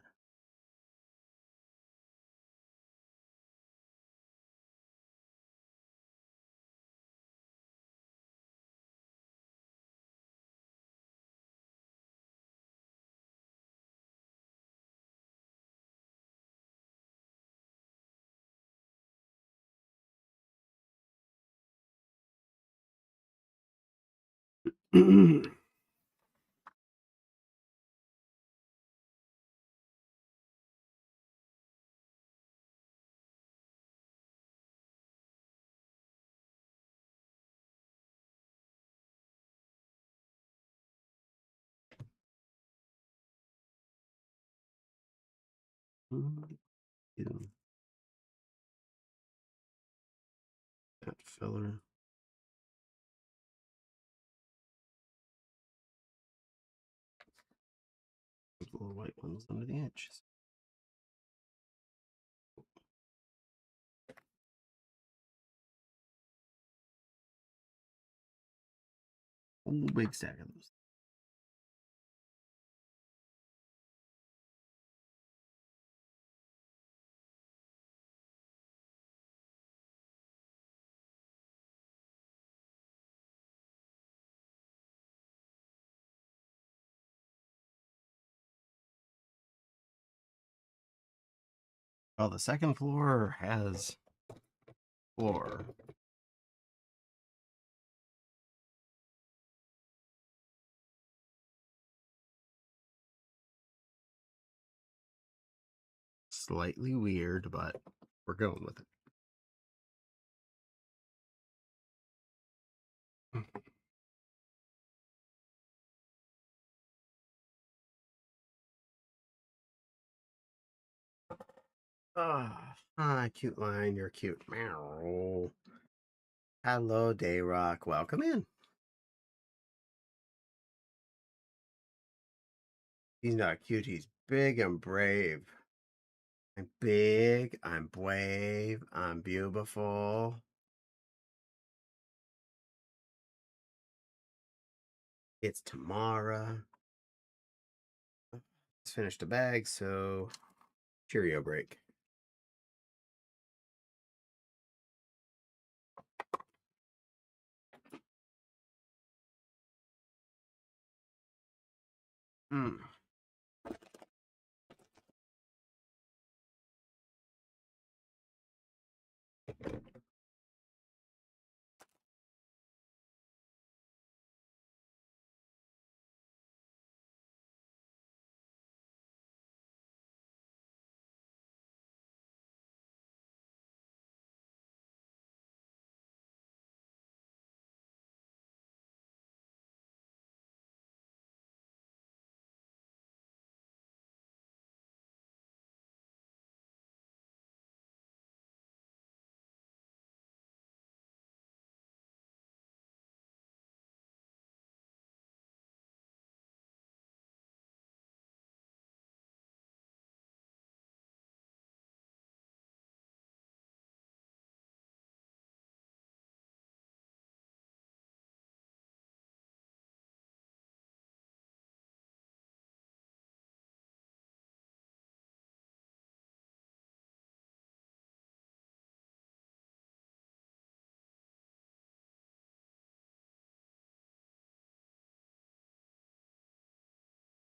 You, that feller. Those little white ones under the edges. Whole big stack of those. Well, the second floor has floor. Slightly weird, but we're going with it. Cute line. You're cute. Meow. Hello, Dayrock. Welcome in. He's not cute. He's big and brave. I'm big. I'm brave. I'm beautiful. It's Tamara. Just finished a bag, so Cheerio break. Hmm.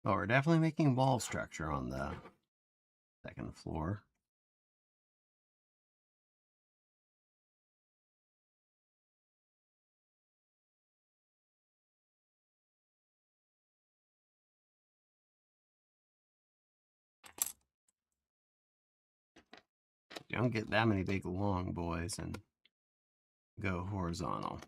Oh, we're definitely making wall structure on the second floor. You don't get that many big long boys and go horizontal.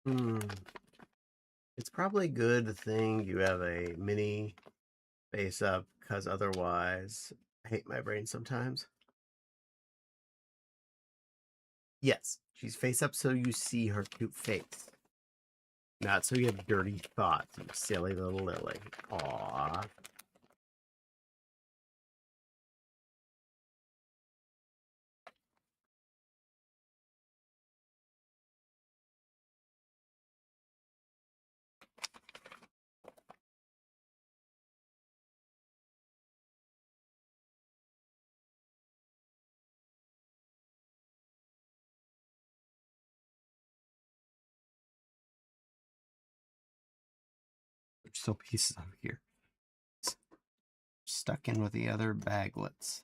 Hmm. It's probably a good thing you have a mini face up, because otherwise, I hate my brain sometimes. Yes, she's face up so you see her cute face. Not so you have dirty thoughts, you silly little Lily. Aww. There's still pieces over here. Stuck in with the other baglets.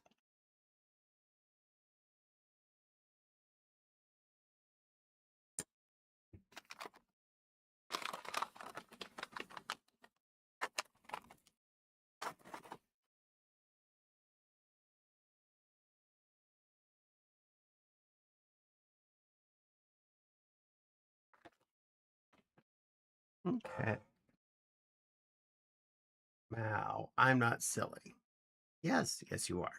Okay. Now, I'm not silly. Yes, yes, you are.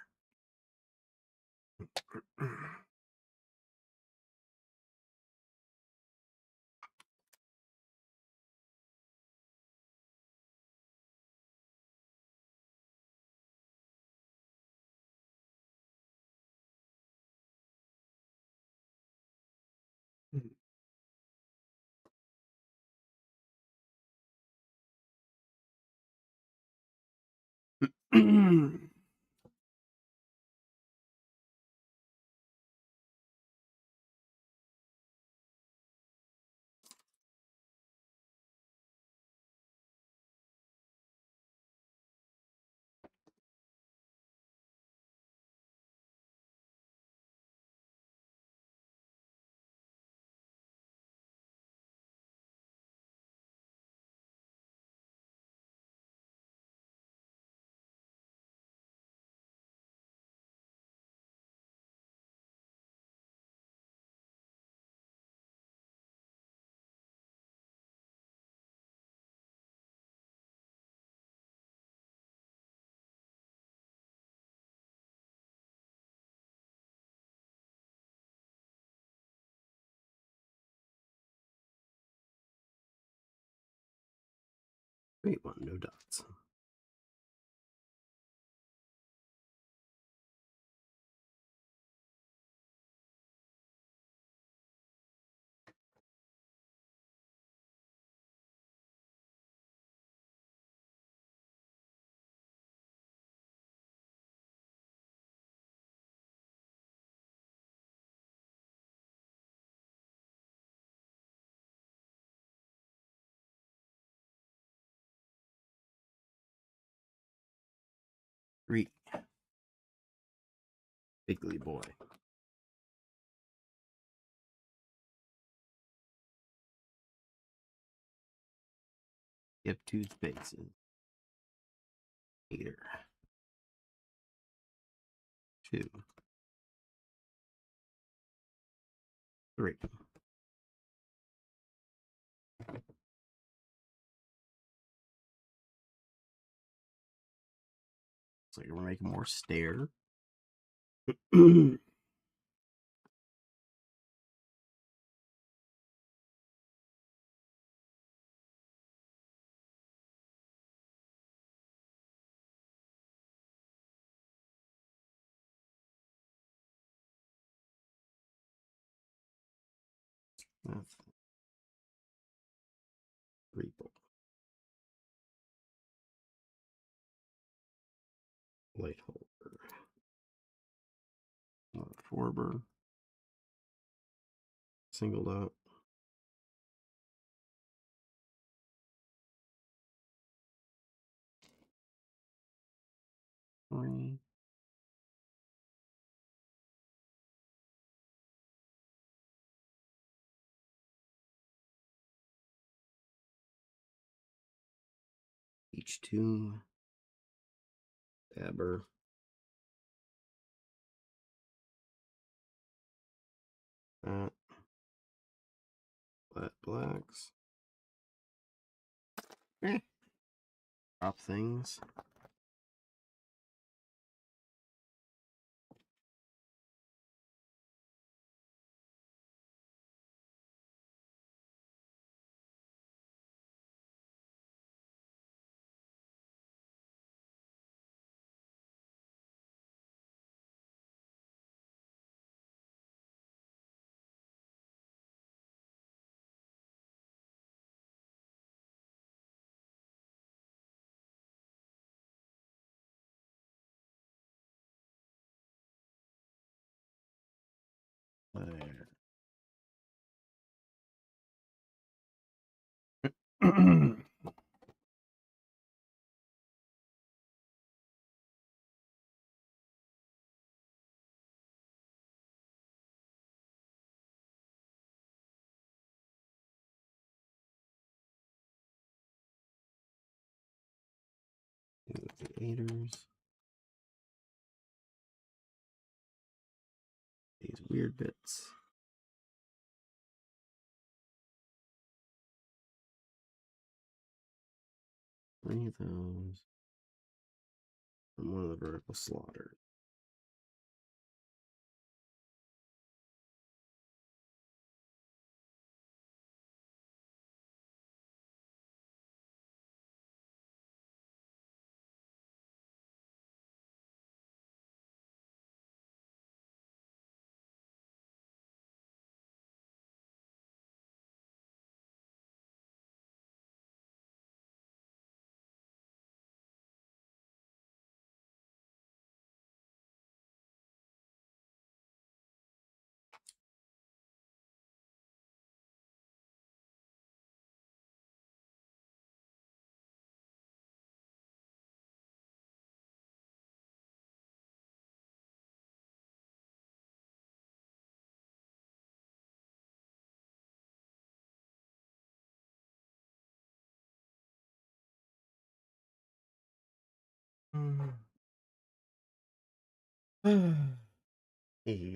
Straight one, no dots. Three. Bigly boy. You have 2 spaces. Meter. 2. 3. So you're making more stair. That's 3 ball. Light holder. 4 burn. Single dot. 3. H2. Dabber. That. Flat blacks. Drop things. There. The 8ers. These weird bits. Three of those. And one of the vertical slaughters.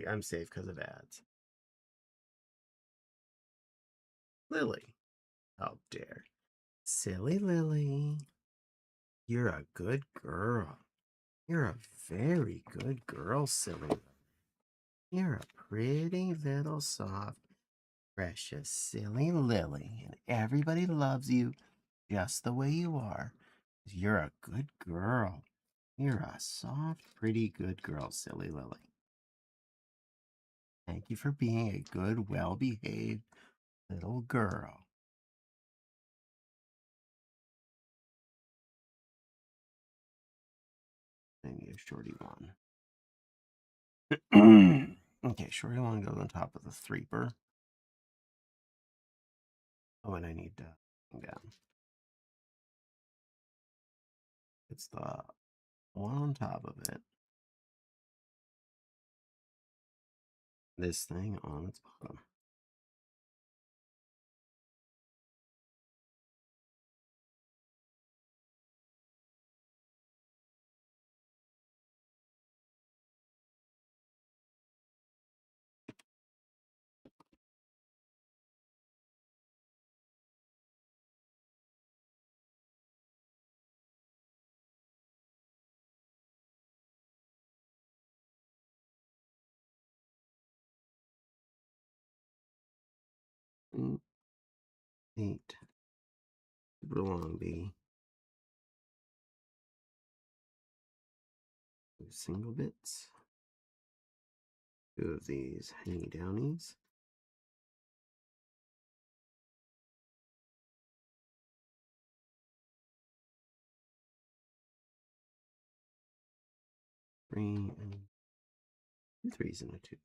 I'm safe because of ads. Lily. How dare. Silly Lily. You're a good girl. You're a very good girl, Silly. You're a pretty little soft, precious, silly Lily, and everybody loves you just the way you are. You're a good girl. You're a soft, pretty, good girl, Silly Lily. Thank you for being a good, well-behaved little girl. I need a shorty one. Okay, shorty one goes on top of the threeper. Oh, and I need to down. It's the one on top of it. This thing on its bottom. Mm, 8. Keep it along, B. Single bits. 2 of these hangy downies. Three and 2 3s and a 2.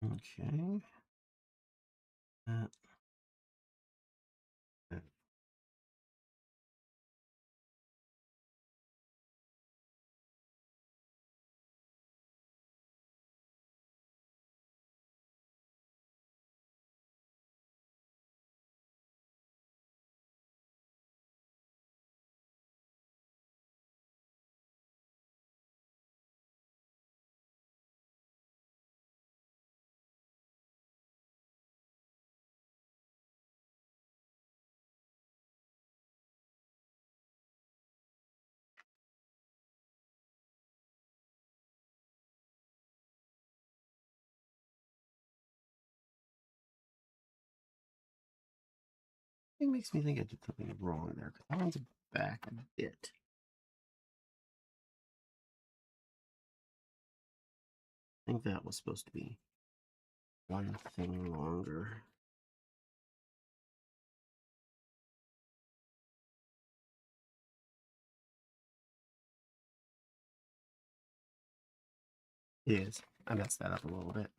Okay. That, that. It makes me think I did something wrong there because that one's back a bit. I think that was supposed to be one thing longer. It is. I messed that up a little bit.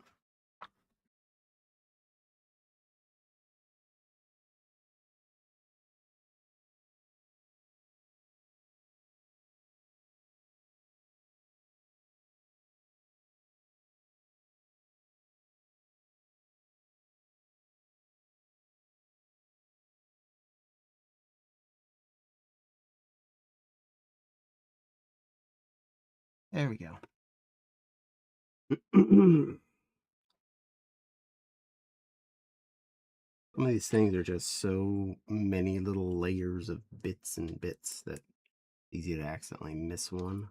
There we go. Some of these things are just so many little layers of bits and bits that it's easy to accidentally miss one.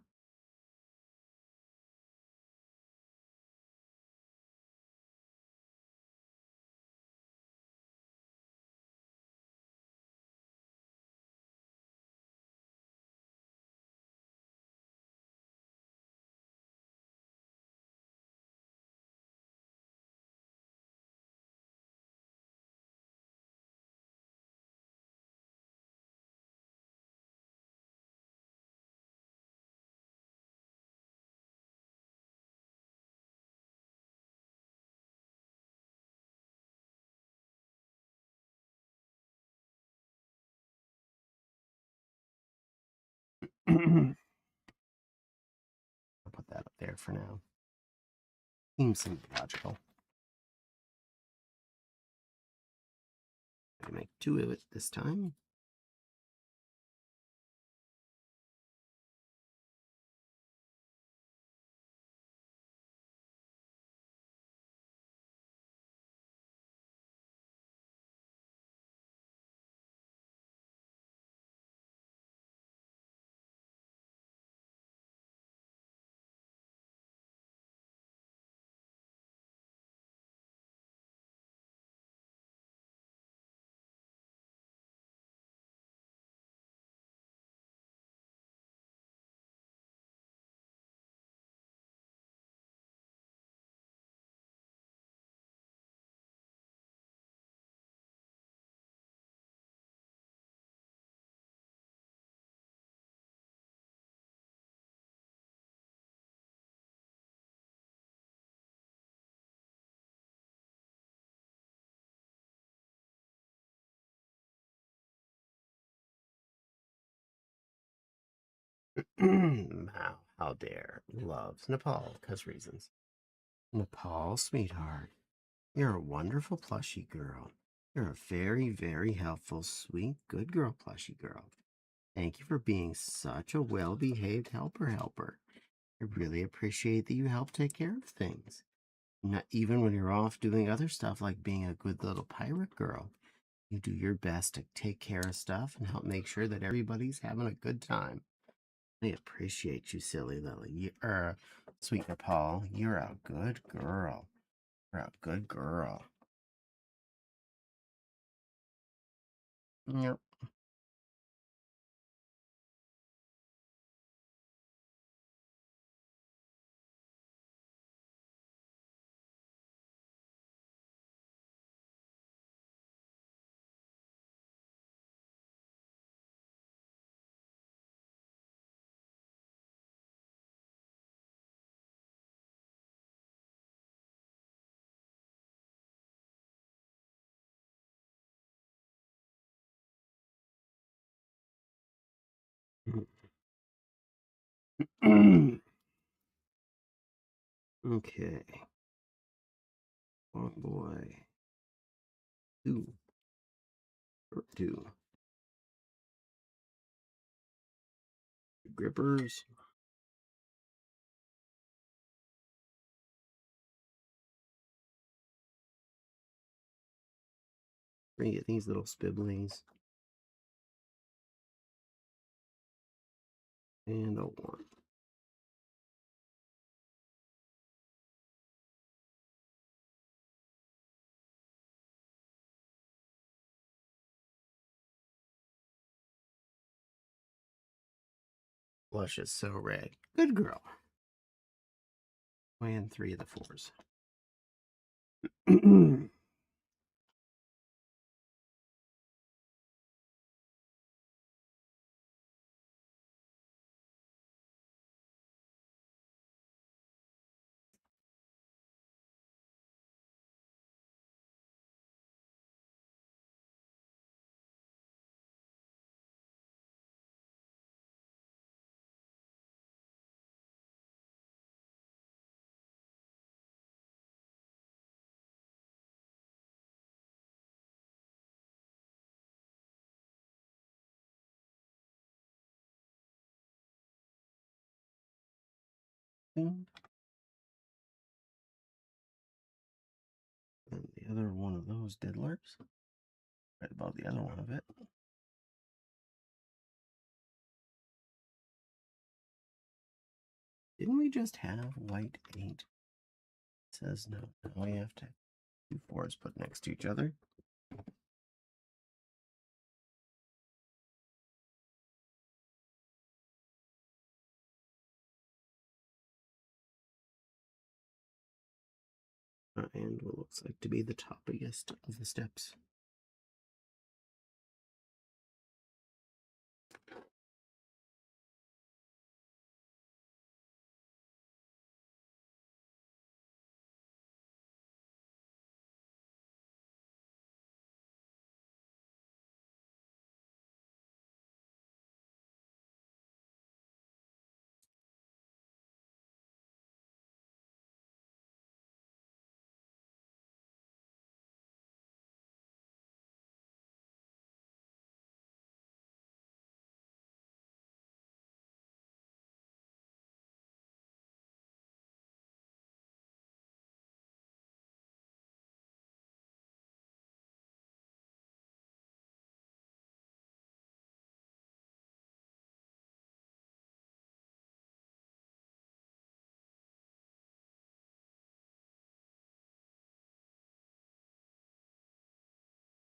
I'll put that up there for now. Seems logical. I can make 2 of it this time. Mao, how dare, loves Nepal because reasons. Nepal, sweetheart, you're a wonderful plushy girl. You're a very, very helpful, sweet, good girl, plushy girl. Thank you for being such a well-behaved helper. I really appreciate that you help take care of things. Not even when you're off doing other stuff like being a good little pirate girl. You do your best to take care of stuff and help make sure that everybody's having a good time. I appreciate you, silly Lily. Sweet Nepal, you're a good girl. You're a good girl. Yep. Okay. Oh boy. 2. 2. Grippers. We're gonna get these little spibblings. And a 1. Blush is so red. Good girl. And 3 of the 4s. And the other one of those diddlers. Right above the other one of it. Didn't we just have white 8? It says no. Now we have to 2 4s put next to each other. And what looks like to be the toppiest of the steps.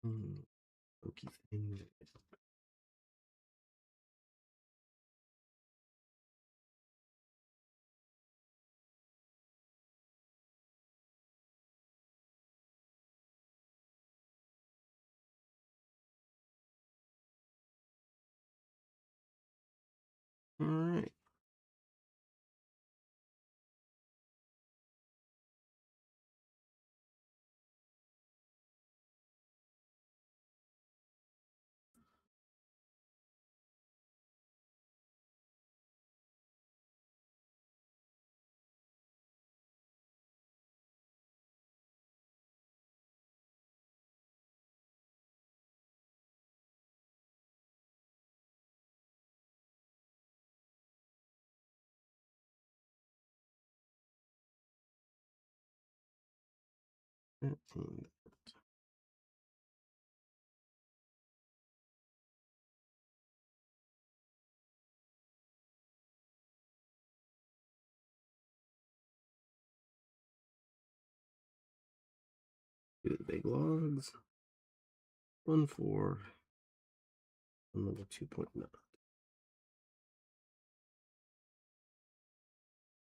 Pokey thing. All right. Do the big logs. 1 4 number 2.9.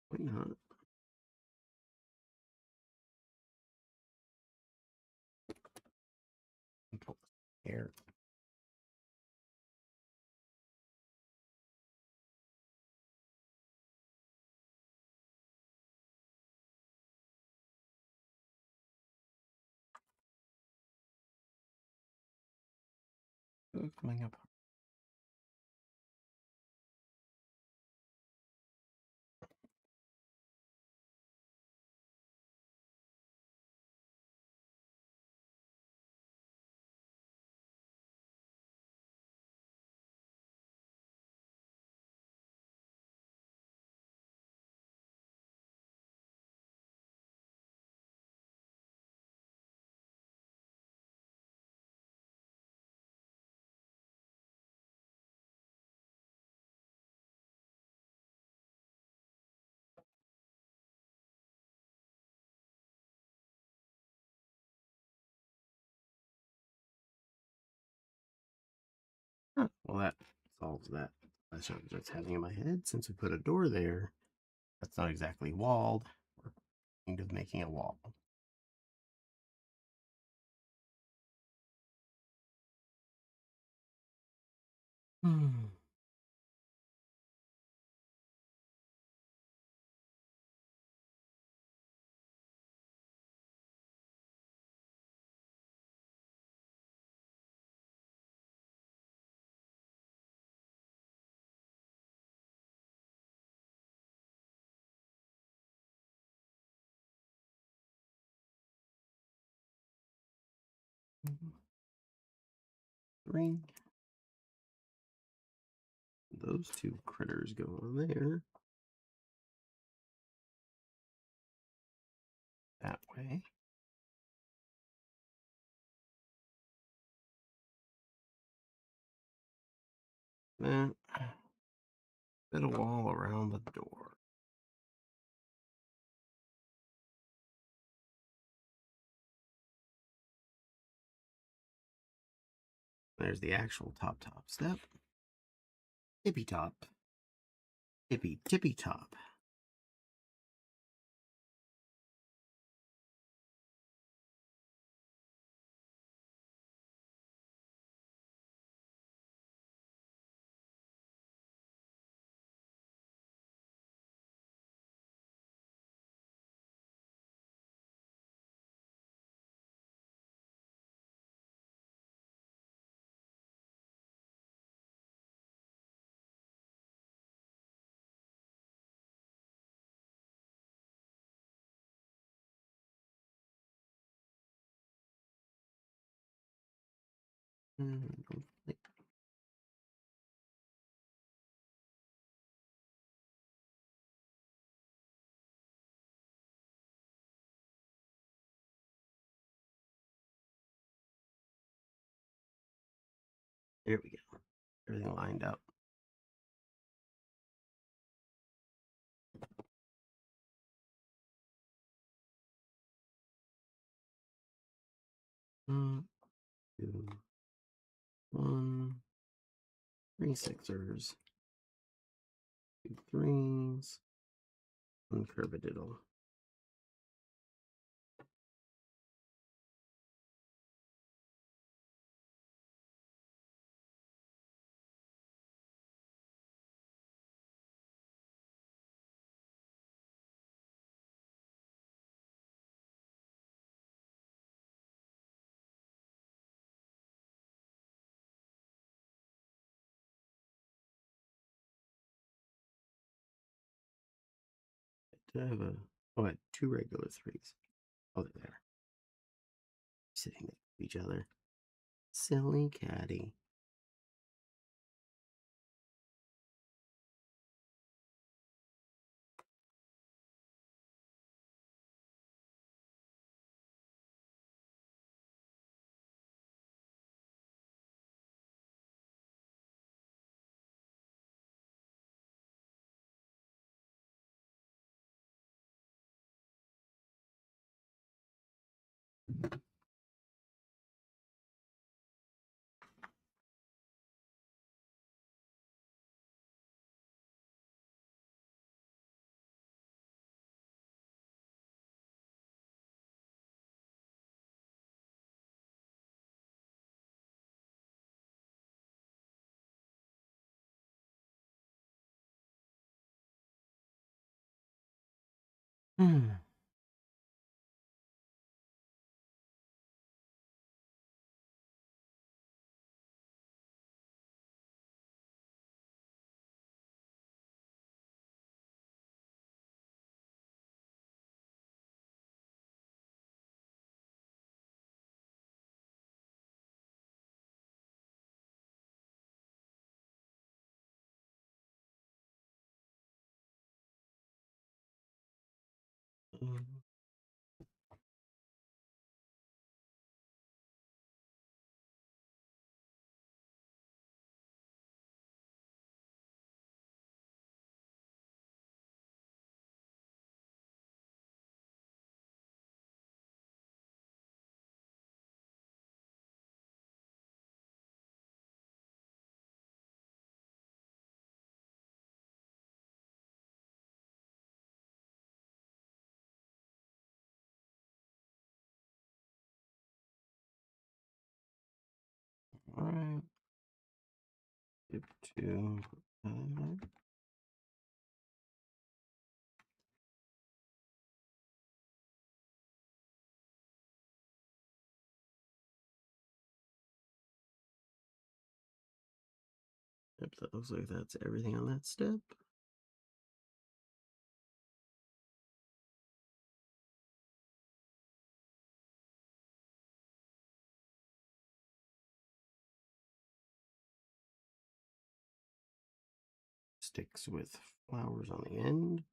Why not? Pull this hair. Coming up. Huh, well, that solves that. That's what's happening in my head. Since we put a door there, that's not exactly walled. We're kind of making a wall. Hmm. Three. Those two critters go on there. That way. Then bit of wall around the door. There's the actual top step. Tippy top. Tippy top. Here we go. Everything lined up. 2, 1, 3 sixers, 2 threes, 1 curvadiddle. Did I have a... Oh, I had 2 regular threes. Oh, they're there. Sitting next to each other. Silly caddy. Hmm. All right. Skip to... Yep, that looks like that's everything on that step. Sticks with flowers on the end.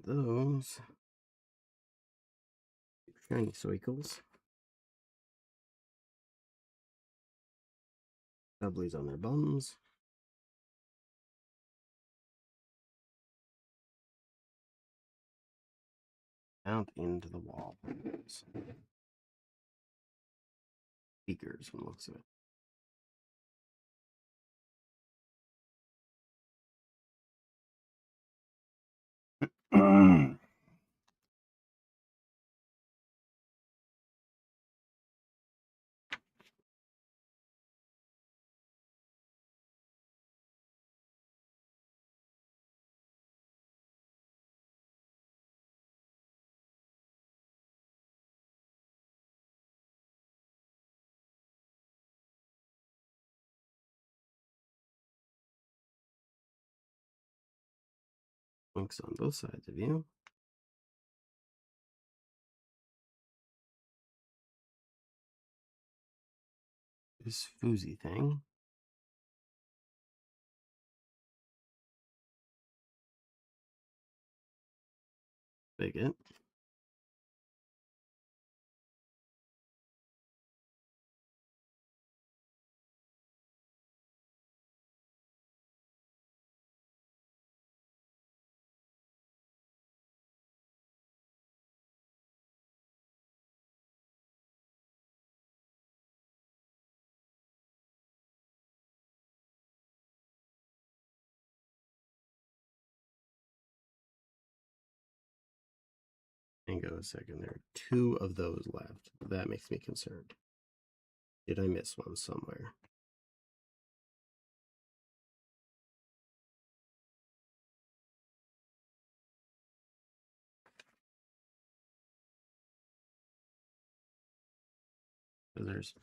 Those shiny cycles. Doublies on their bums. Out into the wall. Speakers from the looks of it. Links on both sides of you. This Foozy thing. Bigot. Hang on a second. There are 2 of those left. That makes me concerned. Did I miss one somewhere? So there's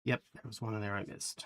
Yep, there was one in there I missed.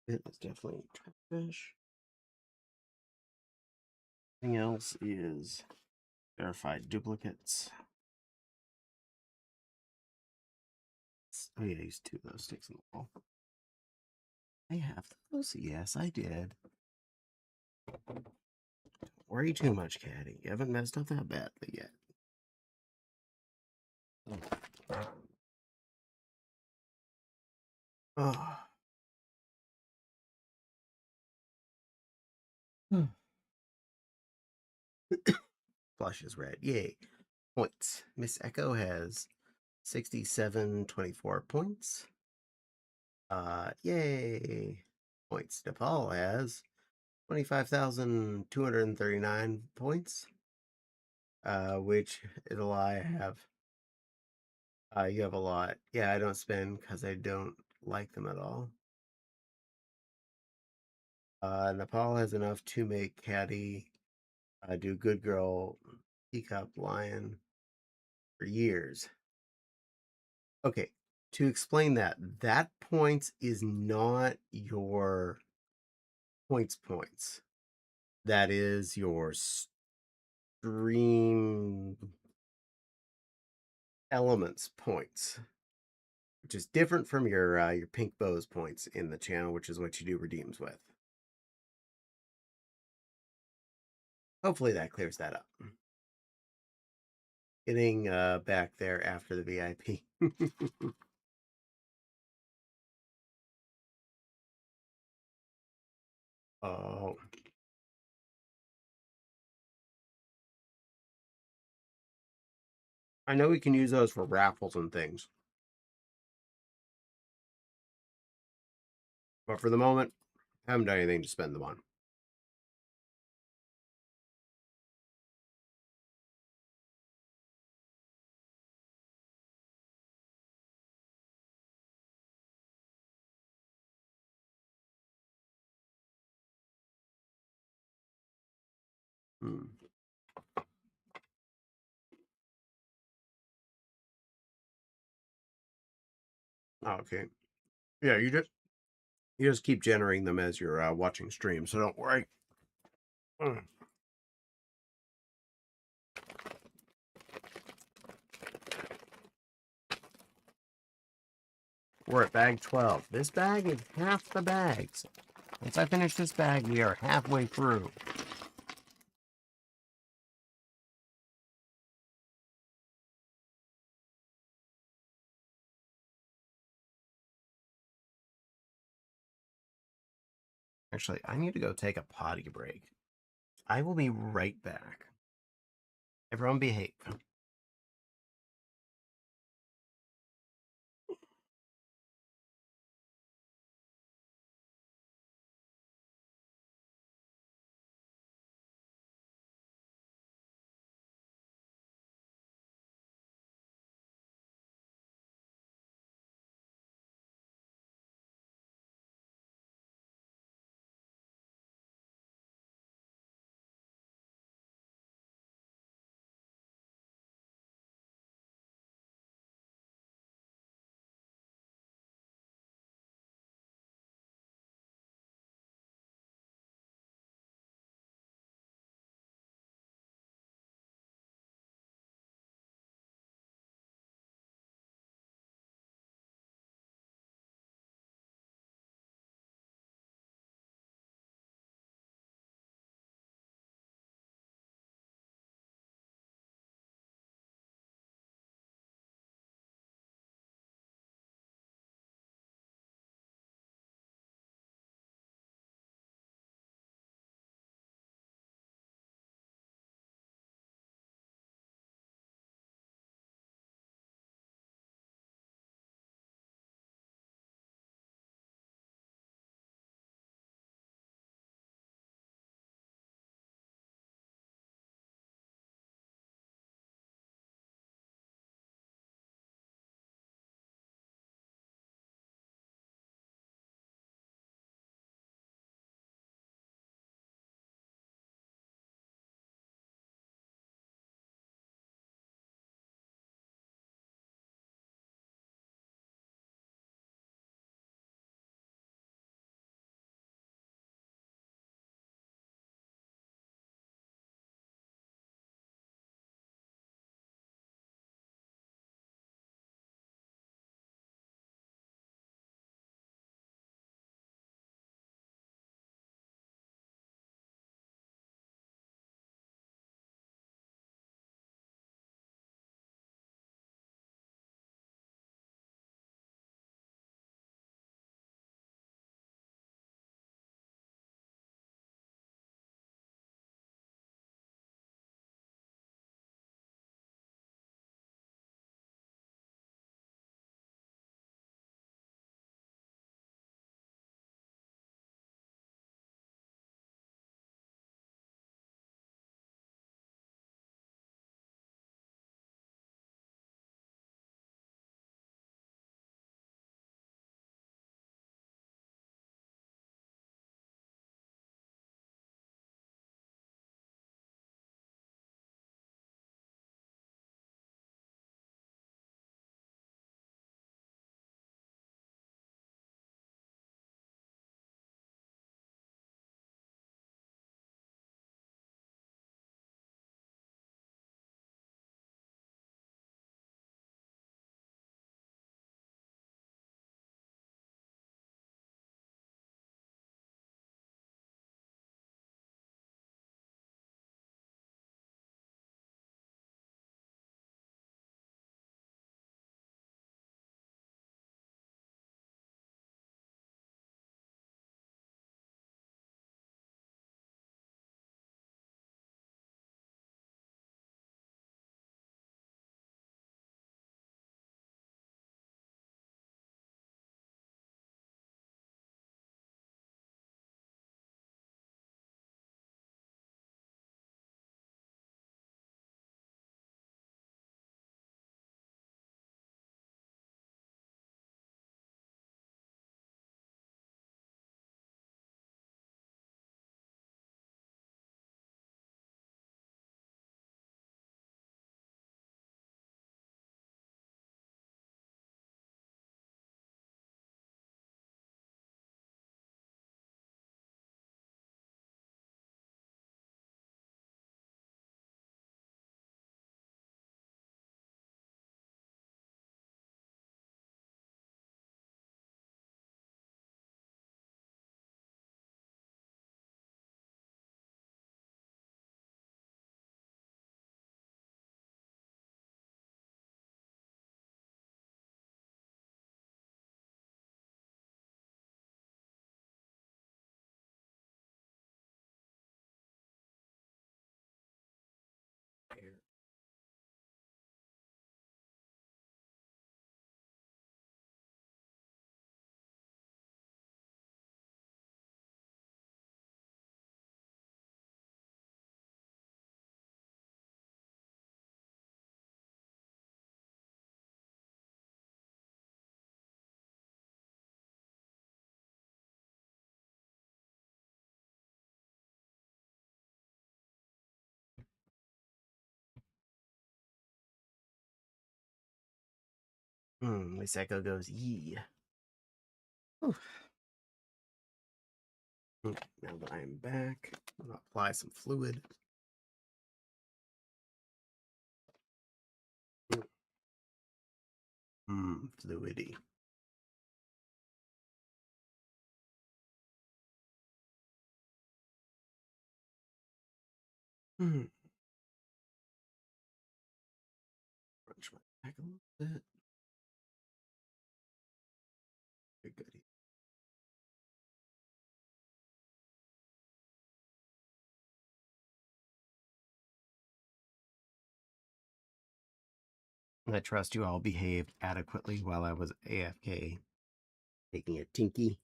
It is definitely fish. Everything else is verified duplicates. Oh yeah, I used 2 of those sticks in the wall. I have those? Yes, I did. Don't worry too much, Caddy. You haven't messed up that badly yet. Oh. Flush is red. Yay. Points. Miss Echo has 6724 points. Yay. Points. Nepal has 25,239 points. Which it'll I have. You have a lot. Yeah, I don't spend because I don't like them at all. Nepal has enough to make Caddy do Good Girl, Teacup, Lion for years. Okay, to explain that, that points is not your points. That is your stream elements points, which is different from your pink bows points in the channel, which is what you do redeems with. Hopefully that clears that up. Getting back there after the VIP. Oh. I know we can use those for raffles and things. But for the moment, Haven't done anything to spend them on. Hmm. Oh, okay. Yeah, you just keep generating them as you're watching stream, so don't worry. Mm. We're at bag 12. This bag is half the bags. Once I finish this bag, we are halfway through. Actually, I need to go take a potty break. I will be right back. Everyone behave. fire. This echo goes yee. Whew. Now that I am back, I'm gonna apply some fluid. Fluidy. Crunch my back a little bit. Good, goody. I trust you all behaved adequately while I was AFK, taking a tinky.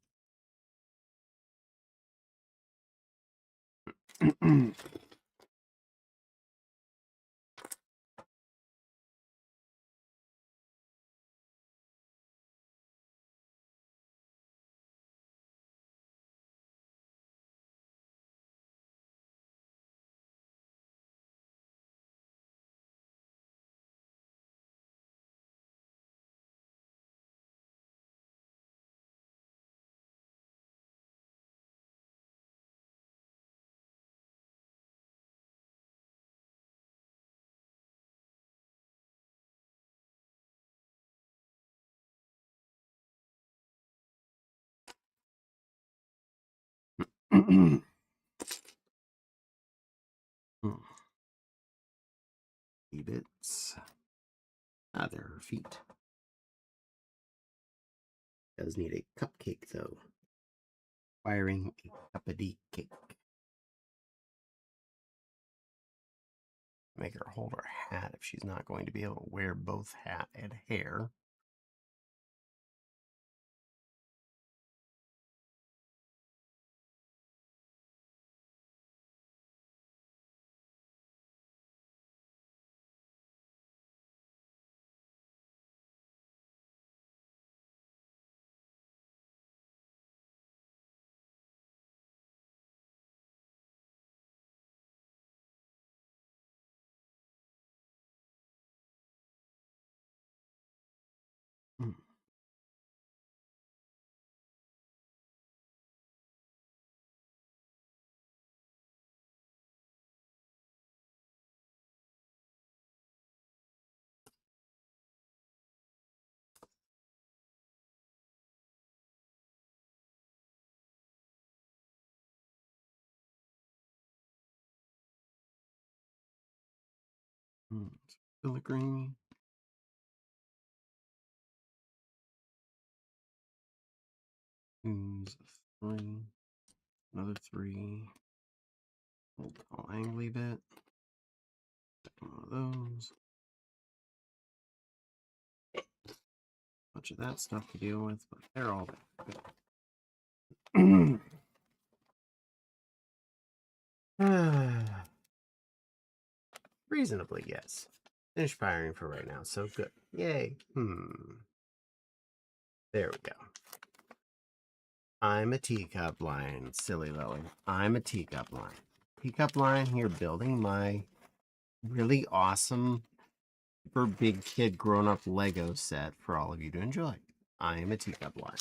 Bits. Ah, there are her feet. Does need a cupcake though. Wiring a cup-a-dee cake. Make her hold her hat if she's not going to be able to wear both hat and hair. Filigree. Use 3. Another 3. Old tall angly bit. Second one of those. Bunch of that stuff to deal with, but they're all good. Reasonably, yes. Finished firing for right now, so good. Yay. There we go. I'm a teacup line, silly Lily. I'm a teacup line. Teacup line here building my really awesome super big kid grown up Lego set for all of you to enjoy. I am a teacup line.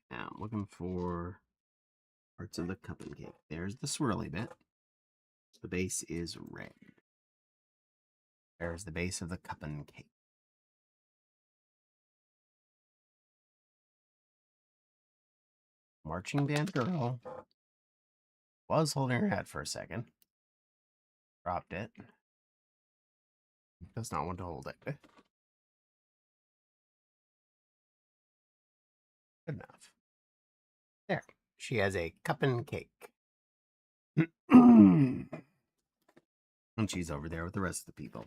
Now I'm looking for parts of the cup and cake. There's the swirly bit. The base is red. There's the base of the cup and cake. Marching band girl was holding her head for a second. Dropped it. Does not want to hold it. Good enough. There. She has a cup and cake. And she's over there with the rest of the people.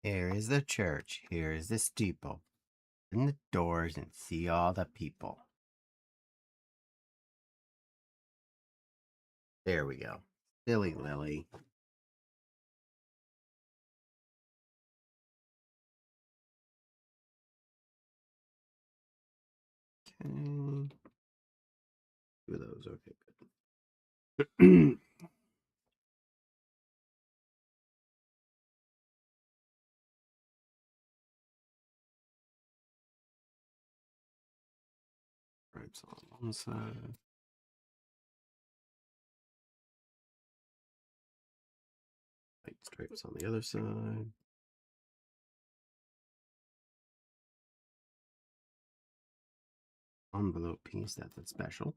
Here is the church. Here is the steeple. Open the doors and see all the people. There we go. Silly Lily. Okay. Two of those. Okay, good. Stripes on one side. White stripes on the other side. Envelope piece, that's a special.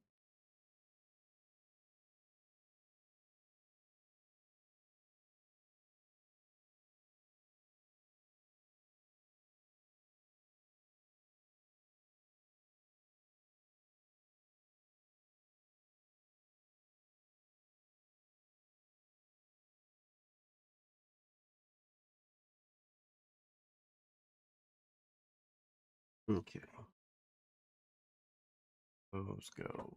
Okay. Those go.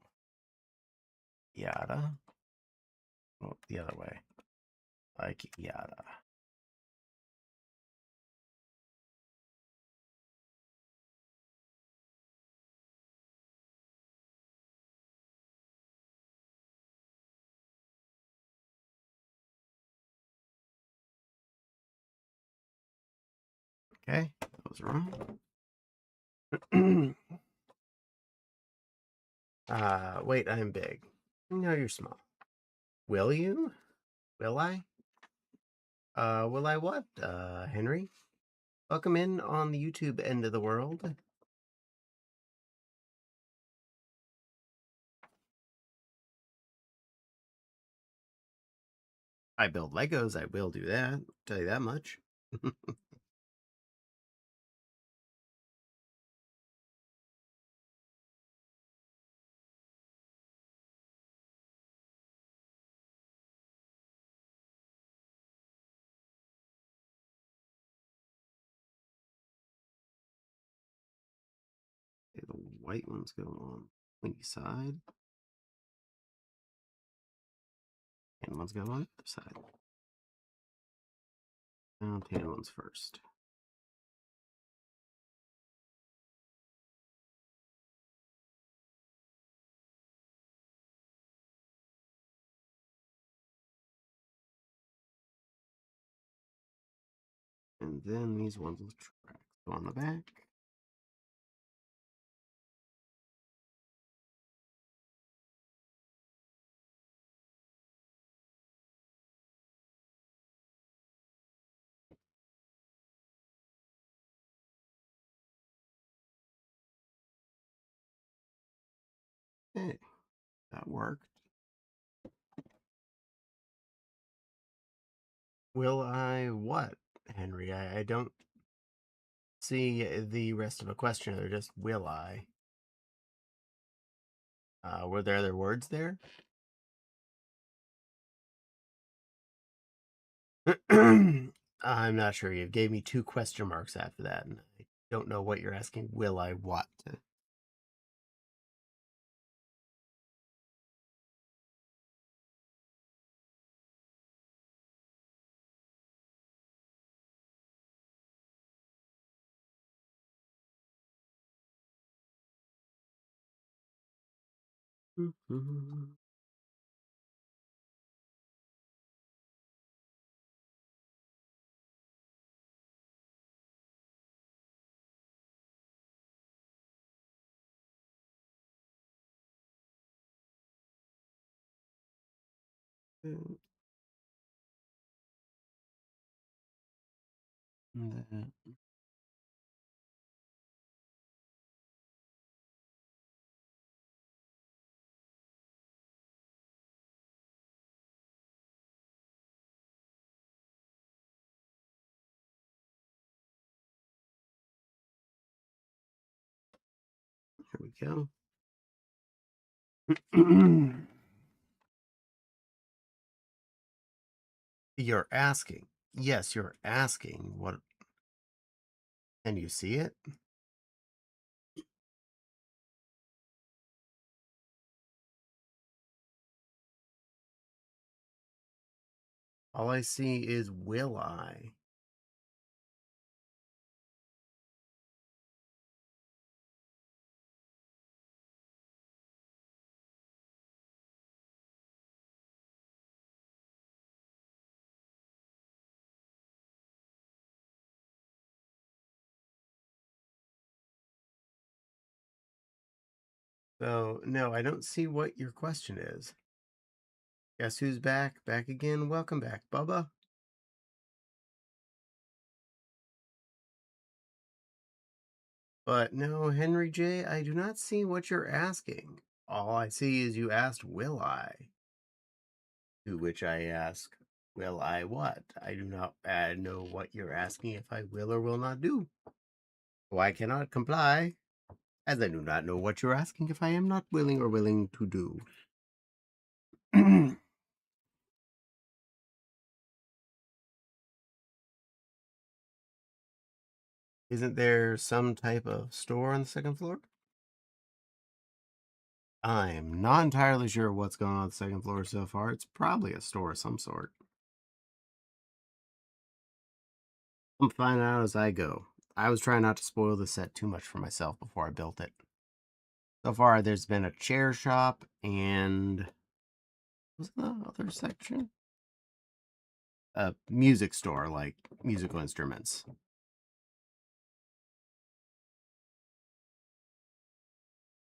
Yada. Oh, the other way. Like yada. Okay, those are on. Wait, I'm big. No, you're small. Will you? Will I? Will I what? Henry? Welcome in on the YouTube end of the world. I build Legos, I will do that. I'll tell you that much. Okay, the white ones go on the side. And ones go on the other side. Now tan ones first. And then these ones will track. So on the back. Hey, that worked. Will I what, Henry? I don't see the rest of a question. They're just will I. Were there other words there? I'm not sure. You gave me two question marks after that, and I don't know what you're asking. Will I what? Here we go. You're asking. Yes, you're asking. What? Can you see it? All I see is will I. So, no, I don't see what your question is. Guess who's back? Back again. Welcome back, Bubba. But no, Henry J., I do not see what you're asking. All I see is you asked, will I? To which I ask, will I what? I do not know what you're asking if I will or will not do. So I cannot comply, as I do not know what you're asking if I am not willing or willing to do. Isn't there some type of store on the second floor? I'm not entirely sure what's going on the second floor so far. It's probably a store of some sort. I'm finding out as I go. I was trying not to spoil the set too much for myself before I built it. So far, there's been a chair shop and what's the other section? A music store, like musical instruments.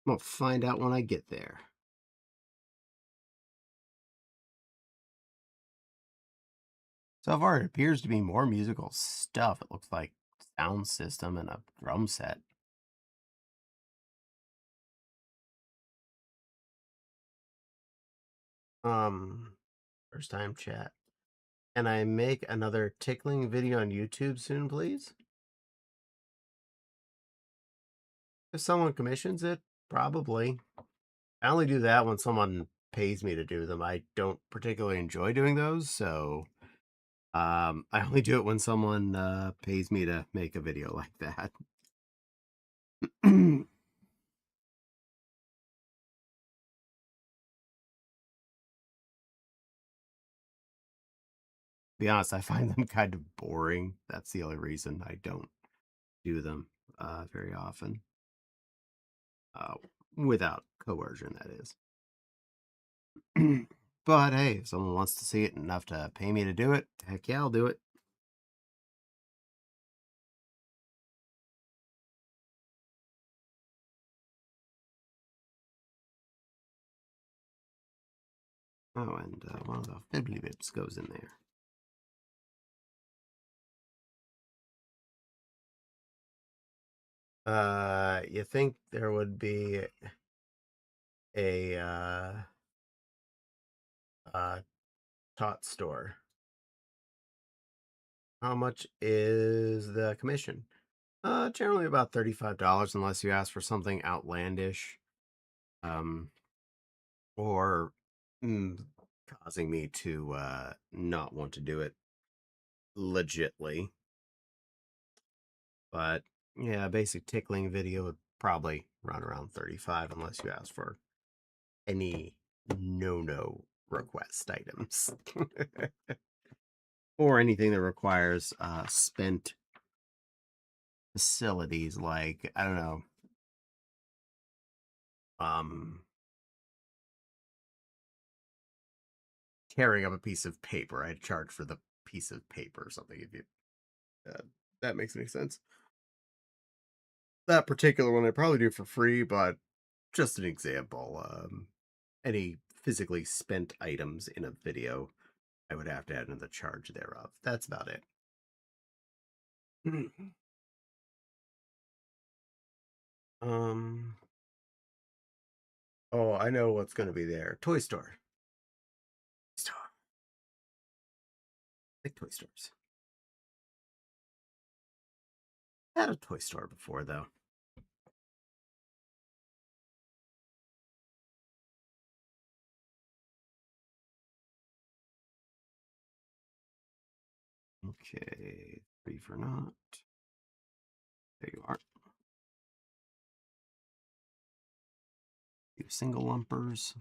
We'll find out when I get there. So far, it appears to be more musical stuff. It looks like sound system and a drum set. First time chat. Can I make another tickling video on YouTube soon, please? If someone commissions it, probably. I only do that when someone pays me to do them. I don't particularly enjoy doing those, so I only do it when someone pays me to make a video like that. Be honest, I find them kind of boring. That's the only reason I don't do them very often. Uh, Without coercion, that is. But hey, if someone wants to see it enough to pay me to do it, heck yeah, I'll do it. Oh, and one of the fibbly bits goes in there. You think there would be a tot store? How much is the commission? Generally about $35, unless you ask for something outlandish, um, or mm, causing me to not want to do it legitly. But yeah, a basic tickling video would probably run around 35 unless you ask for any no request items or anything that requires spent facilities like I don't know, um, tearing up a piece of paper. I'd charge for the piece of paper or something if you uh, that makes any sense. That particular one I probably do for free, but just an example. Any physically spent items in a video, I would have to add another charge thereof. That's about it. um. Oh, I know what's going to be there. Toy store. Store. Like toy stores. Had a toy store before though. Okay, three for not. There you are. Two single lumpers.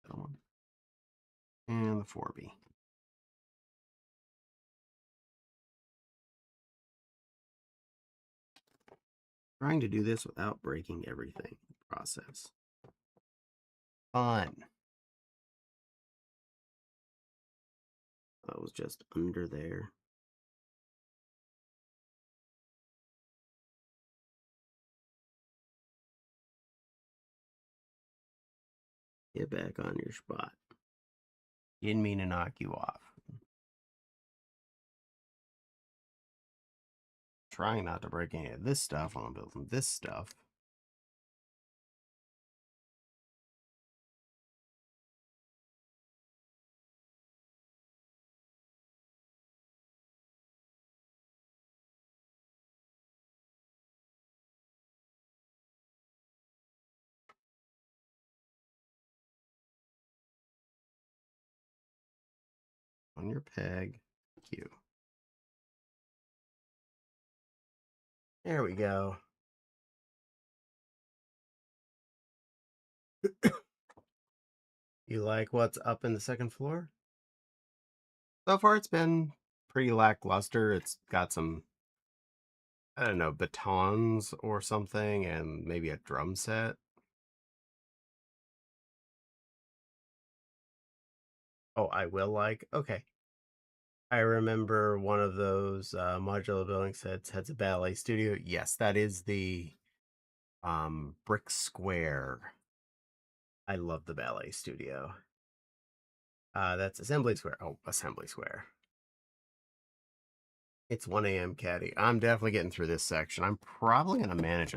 That one. And the 4B. Trying to do this without breaking everything. Process. Fun. That was just under there. Get back on your spot. Didn't mean to knock you off. Trying not to break any of this stuff while I'm building this stuff. On your peg. Thank you. There we go. You like what's up in the second floor? So far, it's been pretty lackluster. It's got some, I don't know, batons or something, and maybe a drum set. Oh, I will like. Okay. I remember one of those modular building sets has a ballet studio. Yes, that is the Brick Square. I love the ballet studio. That's Assembly Square. Oh, Assembly Square. It's 1 a.m. caddy. I'm definitely getting through this section. I'm probably going to manage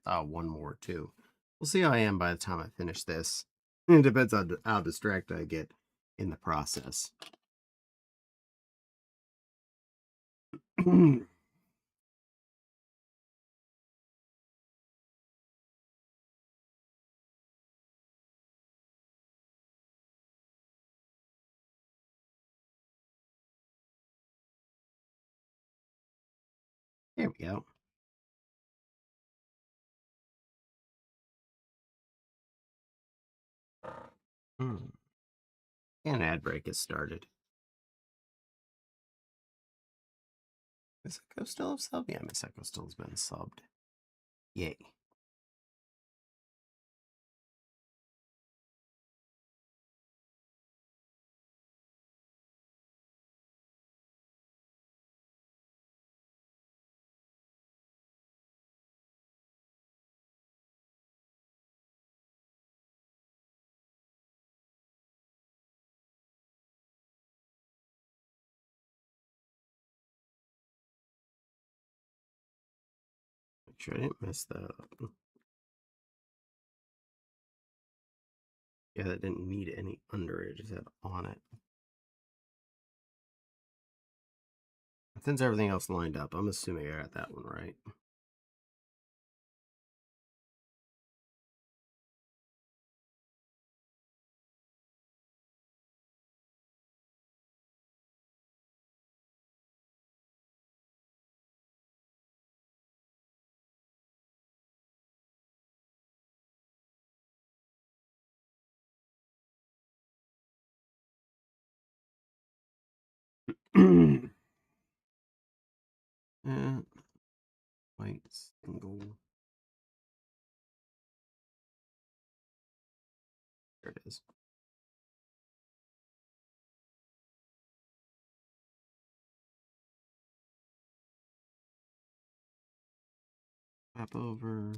one more too. We'll see how I am by the time I finish this. It depends on how distracted I get in the process. Here we go. Hmm. And ad break has started. Miss Echo still have subbed? Yeah, Miss Echo still has been subbed. Yay. Make sure I didn't mess that up. Yeah, that didn't need any under it, just had on it. Since everything else lined up, I'm assuming I got that one right. And white single. There it is. Flap over.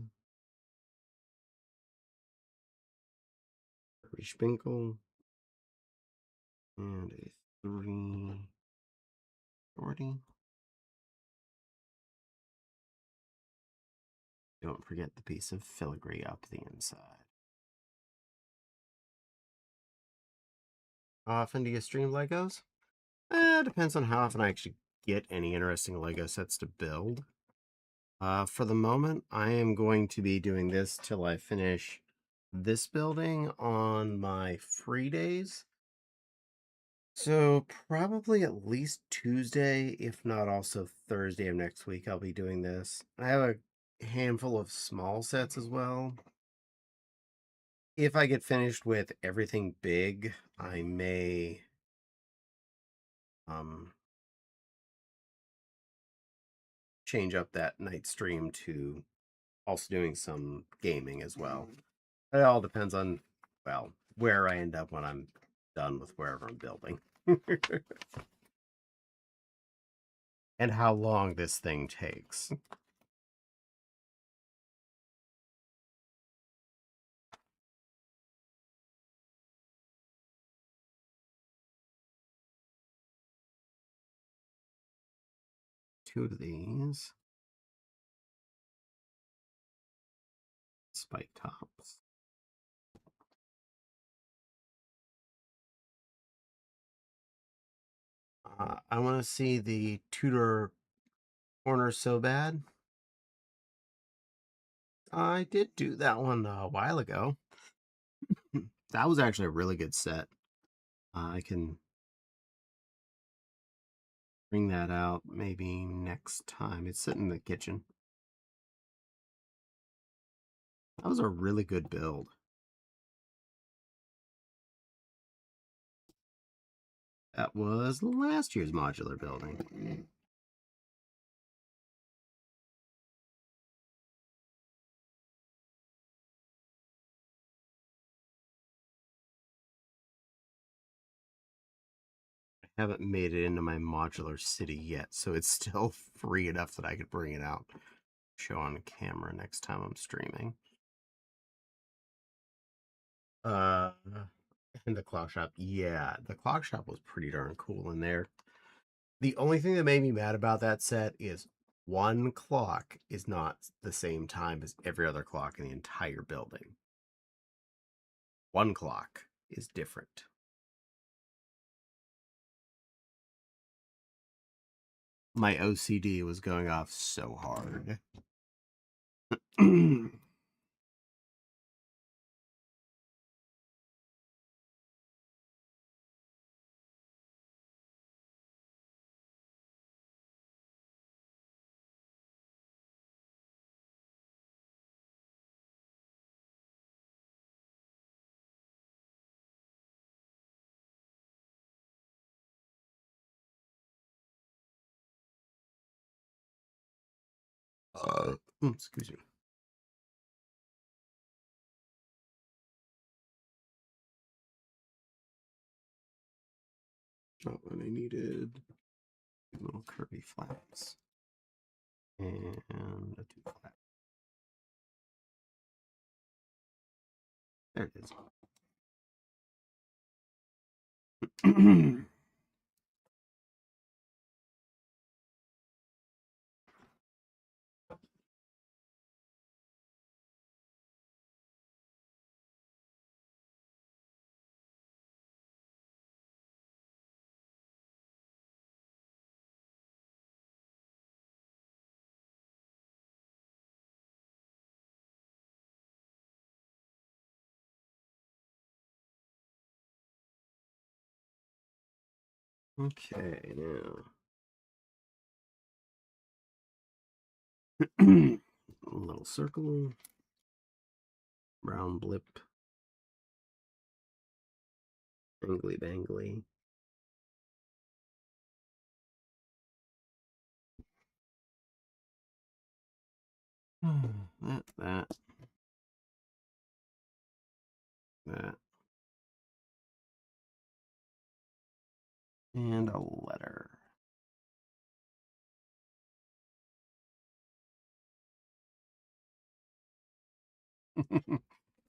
Respinkle. And a 3. Shorty. Don't forget the piece of filigree up the inside. How often do you stream Legos? Depends on how often I actually get any interesting Lego sets to build. For the moment, I am going to be doing this till I finish this building on my free days. So probably at least Tuesday, if not also Thursday of next week, I'll be doing this. I have a handful of small sets as well. If I get finished with everything big, I may change up that night stream to also doing some gaming as well. It all depends on, well, where I end up when I'm done with wherever I'm building. And how long this thing takes. Two of these spike tops. I want to see the Tudor corner so bad. I did do that one a while ago. That was actually a really good set. I can bring that out maybe next time. It's sitting in the kitchen. That was a really good build. That was last year's modular building. I haven't made it into my modular city yet, so it's still free enough that I could bring it out, show on camera next time I'm streaming. And the clock shop. Yeah, the clock shop was pretty darn cool in there. The only thing that made me mad about that set is one clock is not the same time as every other clock in the entire building. One clock is different. My OCD was going off so hard. Excuse me. Oh, and I needed little curvy flaps and a two flap. There it is. Okay, now. A little circle, brown blip, bangly bangly. That. And a letter.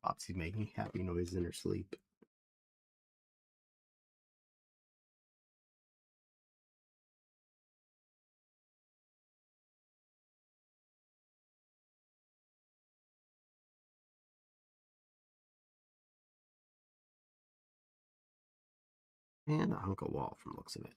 Popsy making happy noise in her sleep. And a hunk of wall from the looks of it.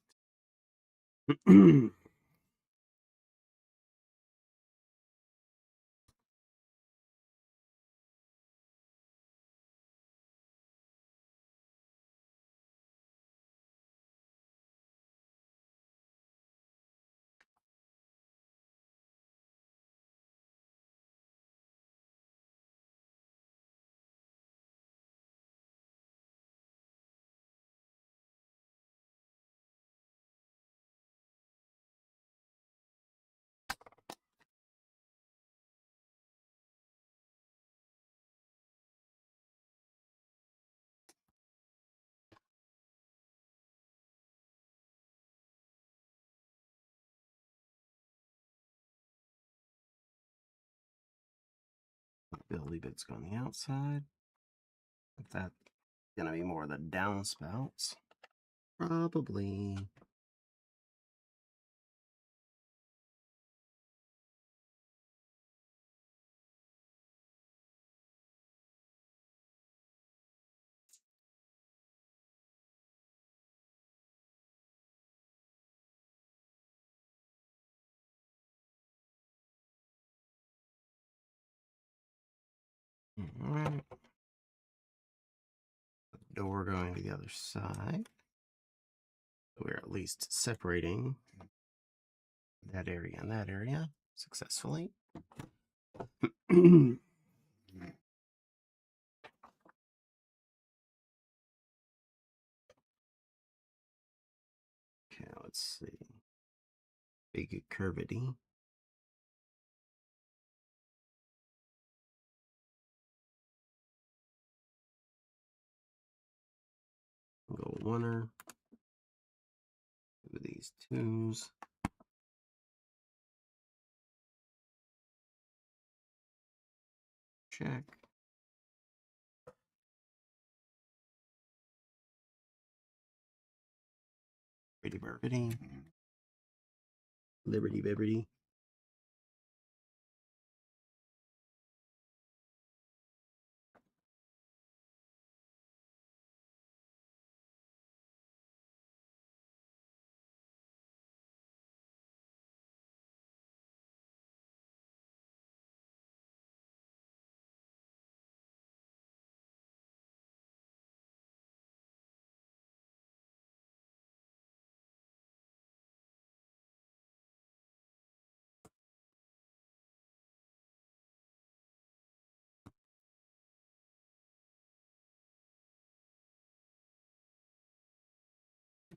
Buildy bits go on the outside. If that's gonna be more of the downspouts, probably. All right. Door going to the other side. We're at least separating that area and that area successfully. Okay, let's see. Big curvity. Go oneer. Do these twos. Check. Bitty birdity. Liberty bibbity.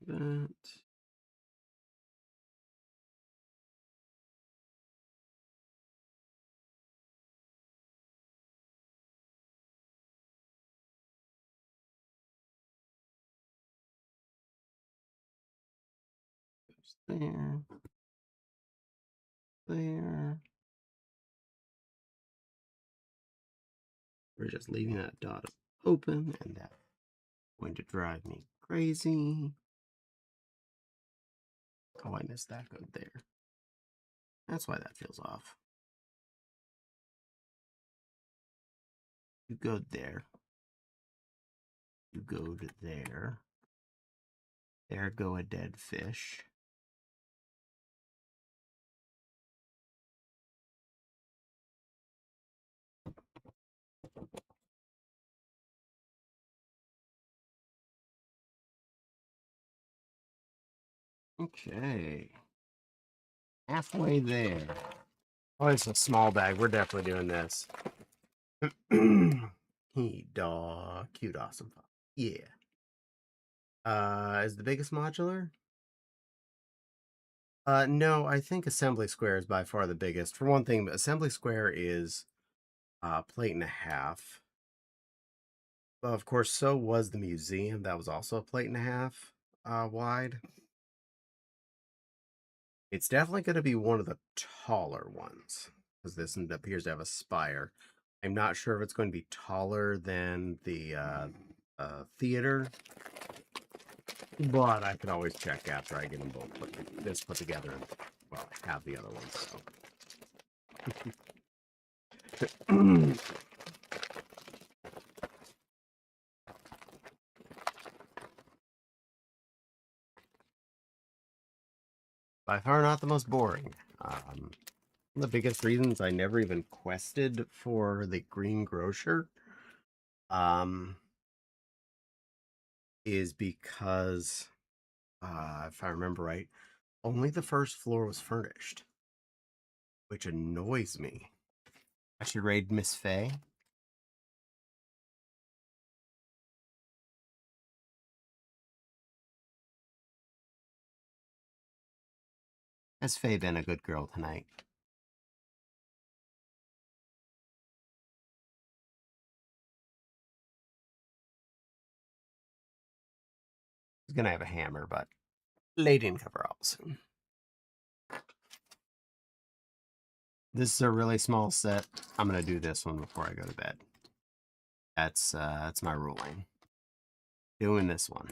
That. Goes there. There. We're just leaving that dot open, and that's going to drive me crazy. Oh, I missed that code there. That's why that feels off. You go there. You go to there. There go a dead fish. Okay. Halfway there. Oh, it's a small bag. We're definitely doing this. He dog. Cute, awesome. Yeah. Is the biggest modular? No, I think Assembly Square is by far the biggest. For one thing, Assembly Square is plate and a half. Of course, so was the museum. That was also a plate and a half wide. It's definitely going to be one of the taller ones because this appears to have a spire. I'm not sure if it's going to be taller than the theater, but I can always check after I get them both put together and, well, have the other ones. So. by far not the most boring. One of the biggest reasons I never even quested for the Green Grocer is because, if I remember right, only the first floor was furnished, which annoys me. I should raid Miss Faye. Has Faye been a good girl tonight? She's gonna have a hammer, but lady in coveralls. This is a really small set. I'm gonna do this one before I go to bed. That's my ruling. Doing this one.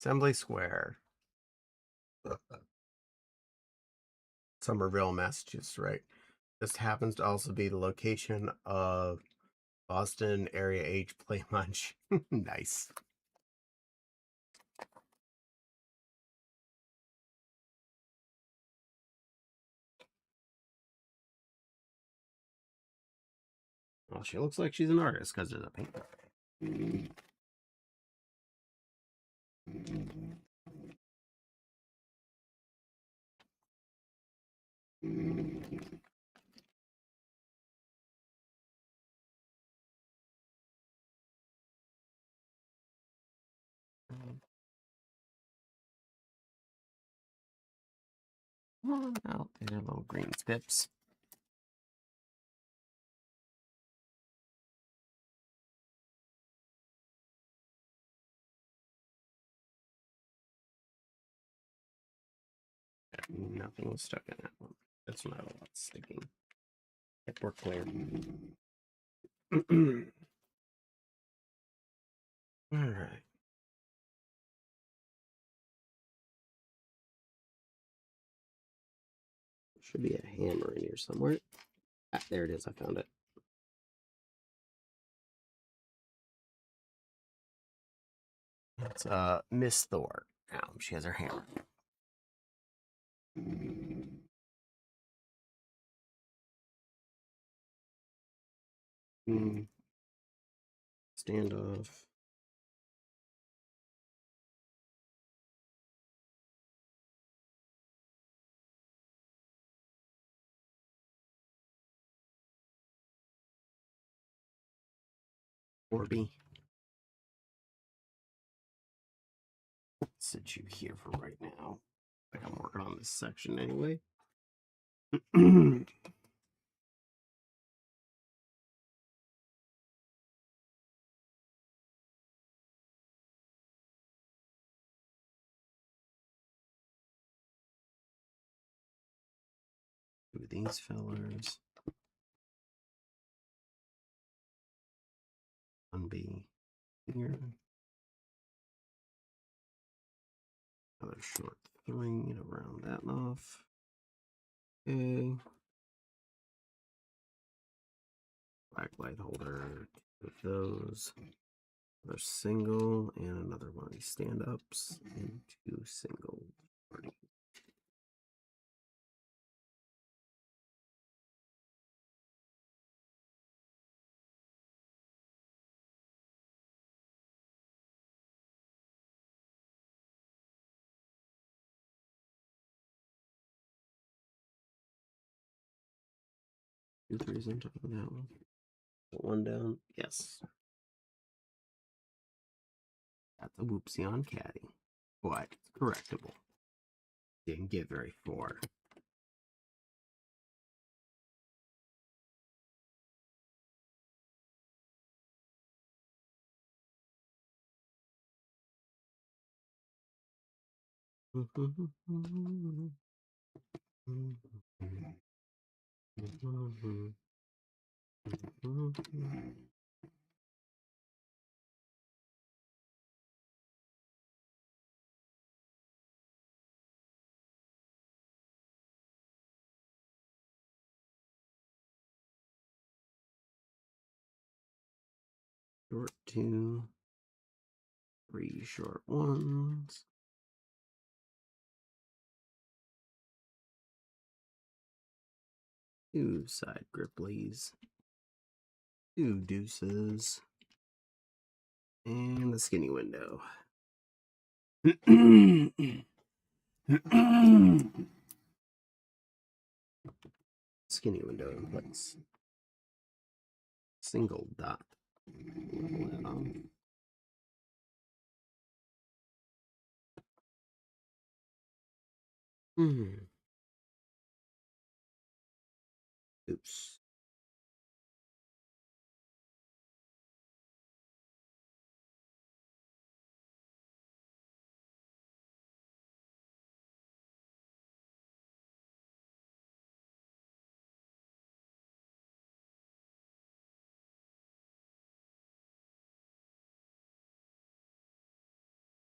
Assembly Square. Somerville, Massachusetts, right? This happens to also be the location of Boston Area Age Play Munch. Nice. Well, she looks like she's an artist because there's a paint. Out there, little green tips. Nothing was stuck in that one. That's not a lot sticking. If we're clear. All right. Should be a hammer in here somewhere. Ah, there it is. I found it. It's Miss Thor. She has her hammer. Standoff. Orby. Sit you here for right now. Like I'm working on this section anyway. Do these fellers. 1B here. Another short 3 to round that off. Okay. Black light holder with those. Another single and another one of these stand-ups and 2 single. 2 3s on top of that one. Put one down. Yes. That's a whoopsie on Caddy. But it's correctable. Didn't get very far. short 2, 3 short 1s. Two side Grippleys. 2 deuces. And the skinny window. Skinny window in place. Single dot. Oops.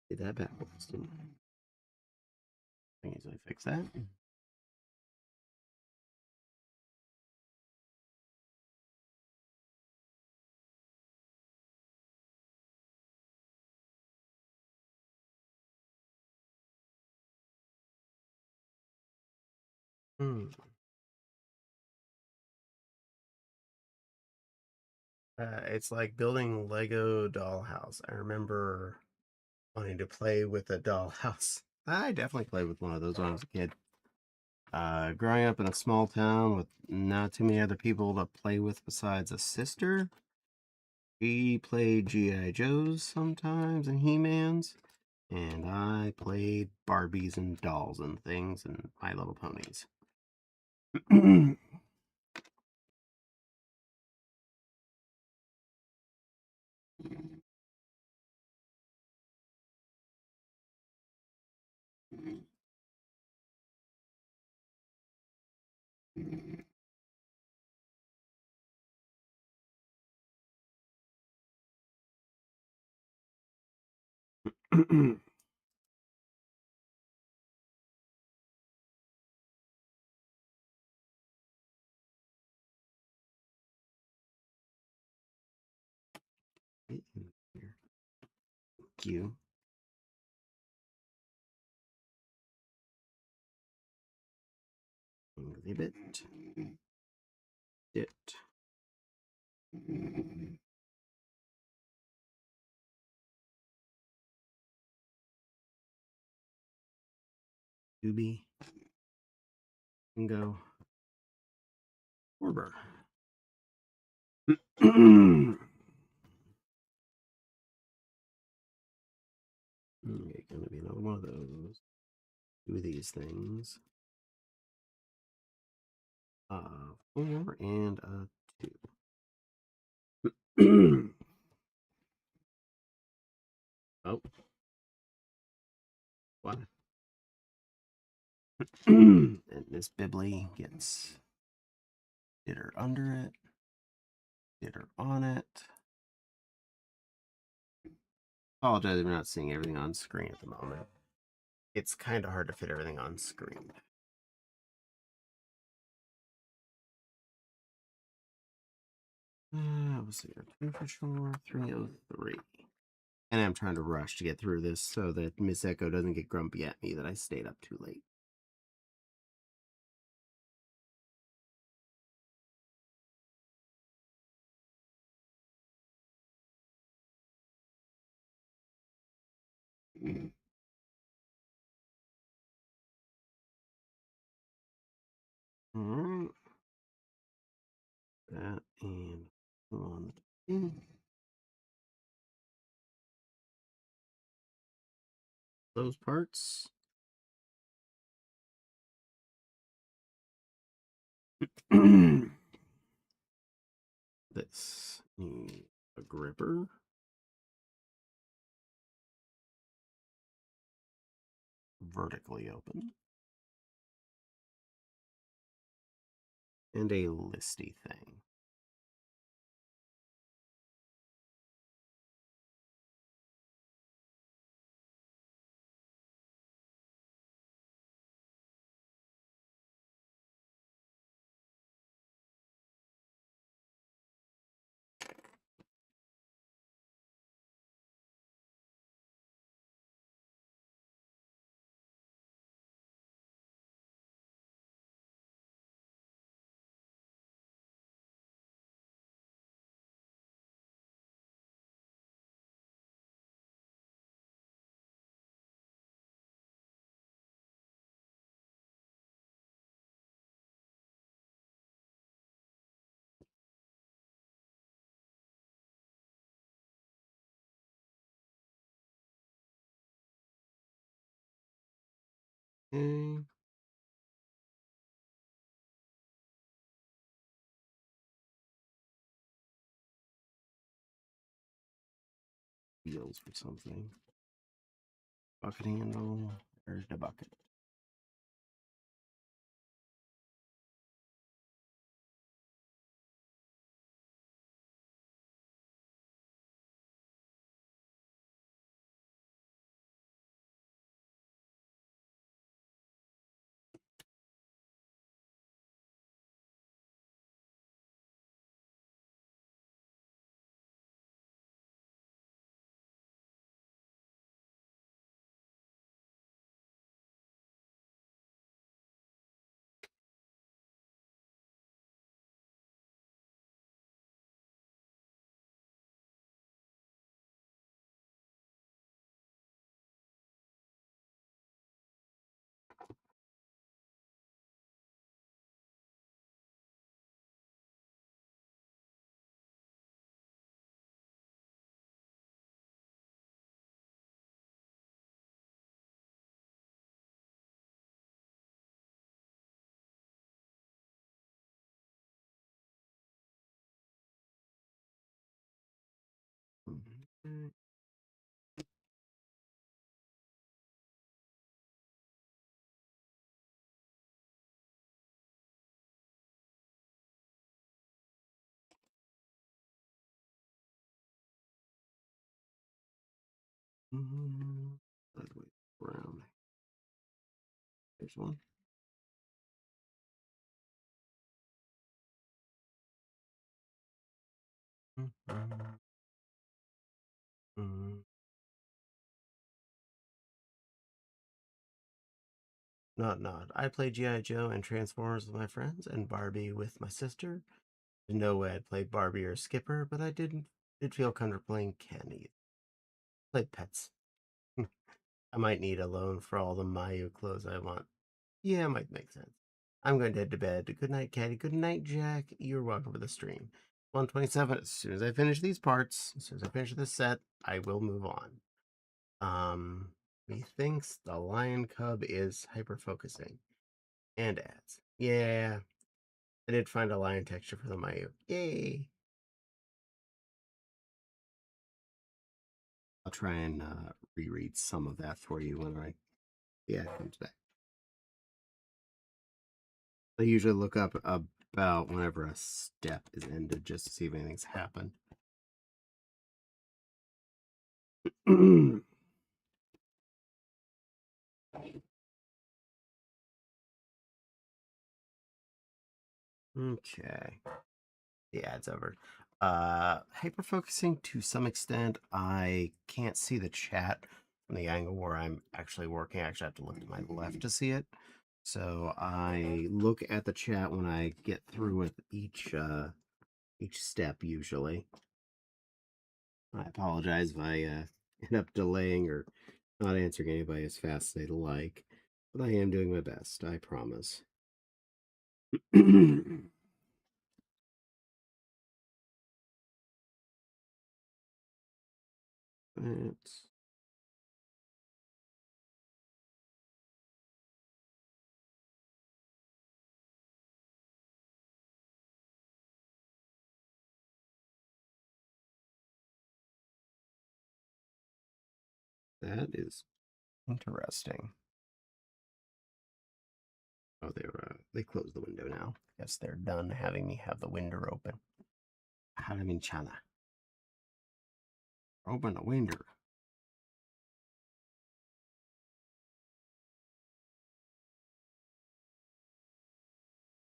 Did that backwards, didn't I? I can easily fix that. It's like building Lego dollhouse. I remember wanting to play with a dollhouse. I definitely played with one of those when I was a kid. Growing up in a small town with not too many other people to play with besides a sister, we played G.I. Joes sometimes and He-Mans, and I played Barbies and dolls and things and My Little Ponies. Q. Exhibit. It. Doobie. Bingo. Orber. Okay, gonna be another one of those. Do these things. 4 and a 2. Oh. What? And Miss Bibley gets Ditter under it. Ditter on it. Apologize if you're not seeing everything on screen at the moment. It's kind of hard to fit everything on screen. Let's see here. 2 for sure. 303. And I'm trying to rush to get through this so that Miss Echo doesn't get grumpy at me that I stayed up too late. Alright. That and on those parts. This needs a gripper. Vertically open. And a listy thing. Okay. Wheels for something. Bucket handle. There's the bucket. Mhm. Mhm. Sideways around. There's one. Mhm. Mhm. Not. I played G.I. Joe and Transformers with my friends and Barbie with my sister. There's no way I'd play Barbie or Skipper, but I did feel comfortable playing Ken either. Played pets. I might need a loan for all the Mayu clothes I want. Yeah, it might make sense. I'm going to head to bed. Good night, Caddy. Good night, Jack. You're welcome for the stream. 127. As soon as I finish these parts, as soon as I finish this set, I will move on. Methinks the lion cub is hyper focusing and ads. Yeah, I did find a lion texture for the Mayu. Yay! I'll try and reread some of that for you when it comes back. I usually look up about whenever a step is ended just to see if anything's happened. Okay. The ad's over. Hyper focusing to some extent. I can't see the chat from the angle where I'm actually working. I actually have to look to my left to see it. So I look at the chat when I get through with each step usually. I apologize if I end up delaying or not answering anybody as fast as they'd like, but I am doing my best, I promise. That's that is interesting. Oh, they closed the window now. Guess they're done having me have the window open. Chana. Open the window.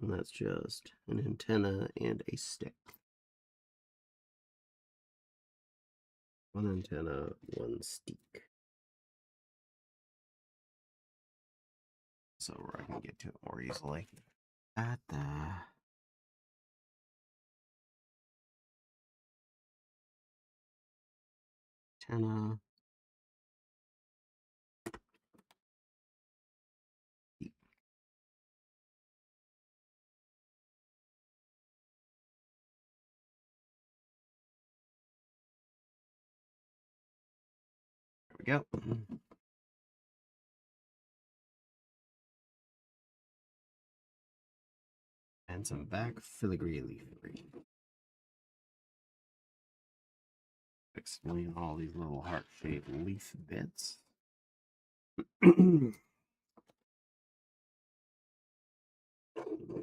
And that's just an antenna and a stick. One antenna, one stick. So where I can get to it more easily. At the antenna. There we go. and some back filigree leafing. Explain all these little heart-shaped leaf bits.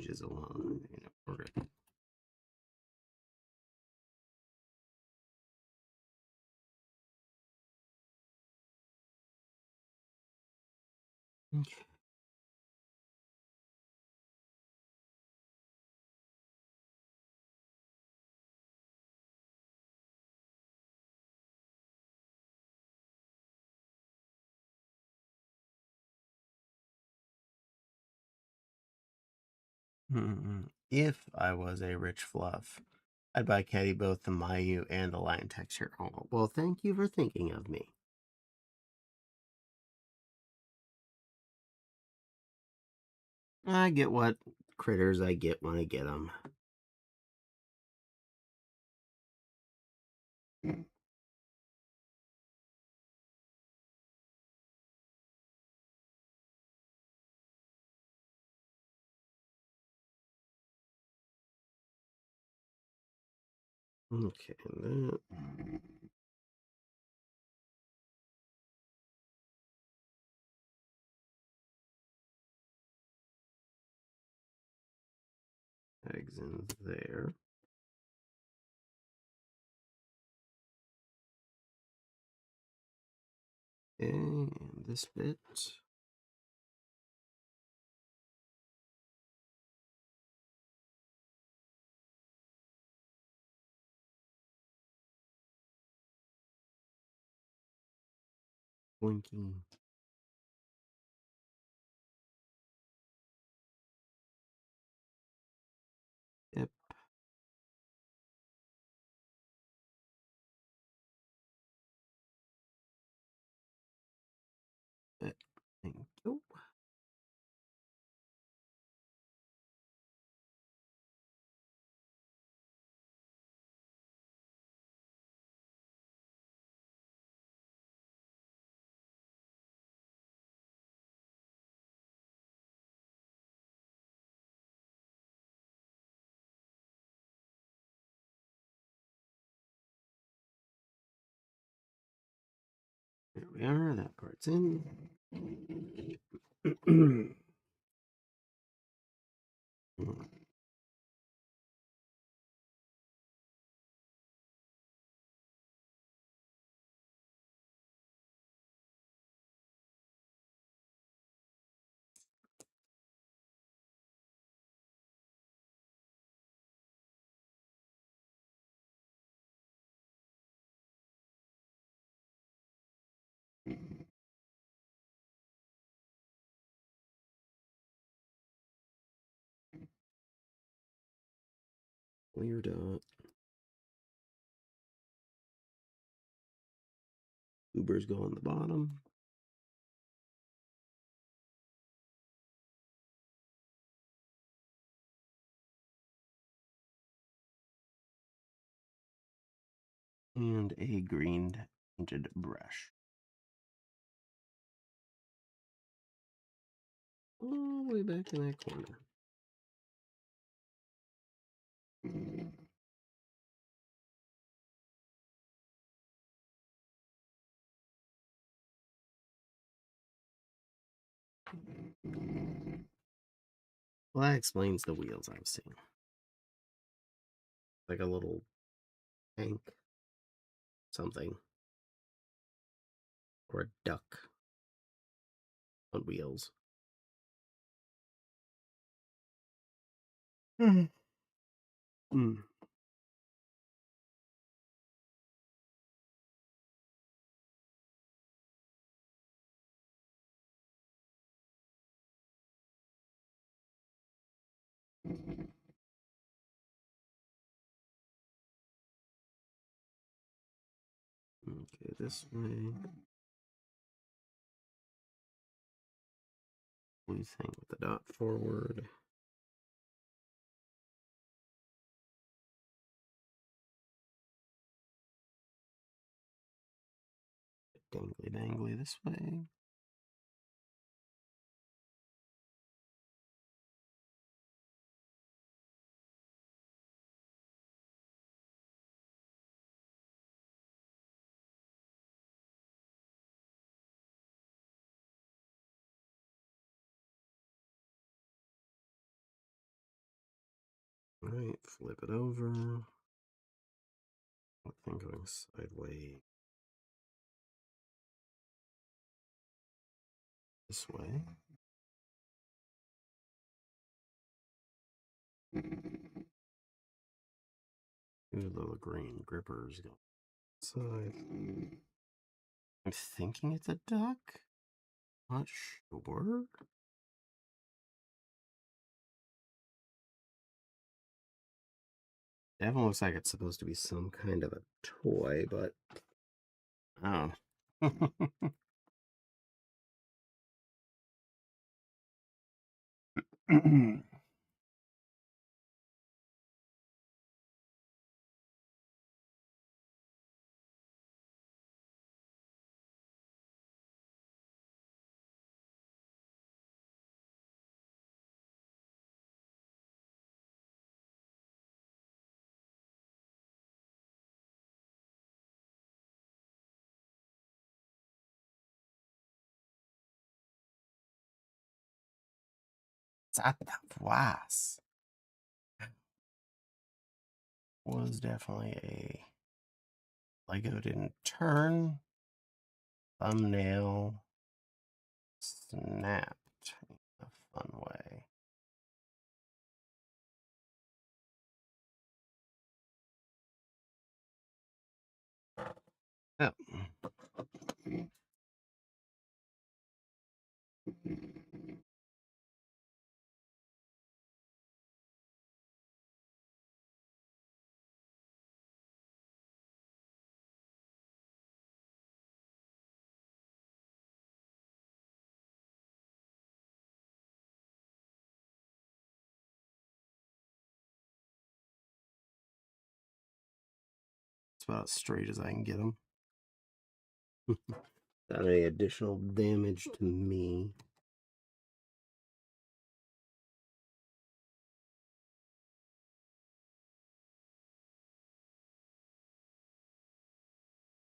Chisel on order. Okay. If I was a rich fluff, I'd buy Caddy both the Mayu and the line texture. Oh, well, thank you for thinking of me. I get what critters I get when I get them. Okay, that. Eggs in there. And this bit. Blinking. Yep. Thank you. There we are. That part's in. Clear dot. Ubers go on the bottom. And a green painted brush. All the way back in that corner. Well, that explains the wheels I was seeing. Like a little tank, something. Or a duck on wheels. Mm. Okay, this way. Blue thing with the dot forward. Dangly dangly this way. All right, flip it over. Thing going sideways this way. Ooh, little green grippers go inside. I'm thinking it's a duck. Not sure. Definitely looks like it's supposed to be some kind of a toy, but oh. That was definitely a Lego didn't turn thumbnail snapped in a fun way. Oh. It's about as straight as I can get them. Not any additional damage to me.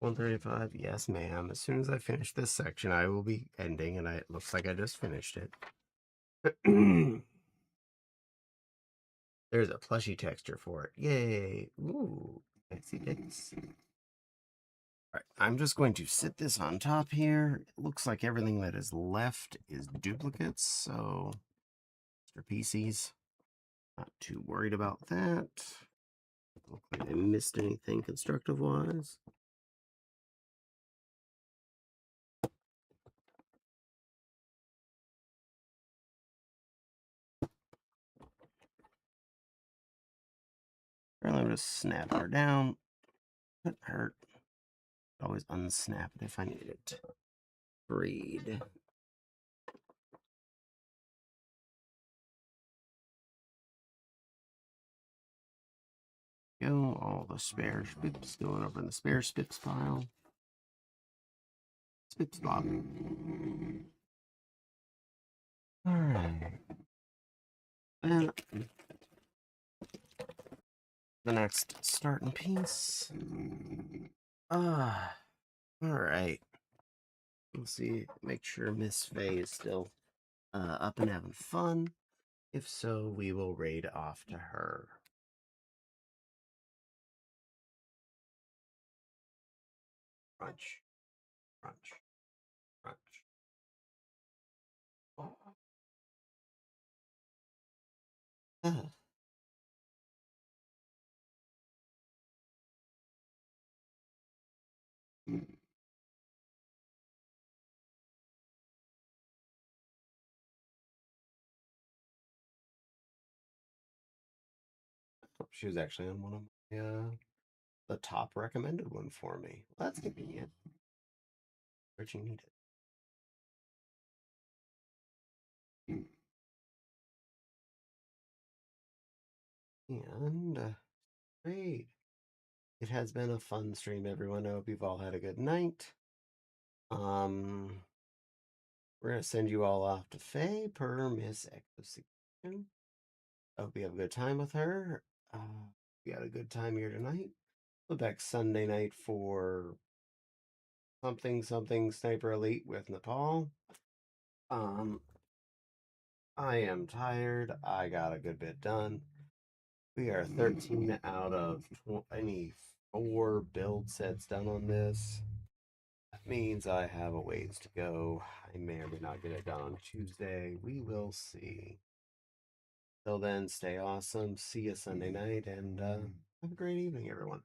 $135, yes, ma'am. As soon as I finish this section, I will be ending, and it looks like I just finished it. There's a plushy texture for it. Yay! Ooh, fancy bits. All right, I'm just going to sit this on top here. It looks like everything that is left is duplicates, so Mr. PCs. Not too worried about that. Look like I missed anything constructive wise. Apparently, I'm just snap her down. Couldn't hurt. Always unsnap it if I need it. Breed. Go, all the spare spips going over in the spare spips pile. Spip spot. Alright. And the next starting piece. Alright. Let's see, make sure Miss Faye is still up and having fun. If so, we will raid off to her. Crunch. Crunch. Crunch. Oh. She was actually on one of my the top recommended one for me. Well, that's convenient. Where'd you need it? And great. It has been a fun stream, everyone. I hope you've all had a good night. We're gonna send you all off to Faye per Miss Exposition. I hope you have a good time with her. We had a good time here tonight. We'll be back Sunday night for something Sniper Elite with Nepal. I am tired. I got a good bit done. We are 13 out of 24 build sets done on this. That means I have a ways to go. I may or may not get it done on Tuesday. We will see. Till then, stay awesome. See you Sunday night, and have a great evening, everyone.